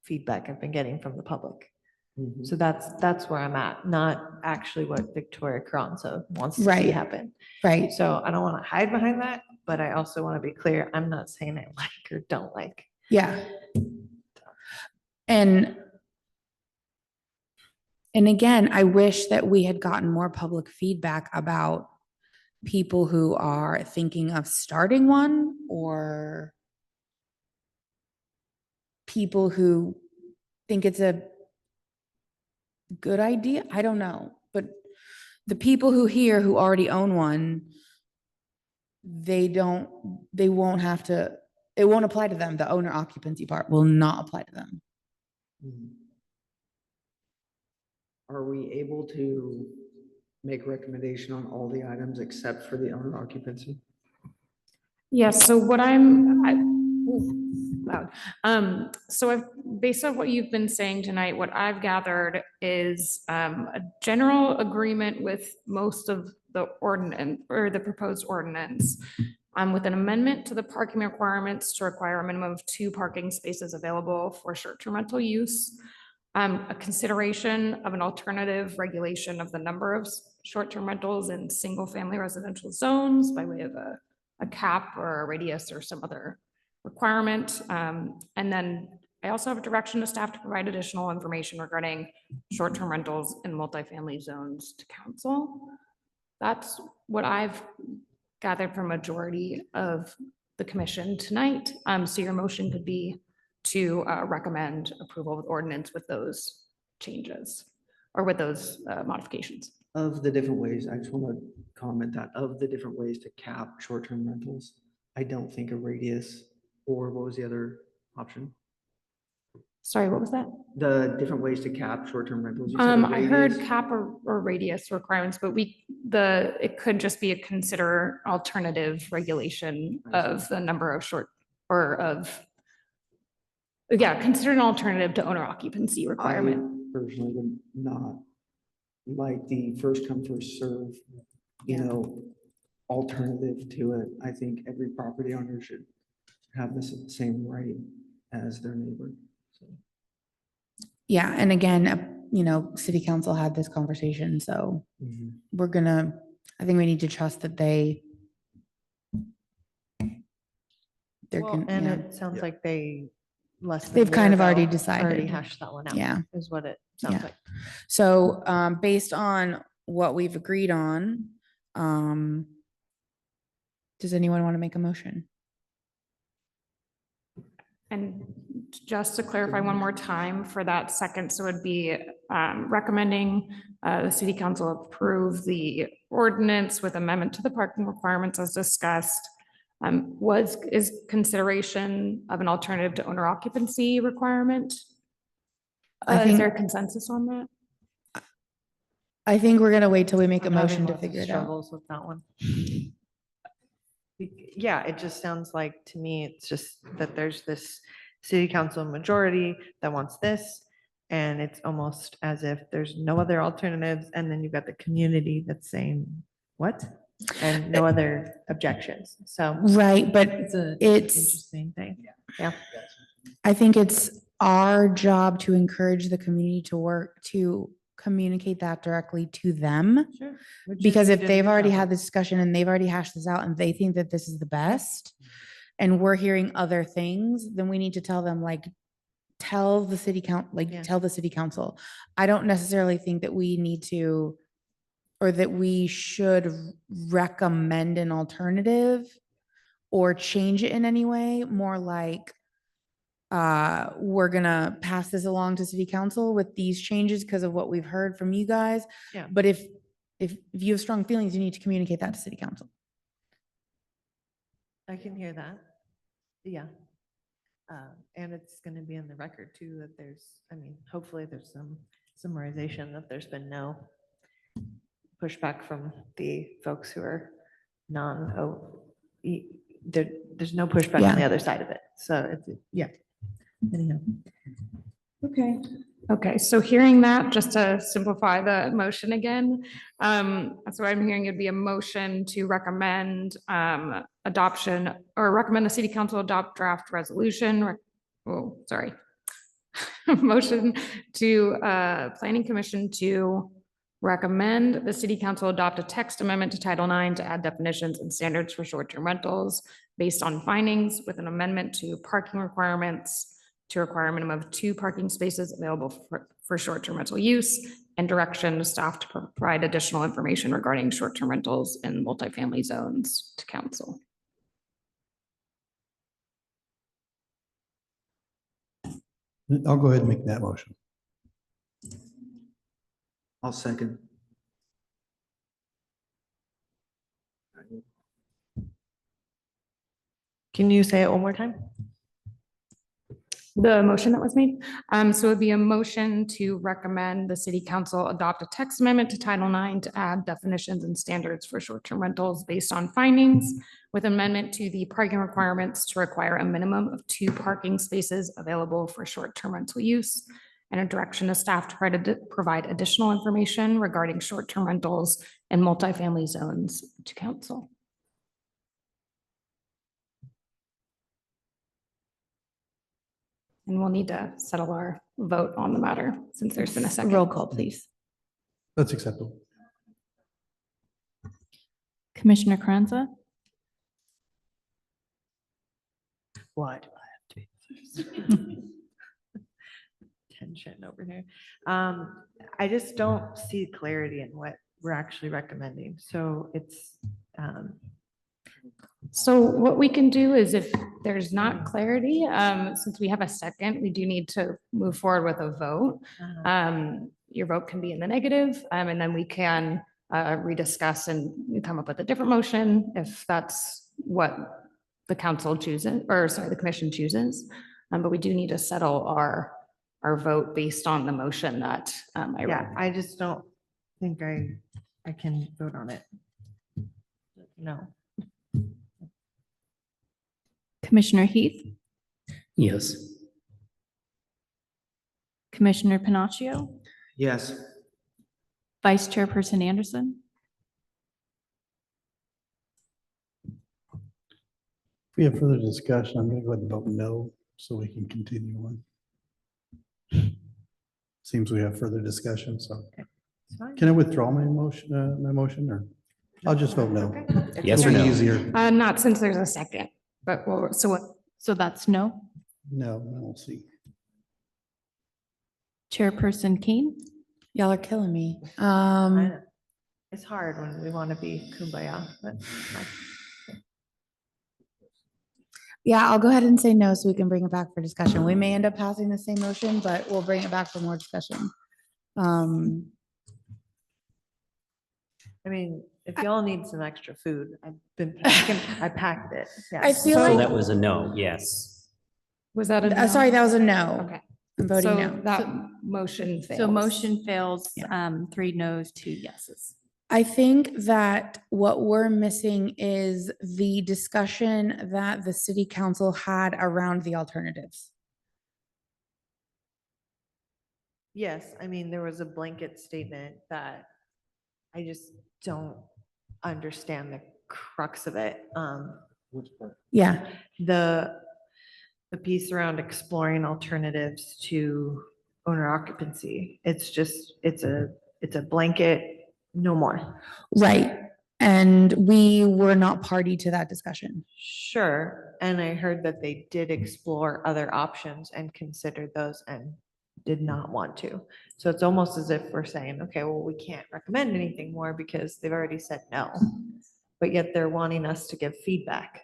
G: feedback I've been getting from the public. So that's where I'm at, not actually what Victoria Carranza wants to see
A: Right.
G: happen.
A: Right.
G: So I don't want to hide behind that, but I also want to be clear, I'm not saying I like or don't like.
A: Yeah. And again, I wish that we had gotten more public feedback about people who are thinking of starting one or people who think it's a good idea. I don't know, but the people who here who already own one, they won't have to, it won't apply to them. The owner occupancy part will not apply to them.
H: Are we able to make a recommendation on all the items except for the owner occupancy?
C: Yes, so what so I've, based on what you've been saying tonight, what I've gathered is a general agreement with most of the ordinance or the proposed ordinance. With an amendment to the parking requirements to require a minimum of 2 parking spaces available for short-term rental use. A consideration of an alternative regulation of the number of short-term rentals in single-family residential zones by way of a cap or a radius or some other requirement. And then I also have a direction to staff to provide additional information regarding short-term rentals in multifamily zones to council. That's what I've gathered from majority of the commission tonight. So your motion could be to recommend approval of ordinance with those changes or with those modifications.
H: Of the different ways, I just want to comment that of the different ways to cap short-term rentals, I don't think a radius or what was the other option?
C: Sorry, what was that?
H: The different ways to cap short-term rentals. You said a
C: I heard
H: radius.
C: cap or radius requirements, but it could just be a consider alternative regulation of the number of consider an alternative to owner occupancy requirement.
H: I personally would not like the first come, first serve, alternative to it. I think every property owner should have the same right as their neighbor.
A: Yeah, and again, city council had this conversation, so I think we need to trust that they're
G: Well,
A: gonna,
G: and
A: yeah.
G: it sounds like they've
A: kind of already
G: Already
A: decided.
G: hashed that one out.
A: Yeah.
G: Is what it sounds
A: Yeah.
G: like.
A: So, based on what we've agreed on, does anyone want to make a motion?
C: And just to clarify one more time for that second, so it'd be recommending the city council approve the ordinance with amendment to the parking requirements as discussed. Is consideration of an alternative to owner occupancy requirement? Is there a consensus on that?
A: I think we're gonna wait till we make a
G: I'm having
A: motion to
G: lots of
A: figure it out.
G: struggles with that one. Yeah, it just sounds like to me, it's just that there's this city council majority that wants this. And it's almost as if there's no other alternatives. And then you've got the community that's saying, what? And no other objections. So.
A: Right, but
G: It's a
A: it's,
G: interesting thing. Yeah.
A: I think it's our job to encourage the community to work to communicate that directly to them.
G: Sure. Which
A: Because
G: is
A: if
G: you did
A: they've
G: a good
A: already
G: job
A: had
G: of.
A: the discussion and they've already hashed this out and they think that this is the best, and we're hearing other things, then we need to tell them, like, tell the city tell the city council. I don't necessarily think that we need to, or that we should recommend an alternative or change it in any way, more like, we're gonna pass this along to city council with these changes because of what we've heard from you guys.
G: Yeah.
A: But if you have strong feelings, you need to communicate that to city council.
G: I can hear that. Yeah. And it's going to be in the record too, that hopefully there's some summarization that there's been no pushback from the folks who are there's no pushback
A: Yeah.
G: on the other side of it. So it's, yeah. Anyhow.
A: Okay.
C: Okay, so hearing that, just to simplify the motion again, that's what I'm hearing, it'd be a motion to recommend adoption or recommend the city council adopt draft resolution. Oh, sorry. Motion to planning commission to recommend the city council adopt a text amendment to Title IX to add definitions and standards for short-term rentals based on findings with an amendment to parking requirements to require a minimum of 2 parking spaces available for short-term rental use, and direction to staff to provide additional information regarding short-term rentals in multifamily zones to council.
D: I'll go ahead and make that motion.
H: I'll second.
G: Can you say it one more time?
C: The motion that was made. So it'd be a motion to recommend the city council adopt a text amendment to Title IX to add definitions and standards for short-term rentals based on findings with amendment to the parking requirements to require a minimum of 2 parking spaces available for short-term rental use, and a direction to staff to provide additional information regarding short-term rentals in multifamily zones to council. And we'll need to settle our vote on the matter since there's been a second.
A: Roll call, please.
D: That's acceptable.
B: Commissioner Kranza,
G: Why do I have to be? Tension over here. I just don't see clarity in what we're actually recommending. So it's,
C: So what we can do is if there's not clarity, since we have a second, we do need to move forward with a vote. Your vote can be in the negative, and then we can rediscuss and come up with a different motion if that's what the council chooses, or sorry, the commission chooses. But we do need to settle our vote based on the motion that I read.
G: yeah, I just don't think I can vote on it. No.
B: Commissioner Heath,
U: Yes.
B: Commissioner Panaccio,
H: Yes.
B: Vice Chairperson Anderson,
D: If we have further discussion, I'm going to go ahead and vote no, so we can continue on. Seems we have further discussion, so. Can I withdraw my motion, or I'll just vote no?
E: Yes or
D: It'll
E: no?
D: be easier.
C: Not since there's a second, but so what?
B: so that's no.
D: No, we'll see.
B: Chairperson Keen,
A: Y'all are killing me.
G: It's hard when we want to be kumbaya, but fine.
A: Yeah, I'll go ahead and say no so we can bring it back for discussion. We may end up passing the same motion, but we'll bring it back for more discussion.
G: I mean, if y'all need some extra food, I've been packing, I packed it.
A: I feel
E: So
A: like-
E: that was a no, yes.
C: Was that a?
A: Sorry,
C: no?
A: that was a no.
C: Okay.
A: I'm voting
C: So
A: no.
C: that motion fails.
B: so motion fails, 3 noes, 2 yeses.
A: I think that what we're missing is the discussion that the city council had around the alternatives.
G: Yes, I mean, there was a blanket statement that I just don't understand the crux of it.
A: Yeah.
G: The piece around exploring alternatives to owner occupancy. It's just, it's a blanket, no more.
A: Right. And we were not party to that discussion.
G: Sure, and I heard that they did explore other options and considered those and did not want to. So it's almost as if we're saying, okay, well, we can't recommend anything more because they've already said no. But yet they're wanting us to give feedback.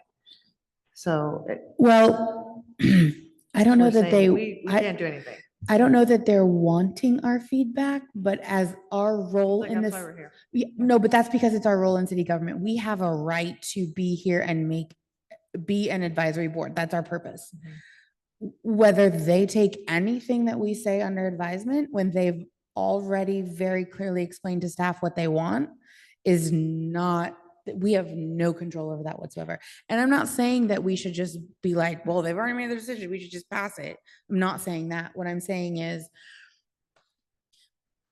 G: So.
A: Well, I don't know
G: we're
A: that
G: saying
A: they,
G: We can't do anything.
A: I don't know that they're wanting our feedback, but as our role
G: Like,
A: in
G: that's
A: this.
G: why we're here.
A: No, but that's because it's our role in city government. We have a right to be here and be an advisory board. That's our purpose. Whether they take anything that we say under advisement when they've already very clearly explained to staff what they want is not, we have no control over that whatsoever. And I'm not saying that we should just be like, well, they've already made their decision, we should just pass it. I'm not saying that. What I'm saying is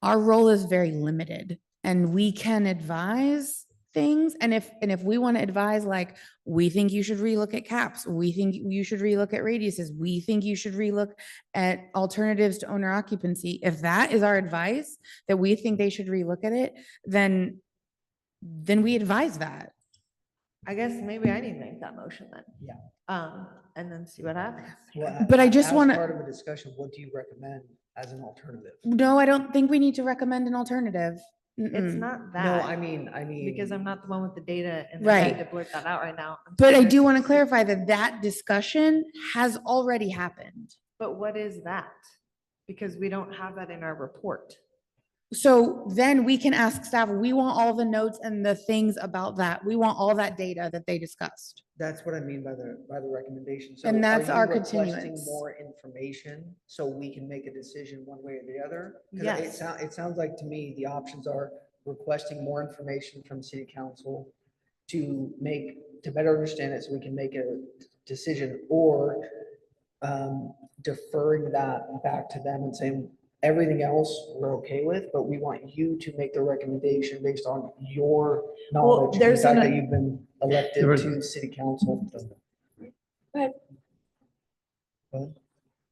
A: our role is very limited and we can advise things. And if we want to advise, like, we think you should relook at caps, we think you should relook at radiuses, we think you should relook at alternatives to owner occupancy. If that is our advice, that we think they should relook at it, then we advise that.
G: I guess maybe I need to make that motion then. Yeah. And then see what happens.
A: But I just
H: as
A: wanna-
H: Part of a discussion, what do you recommend as an alternative?
A: No, I don't think we need to recommend an alternative.
G: It's
A: Mm-mm.
G: not
H: No,
G: that.
H: I mean.
G: Because I'm not the one with the data and
A: Right.
G: I had to blurt that out right now. I'm
A: But I
G: sorry.
A: do want to clarify that discussion has already happened.
G: But what is that? Because we don't have that in our report.
A: So then we can ask staff, we want all the notes and the things about that. We want all that data that they discussed.
H: That's what I mean by the recommendation. So
A: And
H: are
A: that's
H: you
A: our
H: requesting
A: continuance.
H: More information so we can make a decision one way or the other? 'Cause
G: Yes.
H: It sounds like to me, the options are requesting more information from city council to better understand it so we can make a decision, or deferring that back to them and saying, everything else we're okay with, but we want you to make the recommendation based on your knowledge, and the
G: there's
H: fact that
G: an-
H: you've been elected to city council.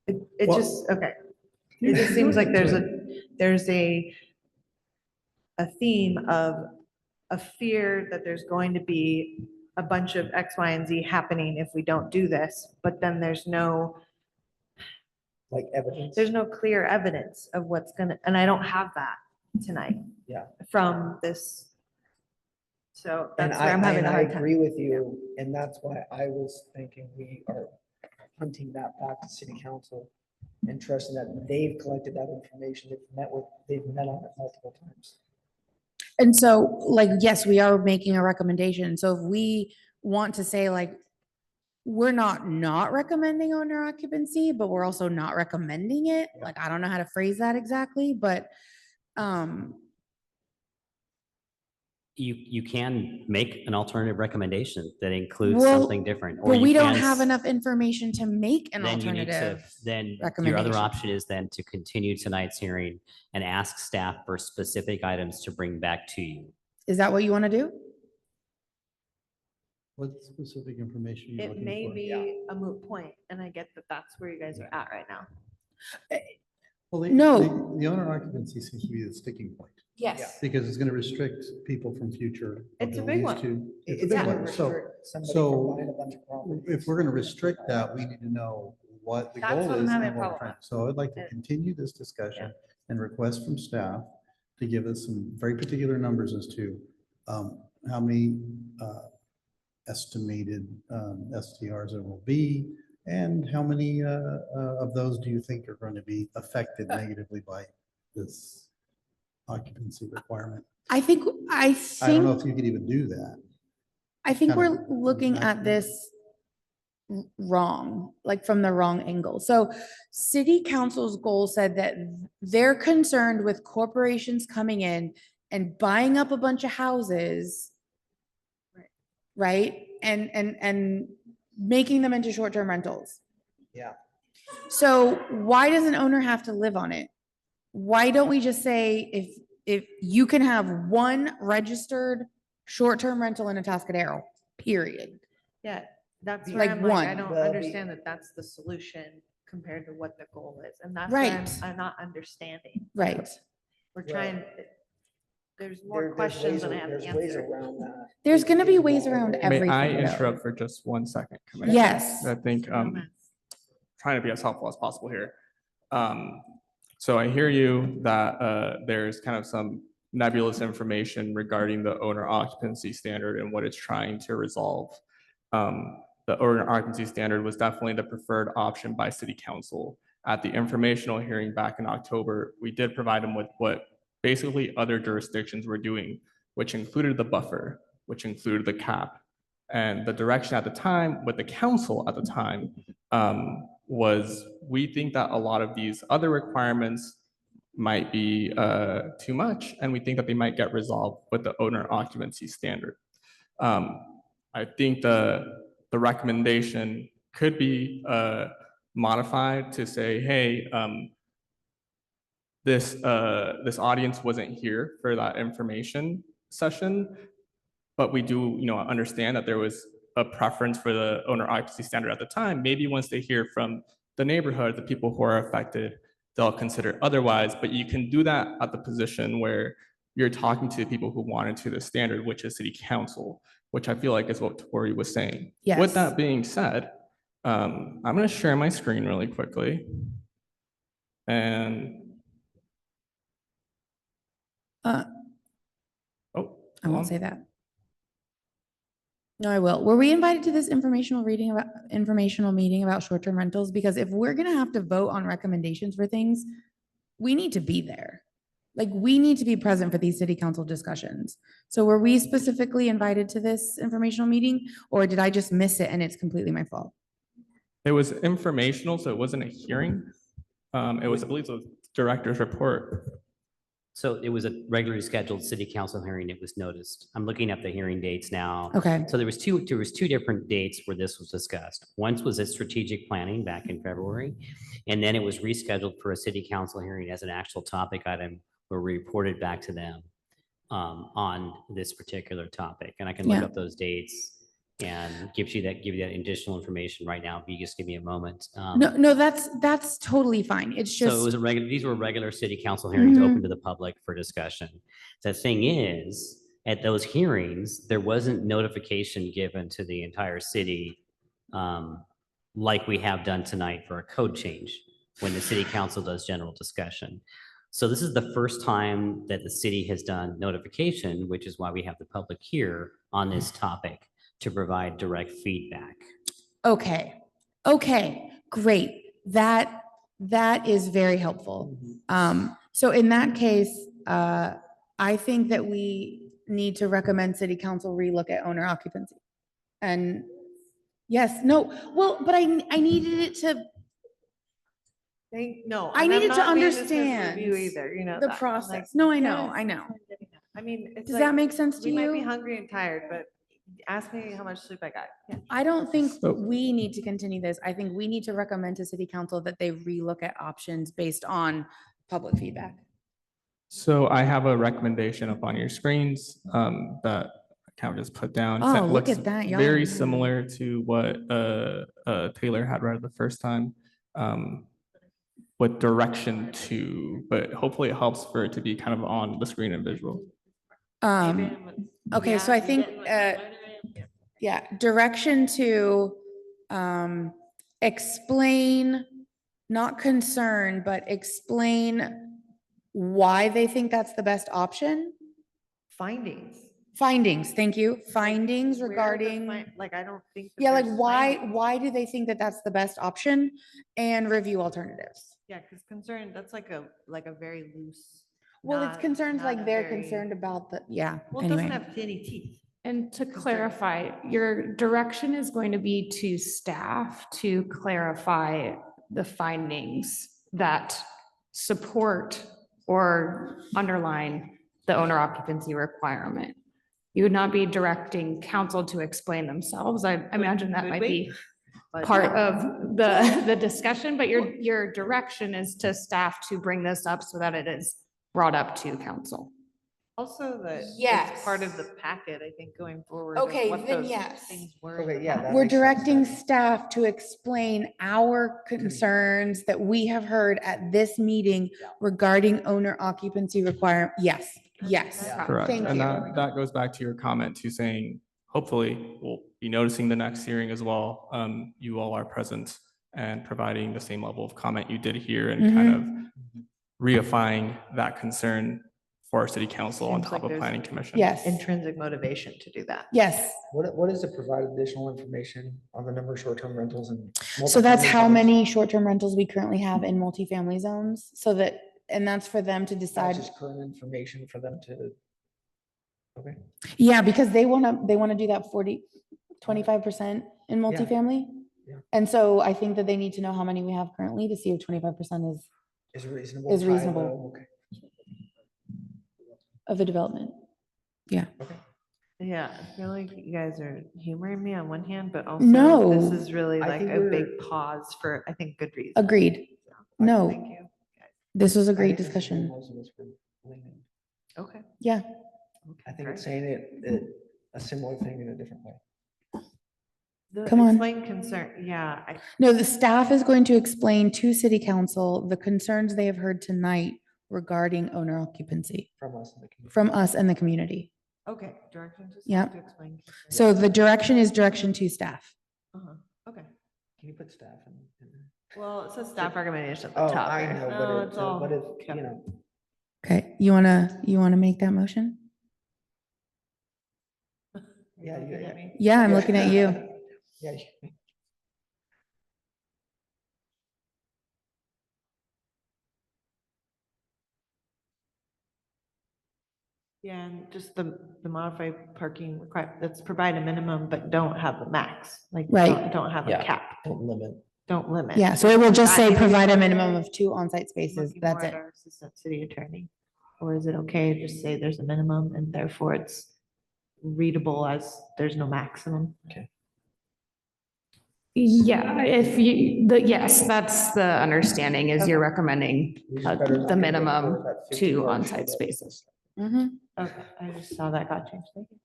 G: It
H: Well-
G: just, okay. It just seems like there's a theme of a fear that there's going to be a bunch of X, Y, and Z happening if we don't do this, but then there's no
H: evidence.
G: There's no clear evidence of what's gonna, and I don't have that tonight.
H: Yeah.
G: From this. So
H: And
G: that's where I'm having a
H: I
G: hard time.
H: agree with you, and that's why I was thinking we are hunting that back to city council and trusting that they've collected that information, they've met on it multiple times.
A: And so, like, yes, we are making a recommendation. So if we want to say, like, we're not recommending owner occupancy, but we're also not recommending it. Like, I don't know how to phrase that exactly, but
E: You can make an alternative recommendation that includes
A: well,
E: something different. or
A: but
E: you
A: we don't
E: can
A: have
E: s-
A: enough information to make an
E: Then you need to,
A: alternative.
E: then your other
A: recommendation.
E: option is then to continue tonight's hearing and ask staff for specific items to bring back to you.
A: Is that what you want to do?
D: What specific information are you
G: It
D: looking
G: may
D: for?
G: be a moot point, and I get that that's where you guys are at right now.
D: Well,
A: No.
D: The owner occupancy seems to be the sticking point.
A: Yes.
D: Because it's going to restrict people from future.
G: It's a big
D: abilities
G: one.
D: to- It's a
H: It's
D: big
H: gonna
D: one. So,
H: restrict somebody from buying a bunch of properties.
D: if we're going to restrict that, we need to know what the
G: That's
D: goal
G: what I'm
D: is.
G: having
D: and
G: a
D: what we're
G: problem
D: trying- So I'd like to
G: with.
D: continue this discussion and request from staff to give us some very particular numbers as to how many estimated STRs there will be, and how many of those do you think are going to be affected negatively by this occupancy requirement?
A: I think,
D: I don't know if you could even do that.
A: I think
D: kind
A: we're
D: of
A: looking at
D: accurate.
A: this wrong, like from the wrong angle. So city council's goal said that they're concerned with corporations coming in and buying up a bunch of houses. Right? And making them into short-term rentals.
H: Yeah.
A: So why does an owner have to live on it? Why don't we just say, if you can have one registered short-term rental in Atascadero, period?
G: Yeah, that's
A: Like
G: where I'm like, I
A: one.
G: don't
H: Well,
G: understand that that's the solution compared to what the goal is. And that's where
A: Right.
G: I'm not understanding.
A: Right.
G: We're
H: Well,
G: trying, there's more
H: There's
G: questions
H: ways
G: than I
H: a-
G: have
H: there's ways
G: answers.
H: around that.
A: There's gonna be ways around
F: May
A: everything.
F: I
A: though.
F: interrupt for just 1 second? Commissioner?
A: Yes.
F: I think, trying to be as helpful as possible here. So I hear you that there's kind of some nebulous information regarding the owner occupancy standard and what it's trying to resolve. The owner occupancy standard was definitely the preferred option by city council. At the informational hearing back in October, we did provide them with what basically other jurisdictions were doing, which included the buffer, which included the cap. And the direction at the time with the council at the time was, we think that a lot of these other requirements might be too much, and we think that they might get resolved with the owner occupancy standard. I think the recommendation could be modified to say, hey, this audience wasn't here for that information session, but we do, understand that there was a preference for the owner occupancy standard at the time. Maybe once they hear from the neighborhood, the people who are affected, they'll consider otherwise, but you can do that at the position where you're talking to people who wanted to the standard, which is city council, which I feel like is what Tori was saying.
A: Yes.
F: With that being said, I'm gonna share my screen really quickly. And
A: I
F: hold
A: won't
F: on.
A: say that. No, I will. Were we invited to this informational meeting about short-term rentals? Because if we're gonna have to vote on recommendations for things, we need to be there. Like, we need to be present for these city council discussions. So were we specifically invited to this informational meeting, or did I just miss it and it's completely my fault?
F: It was informational, so it wasn't a hearing. It was, I believe, the director's report.
E: So it was a regularly scheduled city council hearing. It was noticed. I'm looking at the hearing dates now.
A: Okay.
E: So there was two different dates where this was discussed. Once was at strategic planning back in February, and then it was rescheduled for a city council hearing as an actual topic item where we reported back to them on this particular topic. And I can look
A: Yeah.
E: up those dates and give you that additional information right now. If you just give me a moment.
A: No, that's totally fine. It's
E: So it
A: just,
E: was these were regular city council hearings
A: Mhm.
E: open to the public for discussion. The thing is, at those hearings, there wasn't notification given to the entire city like we have done tonight for a code change when the city council does general discussion. So this is the first time that the city has done notification, which is why we have the public here on this topic to provide direct feedback.
A: okay, great. That is very helpful. So in that case, I think that we need to recommend city council relook at owner occupancy. And yes, no, well, but I needed it to,
G: No.
A: I
G: and I'm
A: needed to
G: not being dismissive of
A: understand
G: you either,
A: the
G: that, like,
A: process. No, I know,
G: yes.
A: I know.
G: I mean, it's
A: Does that
G: like,
A: make sense to
G: we might be
A: you?
G: hungry and tired, but ask me how much sleep I got. Yeah.
A: I don't think
F: So-
A: we need to continue this. I think we need to recommend to city council that they relook at options based on public feedback.
F: So I have a recommendation up on your screens that I kind of just put down.
A: Oh,
F: It
A: look
F: looks
A: at that, y'all.
F: very similar to what Taylor had read the first time. With direction to, but hopefully it helps for it to be kind of on the screen and visual.
A: Okay, so I think, yeah, direction to, explain, not concern, but explain why they think that's the best option. Findings, thank you. Findings
G: Where the
A: regarding,
G: Like, I don't think. that
A: yeah, like
G: there's
A: why
G: findings.
A: do they think that that's the best option, and review alternatives?
G: Yeah, because concern, that's like a very loose.
A: Well, it's
G: not-
A: concerns
G: not
A: like
G: a
A: they're
G: very-
A: concerned about the, yeah,
G: Well, it doesn't
A: anyway.
G: have any teeth.
C: And to clarify, your direction is going to be to staff to clarify the findings that support or underline the owner occupancy requirement. You would not be directing council to explain themselves. I imagine that
G: Would
C: might
G: we?
C: be
G: But-
C: part of the discussion, but your direction is to staff to bring this up so that it is brought up to council.
G: Also, that
A: Yes.
G: it's part of the packet, I think, going forward. of
A: Okay,
G: what
A: then
G: those
A: yes.
G: things were.
H: Okay, yeah, that
A: We're
H: makes sense.
A: directing staff to explain our concerns that we have heard at this meeting regarding owner occupancy requirement. Yes, yes.
F: Correct.
A: Thank
F: And
A: you.
F: that goes back to your comment to saying, hopefully, we'll be noticing the next hearing as well. You all are present and providing the same level of comment you did here and kind of reifying that concern for our city council on
G: Seems
F: top
G: like
F: of
G: there's
F: planning commission.
A: Yes,
G: Intrinsic motivation to do that.
A: yes.
H: What is to provide additional information on the number of short-term rentals and?
A: So that's
H: multifamily
A: how
H: zones?
A: many short-term rentals we currently have in multifamily zones, so that, and that's for them to
H: That's
A: decide.
H: just current information for them to. Okay.
A: Yeah, because they want to do that 25% in multifamily.
H: Yeah.
A: And so I think that they need to know how many we have currently to see if 25%
H: Is reasonable.
A: Is
H: high,
A: reasonable.
H: low, Okay.
A: of the development. Yeah.
G: Yeah, I feel like you guys are humoring me on one hand, but also
A: No.
G: this is really
H: I
G: like
H: think
G: a big
H: we're-
G: pause for, I think, good reason.
A: Agreed.
G: Thank
A: No,
G: you.
A: This was a great discussion.
G: Okay.
A: Yeah.
H: I think it's saying it a similar thing in a different way.
G: The
A: Come on.
G: explain concern, yeah.
A: No, the staff is going to explain to city council the concerns they have heard tonight regarding owner occupancy
H: From us in the community.
A: from us and the community.
G: Okay, direction to staff
A: Yep.
G: to explain. concern.
A: So the direction is direction to staff.
G: Uh-huh, okay.
H: Can you put staff in?
G: Well, it says staff recommendation at
H: Oh,
G: the top.
H: I
G: right?
H: know,
G: No,
H: but
G: it's all
H: what if,
G: kept.
H: you know,
A: Okay, you wanna make that motion?
H: yeah, yeah.
A: Yeah, I'm looking at you.
H: Yeah.
G: Yeah, and just the modified parking require, that's provide a minimum, but don't have the max, like,
A: Right.
G: don't have a
H: Yeah.
G: cap,
H: Don't limit.
G: don't limit.
A: Yeah, so it will just say
G: That-
A: provide a minimum of 2 on-site spaces.
G: Looking
A: That's
G: more at
A: it.
G: our Assistant city attorney, or is it okay to just say there's a minimum and therefore it's readable as there's no maximum?
H: Okay.
C: Yeah, yes, that's the understanding is you're recommending the minimum 2 on-site spaces.
A: Mhm.
G: Okay, I just saw that got changed. Thank you.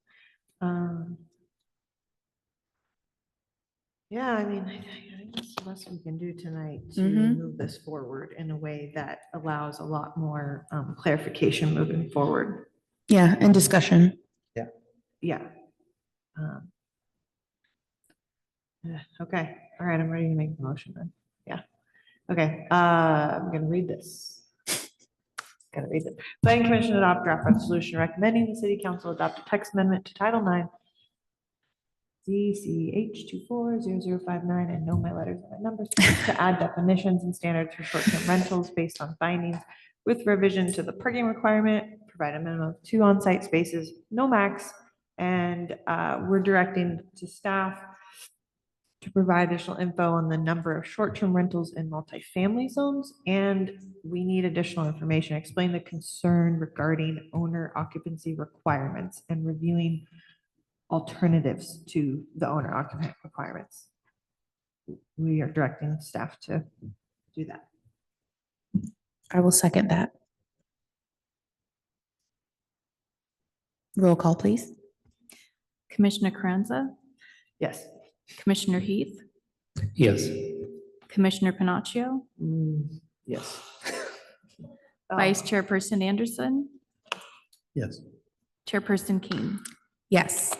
G: Yeah, I mean, I think that's the best we can do tonight to
A: Mhm.
G: move this forward in a way that allows a lot more clarification moving forward.
A: Yeah, and discussion.
G: Yeah. Yeah, okay, all right, I'm ready to make the motion then. Yeah. Okay, I'm gonna read this. Gotta read it. Planning Commission adopt draft resolution recommending the city council adopt a text amendment to Title IX ZCH 240059 and know my letters and my numbers to add definitions and standards for short-term rentals based on findings with revision to the parking requirement, provide a minimum of 2 on-site spaces, no max. And we're directing to staff to provide additional info on the number of short-term rentals in multifamily zones. And we need additional information, explain the concern regarding owner occupancy requirements and reviewing alternatives to the owner occupant requirements. We are directing staff to do that.
A: I will second that. Roll call, please.
B: Commissioner Carranza,
G: Yes.
B: Commissioner Heath,
U: Yes.
B: Commissioner Panaccio,
H: Yes.
B: Vice Chairperson Anderson,
D: Yes.
B: Chairperson King.
A: Yes.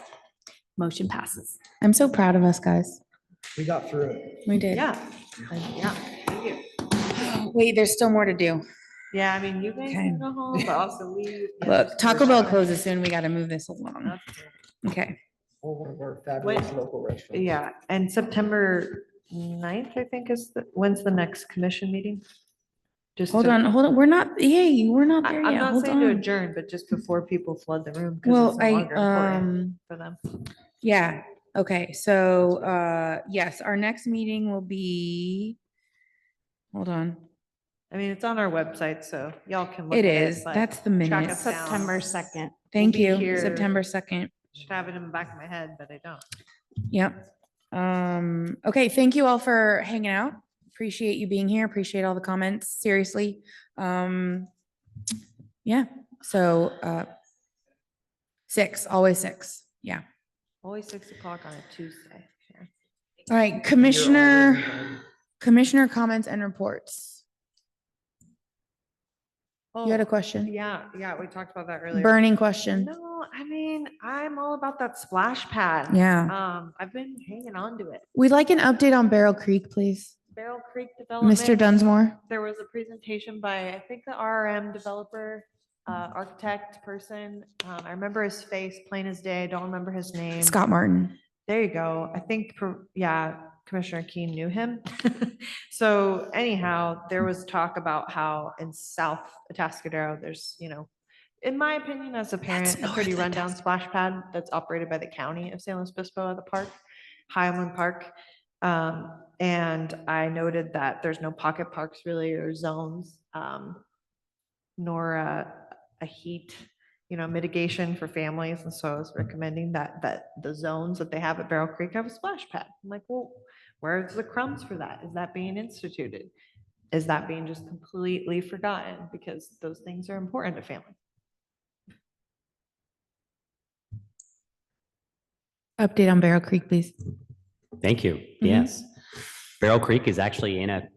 B: Motion passes.
A: I'm so proud of us, guys.
H: We got through it.
A: We did.
G: Yeah, yeah, thank you.
A: Wait, there's still more to do.
G: Yeah, I mean, you guys
A: Okay.
G: can go home, but also we. yeah,
A: Look,
G: just
A: Taco
G: work
A: Bell
G: on it.
A: closes soon. We gotta move this along. Okay.
H: Or one of our fabulous
G: Wait.
H: local restaurants.
G: Yeah, and September 9th, I think is when's the next commission meeting? Just
A: Hold
G: to-
A: on. We're not, yay, we're not
G: I-
A: there
G: I'm
A: yet.
G: not
A: Hold
G: saying to
A: on.
G: adjourn, but just before people flood the room. 'cause
A: Well,
G: it's no longer important for them.
A: Yeah, okay, so, yes, our next meeting will be, hold on.
G: I mean, it's on our website, so y'all can look
A: It
G: at it.
A: is,
G: but
A: that's the
G: track
A: minutes.
G: us down.
C: September 2nd.
A: Thank
G: be
A: you,
G: here.
A: September 2nd.
G: Should have it in the back of my head, but I don't.
A: Yep. Okay, thank you all for hanging out. Appreciate you being here. Appreciate all the comments, seriously. Yeah, so, 6, always 6, yeah.
G: Always 6 o'clock on a Tuesday. Yeah.
A: All right, Commissioner comments and reports. You had a question?
G: Yeah, we talked about that earlier.
A: Burning question.
G: No, I mean, I'm all about that splash pad.
A: Yeah.
G: I've been hanging on to it.
A: We'd like an update on Barrel Creek, please.
G: Barrel Creek Development.
A: Mr. Dunsmore?
G: There was a presentation by, I think, the RRM developer, architect person. I remember his face plain as day. I don't remember his name.
A: Scott Martin.
G: There you go. I think, Commissioner Keen knew him. So anyhow, there was talk about how in South Atascadero, there's, in my opinion, as a parent, a pretty rundown splash pad that's operated by the county of San Luis Obispo at the park, Highland Park. And I noted that there's no pocket parks really or zones, nor a heat, mitigation for families. And so I was recommending that the zones that they have at Barrel Creek have a splash pad. I'm like, well, where's the crumbs for that? Is that being instituted? is that being just completely forgotten? Because those things are important to family.
A: Update on Barrel Creek, please.
E: Thank you. Yes. Barrel Creek is actually in a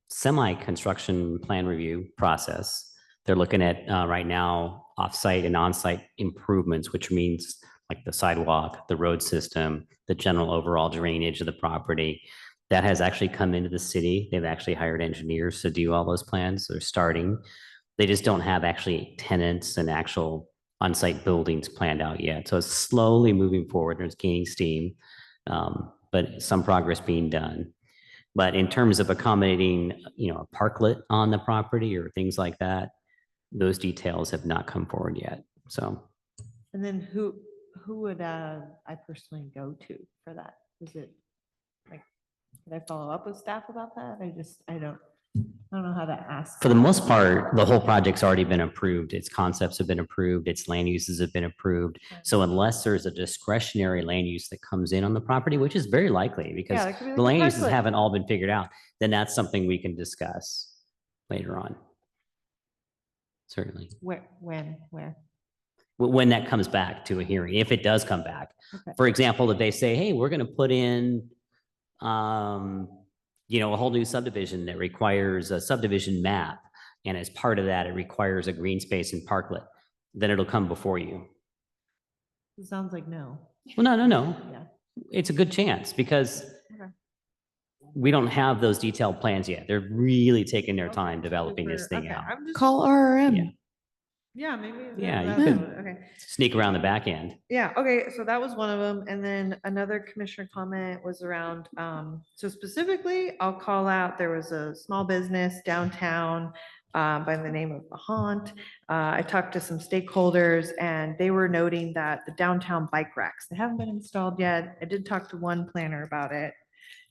E: semi-construction plan review process. They're looking at right now off-site and on-site improvements, which means like the sidewalk, the road system, the general overall drainage of the property. That has actually come into the city. They've actually hired engineers to do all those plans. They're starting. They just don't have actually tenants and actual on-site buildings planned out yet. So it's slowly moving forward and it's gaining steam, but some progress being done. But in terms of accommodating, you know, a parklet on the property or things like that, those details have not come forward yet. So
G: And then who would I personally go to for that? Is it like, can I follow up with staff about that? I don't know how to ask.
E: for the most part, the whole project's already been approved. Its concepts have been approved. Its land uses have been approved. So unless there's a discretionary land use that comes in on the property, which is very likely because
G: that could be like
E: the
G: a
E: land uses
G: parklet.
E: haven't all been figured out, then that's something we can discuss later on. Certainly.
G: Where?
E: When that comes back to a hearing, if it does come back.
G: Okay.
E: For example, if they say, hey, we're going to put in, you know, a whole new subdivision that requires a subdivision map. And as part of that, it requires a green space and parklet, then it'll come before you.
G: It sounds like no.
E: Well, no.
G: Yeah.
E: It's a good chance because
G: Okay.
E: we don't have those detailed plans yet. They're really taking their time developing this thing
G: Okay,
E: out.
G: I'm just-
A: Call RRM.
G: Yeah, maybe.
E: Yeah, you
G: that's
E: could.
G: what- Okay.
E: Sneak around the back end.
G: Yeah, okay, so that was one of them. And then another commissioner comment was around, so specifically, I'll call out, there was a small business downtown by the name of Bahant. I talked to some stakeholders and they were noting that the downtown bike racks, they haven't been installed yet. I did talk to one planner about it.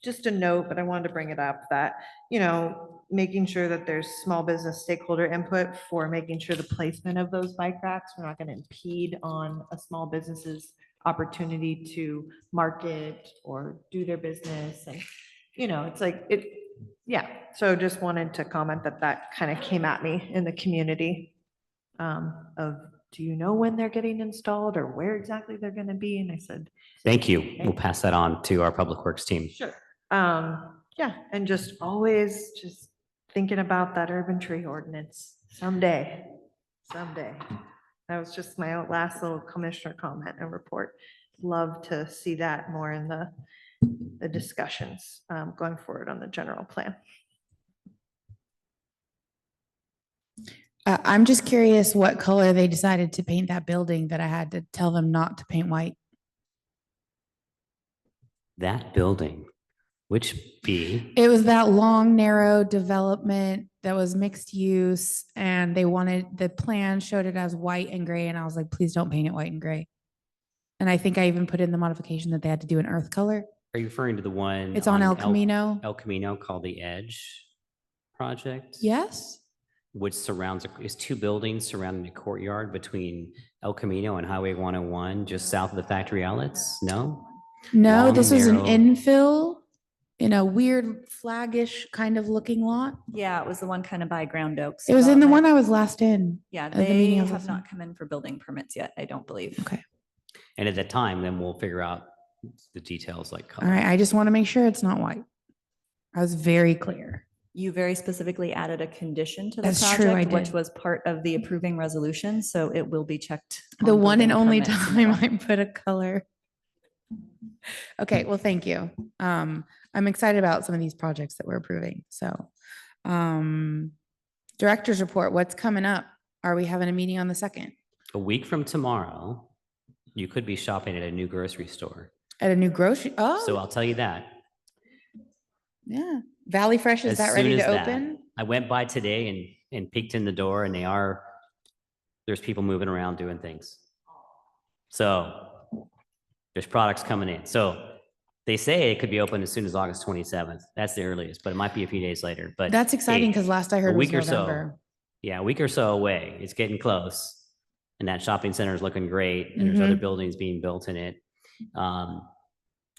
G: Just a note, but I wanted to bring it up that, you know, making sure that there's small business stakeholder input for making sure the placement of those bike racks, we're not going to impede on a small business's opportunity to market or do their business. And, you know, it's like it, yeah. So just wanted to comment that kind of came at me in the community of, do you know when they're getting installed or where exactly they're going to be? And I said,
E: Thank you. We'll pass that on to our public works team.
G: sure. Yeah, and just always just thinking about that urban tree ordinance someday. That was just my last little commissioner comment and report. Love to see that more in the discussions going forward on the general plan.
A: I'm just curious what color they decided to paint that building that I had to tell them not to paint white.
E: That building, which B,
A: It was that long, narrow development that was mixed use and they wanted, the plan showed it as white and gray and I was like, please don't paint it white and gray. And I think I even put in the modification that they had to do an earth color.
E: are you referring to the one?
A: It's on El Camino.
E: El Camino called the Edge Project?
A: Yes?
E: Which surrounds, is two buildings surrounding a courtyard between El Camino and Highway 101, just south of the factory outlets? No?
A: No,
E: Long,
A: this was an
E: narrow-
A: infill in a weird flaggish kind of looking lot.
B: Yeah, it was the one kind of by Ground Oaks.
A: It was in the
B: development.
A: one I was last in.
B: Yeah,
A: the meeting
B: they
A: I was
B: have
A: last in.
B: not come in for building permits yet, I don't believe.
A: Okay.
E: And at that time, then we'll figure out the details like color.
A: All right, I just want to make sure it's not white. I was very clear.
B: You very specifically added a condition to the
A: That's true, I
B: project, which
A: did.
B: was part of the approving resolution, so it will be checked.
A: The
B: on
A: one and
B: building
A: only
B: permits
A: time
B: submittal.
A: I put a color. Okay, well, thank you. I'm excited about some of these projects that we're approving, so. Director's report, what's coming up? Are we having a meeting on the 2nd?
E: A week from tomorrow, you could be shopping at a new grocery store.
A: At a new grocery,
E: So
A: oh,
E: I'll tell you that.
A: yeah. Valley Fresh, is
E: As
A: that
E: soon
A: ready
E: as
A: to
E: that.
A: open?
E: I went by today and peeked in the door and there's people moving around doing things. So there's products coming in. So they say it could be open as soon as August 27th. That's the earliest, but it might be a few days later, but.
A: That's exciting
E: hey,
A: because last I
E: a
A: heard was
E: week or so.
A: November.
E: Yeah, a week or so away. It's getting close. And that shopping center is looking great. And there's other
A: Mhm.
E: buildings being built in it.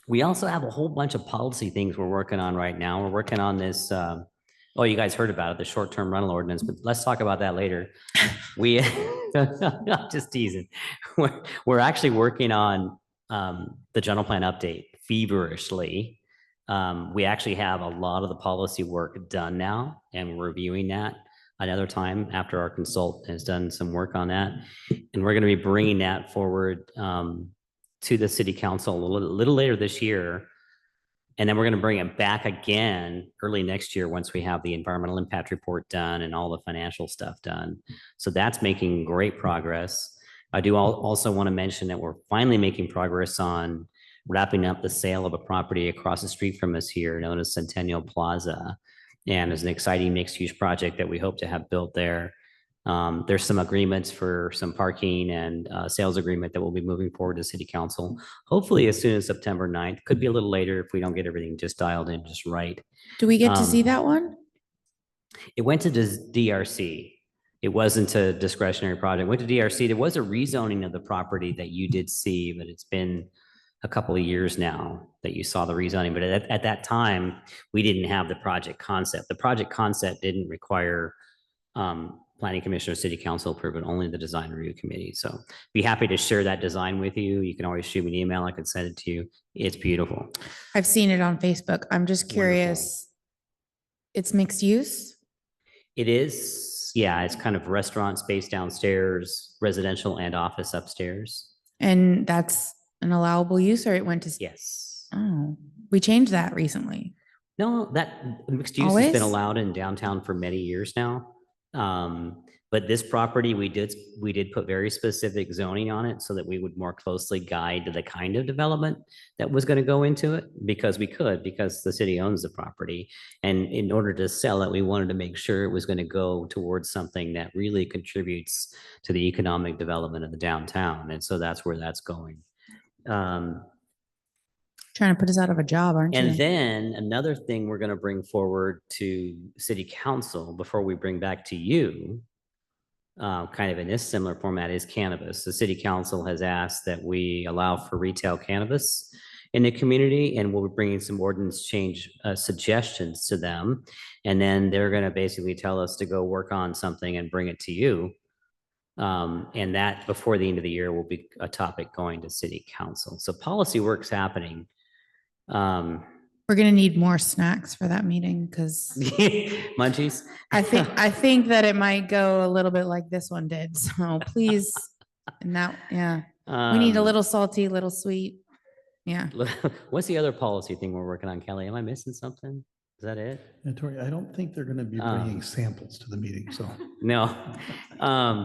E: We also have a whole bunch of policy things we're working on right now. We're working on this Oh, you guys heard about it, the short-term rental ordinance, but let's talk about that later. We, just teasing. We're actually working on the general plan update feverishly. We actually have a lot of the policy work done now, and we're reviewing that another time after our consultant has done some work on that. And we're going to be bringing that forward to the city council a little later this year. And then we're going to bring it back again early next year once we have the environmental impact report done and all the financial stuff done. So that's making great progress. I do also want to mention that we're finally making progress on wrapping up the sale of a property across the street from us here known as Centennial Plaza. And there's an exciting mixed-use project that we hope to have built there. There's some agreements for some parking and sales agreement that will be moving forward to city council, hopefully as soon as September 9th. Could be a little later if we don't get everything just dialed in just right.
A: Do we get to see that one?
E: It went to DRC. It wasn't a discretionary project. It went to DRC. There was a rezoning of the property that you did see, but it's been a couple of years now that you saw the rezoning. But at that time, we didn't have the project concept. The project concept didn't require planning commission or city council approval, only the design review committee. So be happy to share that design with you. You can always shoot me an email. I can send it to you. It's beautiful.
A: I've seen it on Facebook. I'm just curious. It's mixed use?
E: It is. Yeah, it's kind of restaurant space downstairs, residential and office upstairs.
A: And that's an allowable use, or it went to?
E: Yes.
A: Oh, we changed that recently.
E: No, that mixed use has been allowed in downtown for many years now. But this property, we did put very specific zoning on it so that we would more closely guide the kind of development that was going to go into it, because the city owns the property. And in order to sell it, we wanted to make sure it was going to go towards something that really contributes to the economic development of the downtown. And so that's where that's going.
A: Trying to put us out of a job, aren't you?
E: And then another thing we're going to bring forward to city council before we bring back to you, kind of in this similar format, is cannabis. The city council has asked that we allow for retail cannabis in the community, and we'll be bringing some ordinance change suggestions to them. And then they're going to basically tell us to go work on something and bring it to you. And that before the end of the year will be a topic going to city council. So policy work's happening.
A: We're gonna need more snacks for that meeting because
E: munchies.
A: I think that it might go a little bit like this one did. So please, we need a little salty, little sweet. Yeah.
E: What's the other policy thing we're working on, Kelly? Am I missing something? Is that it?
D: Tori, I don't think they're going to be bringing samples to the meeting, so.
E: No.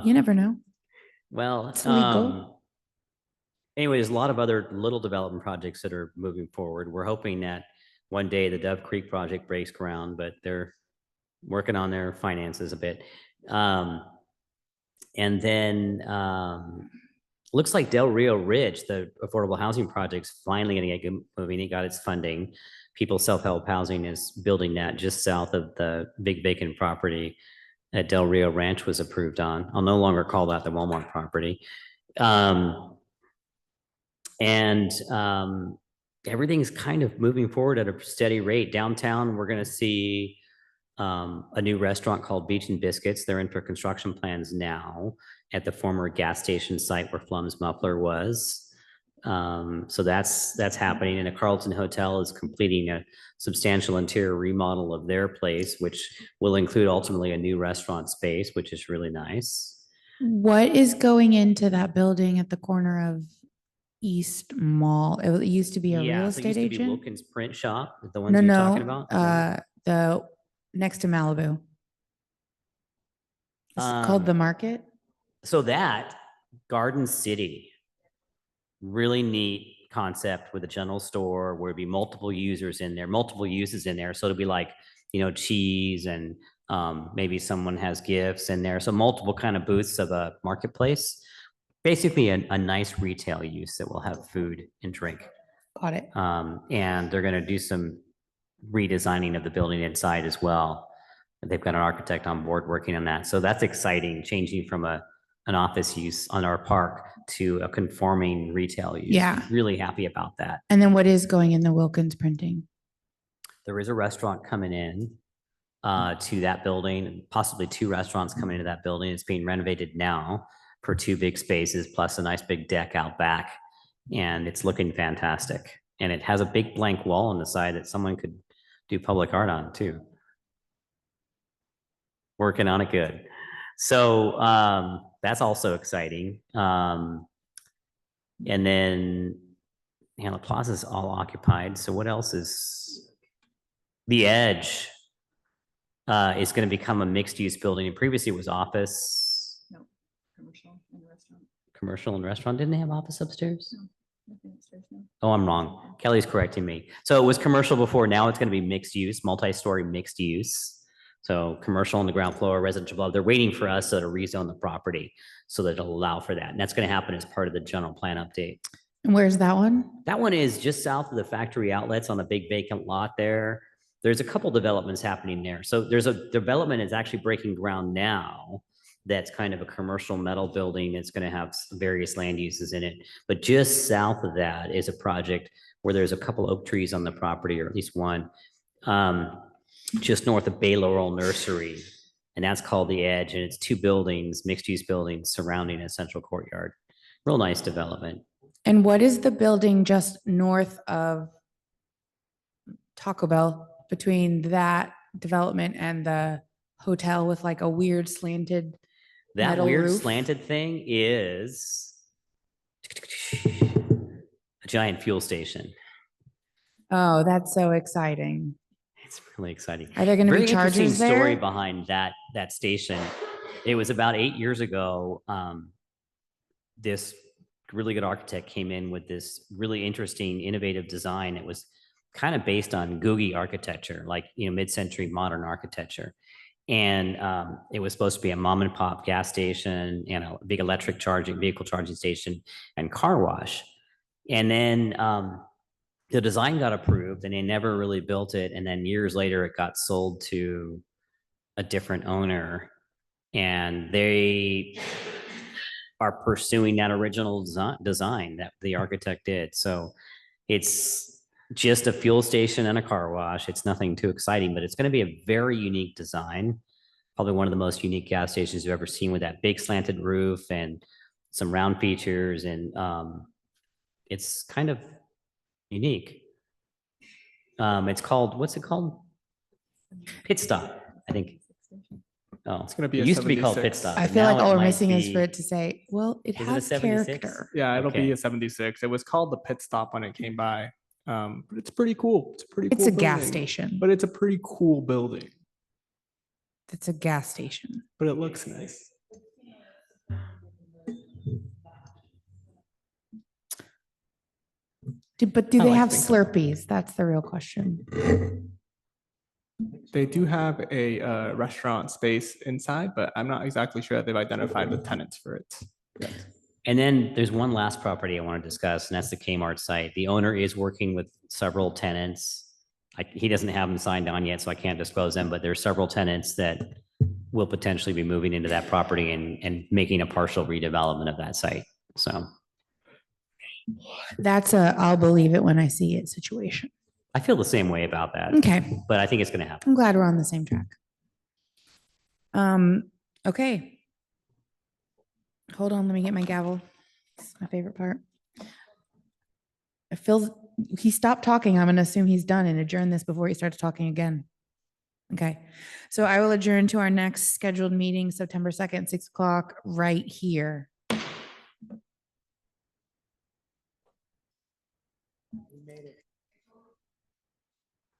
A: You never know.
E: Well,
A: It's legal.
E: anyway, there's a lot of other little development projects that are moving forward. We're hoping that one day the Dove Creek project breaks ground, but they're working on their finances a bit. And then looks like Del Rio Ridge, the affordable housing project's finally going to get moving. It got its funding. People's Self-Help Housing is building that just south of the big vacant property that Del Rio Ranch was approved on. I'll no longer call that the Walmart property. Everything's kind of moving forward at a steady rate. Downtown, we're going to see a new restaurant called Beach and Biscuits. They're in for construction plans now at the former gas station site where Flum's Muffler was. So that's happening. And the Carlton Hotel is completing a substantial interior remodel of their place, which will include ultimately a new restaurant space, which is really nice.
A: What is going into that building at the corner of East Mall? It used to be a real
E: So it
A: estate
E: used to be
A: agent?
E: Wilkins Print Shop, the ones you're talking about.
A: The next to Malibu. It's called the Market.
E: So that Garden City, really neat concept with a general store where it'd be multiple users in there, multiple uses in there. So it'll be like, cheese and maybe someone has gifts in there. So multiple kind of booths of a marketplace. Basically a nice retail use that will have food and drink.
A: Got it.
E: And they're going to do some redesigning of the building inside as well. They've got an architect on board working on that. So that's exciting, changing from an office use on our park to a conforming retail use.
A: Yeah.
E: Really happy about that.
A: And then what is going in the Wilkins printing?
E: There is a restaurant coming in. to that building, and possibly 2 restaurants coming into that building. It's being renovated now for 2 big spaces plus a nice big deck out back. And it's looking fantastic. And it has a big blank wall on the side that someone could do public art on too. Working on it good. So that's also exciting. And then La Plaza is all occupied. So what else is the Edge is going to become a mixed use building. And previously it was office.
B: No, commercial and restaurant.
E: Commercial and restaurant. Didn't they have office upstairs?
B: No, nothing upstairs, no.
E: Oh, I'm wrong. Kelly's correcting me. So it was commercial before. Now it's going to be mixed use, multi-story mixed use. So commercial on the ground floor, residential above. They're waiting for us to rezone the property so that it'll allow for that. And that's going to happen as part of the general plan update.
A: And where's that one?
E: That one is just south of the factory outlets on the big vacant lot there. There's a couple developments happening there. So there's a development that's actually breaking ground now. That's kind of a commercial metal building. It's going to have various land uses in it. But just south of that is a project where there's a couple oak trees on the property, or at least one, just north of Bay Laurel Nursery. And that's called The Edge. And it's 2 buildings, mixed use buildings surrounding a central courtyard. Real nice development.
A: And what is the building just north of Taco Bell, between that development and the hotel with like a weird slanted
E: That
A: metal
E: weird
A: roof?
E: slanted thing is a giant fuel station.
A: Oh, that's so exciting.
E: It's really exciting.
A: Are there gonna be
E: Very interesting
A: chargers
E: story
A: there?
E: behind that station. It was about 8 years ago. This really good architect came in with this really interesting, innovative design. It was kind of based on Googie architecture, like, mid-century modern architecture. And it was supposed to be a mom and pop gas station and a big vehicle charging station and car wash. And then the design got approved and they never really built it. And then years later, it got sold to a different owner, and they are pursuing that original design that the architect did. So it's just a fuel station and a car wash. It's nothing too exciting, but it's going to be a very unique design. Probably one of the most unique gas stations you've ever seen, with that big slanted roof and some round features. And it's kind of unique. It's called, what's it called? Pit Stop, I think. Oh,
F: It's gonna be
E: it
F: a
E: used to be called Pit
F: 76.
E: Stop.
A: I
E: but
A: feel like
E: now
A: all
E: it
A: we're
E: might
A: missing is
E: be-
A: for it to say, well, it
E: Is it a
A: has
E: 76?
A: character.
F: Yeah, it'll
E: Okay.
F: be a 76. It was called the Pit Stop when it came by. But it's pretty cool. It's a pretty
A: It's
F: cool
A: a gas
F: building.
A: station.
F: But it's a pretty cool building.
A: It's a gas station.
F: But it looks nice.
A: But do
F: I
A: they
F: like
A: have
F: things
A: Slurpees? That's the real question.
F: They do have a restaurant space inside, but I'm not exactly sure that they've identified the tenants for it yet.
E: And then there's one last property I want to discuss, and that's the Kmart site. The owner is working with several tenants. He doesn't have them signed on yet, so I can't disclose them, but there are several tenants that will potentially be moving into that property and making a partial redevelopment of that site. So
A: That's a I'll believe it when I see it situation.
E: I feel the same way about that.
A: Okay.
E: But I think it's going to happen.
A: I'm glad we're on the same track. Okay. Hold on, let me get my gavel. It's my favorite part. It feels, he stopped talking. I'm gonna assume he's done and adjourn this before he starts talking again. Okay, so I will adjourn to our next scheduled meeting, September 2nd, 6 o'clock, right here.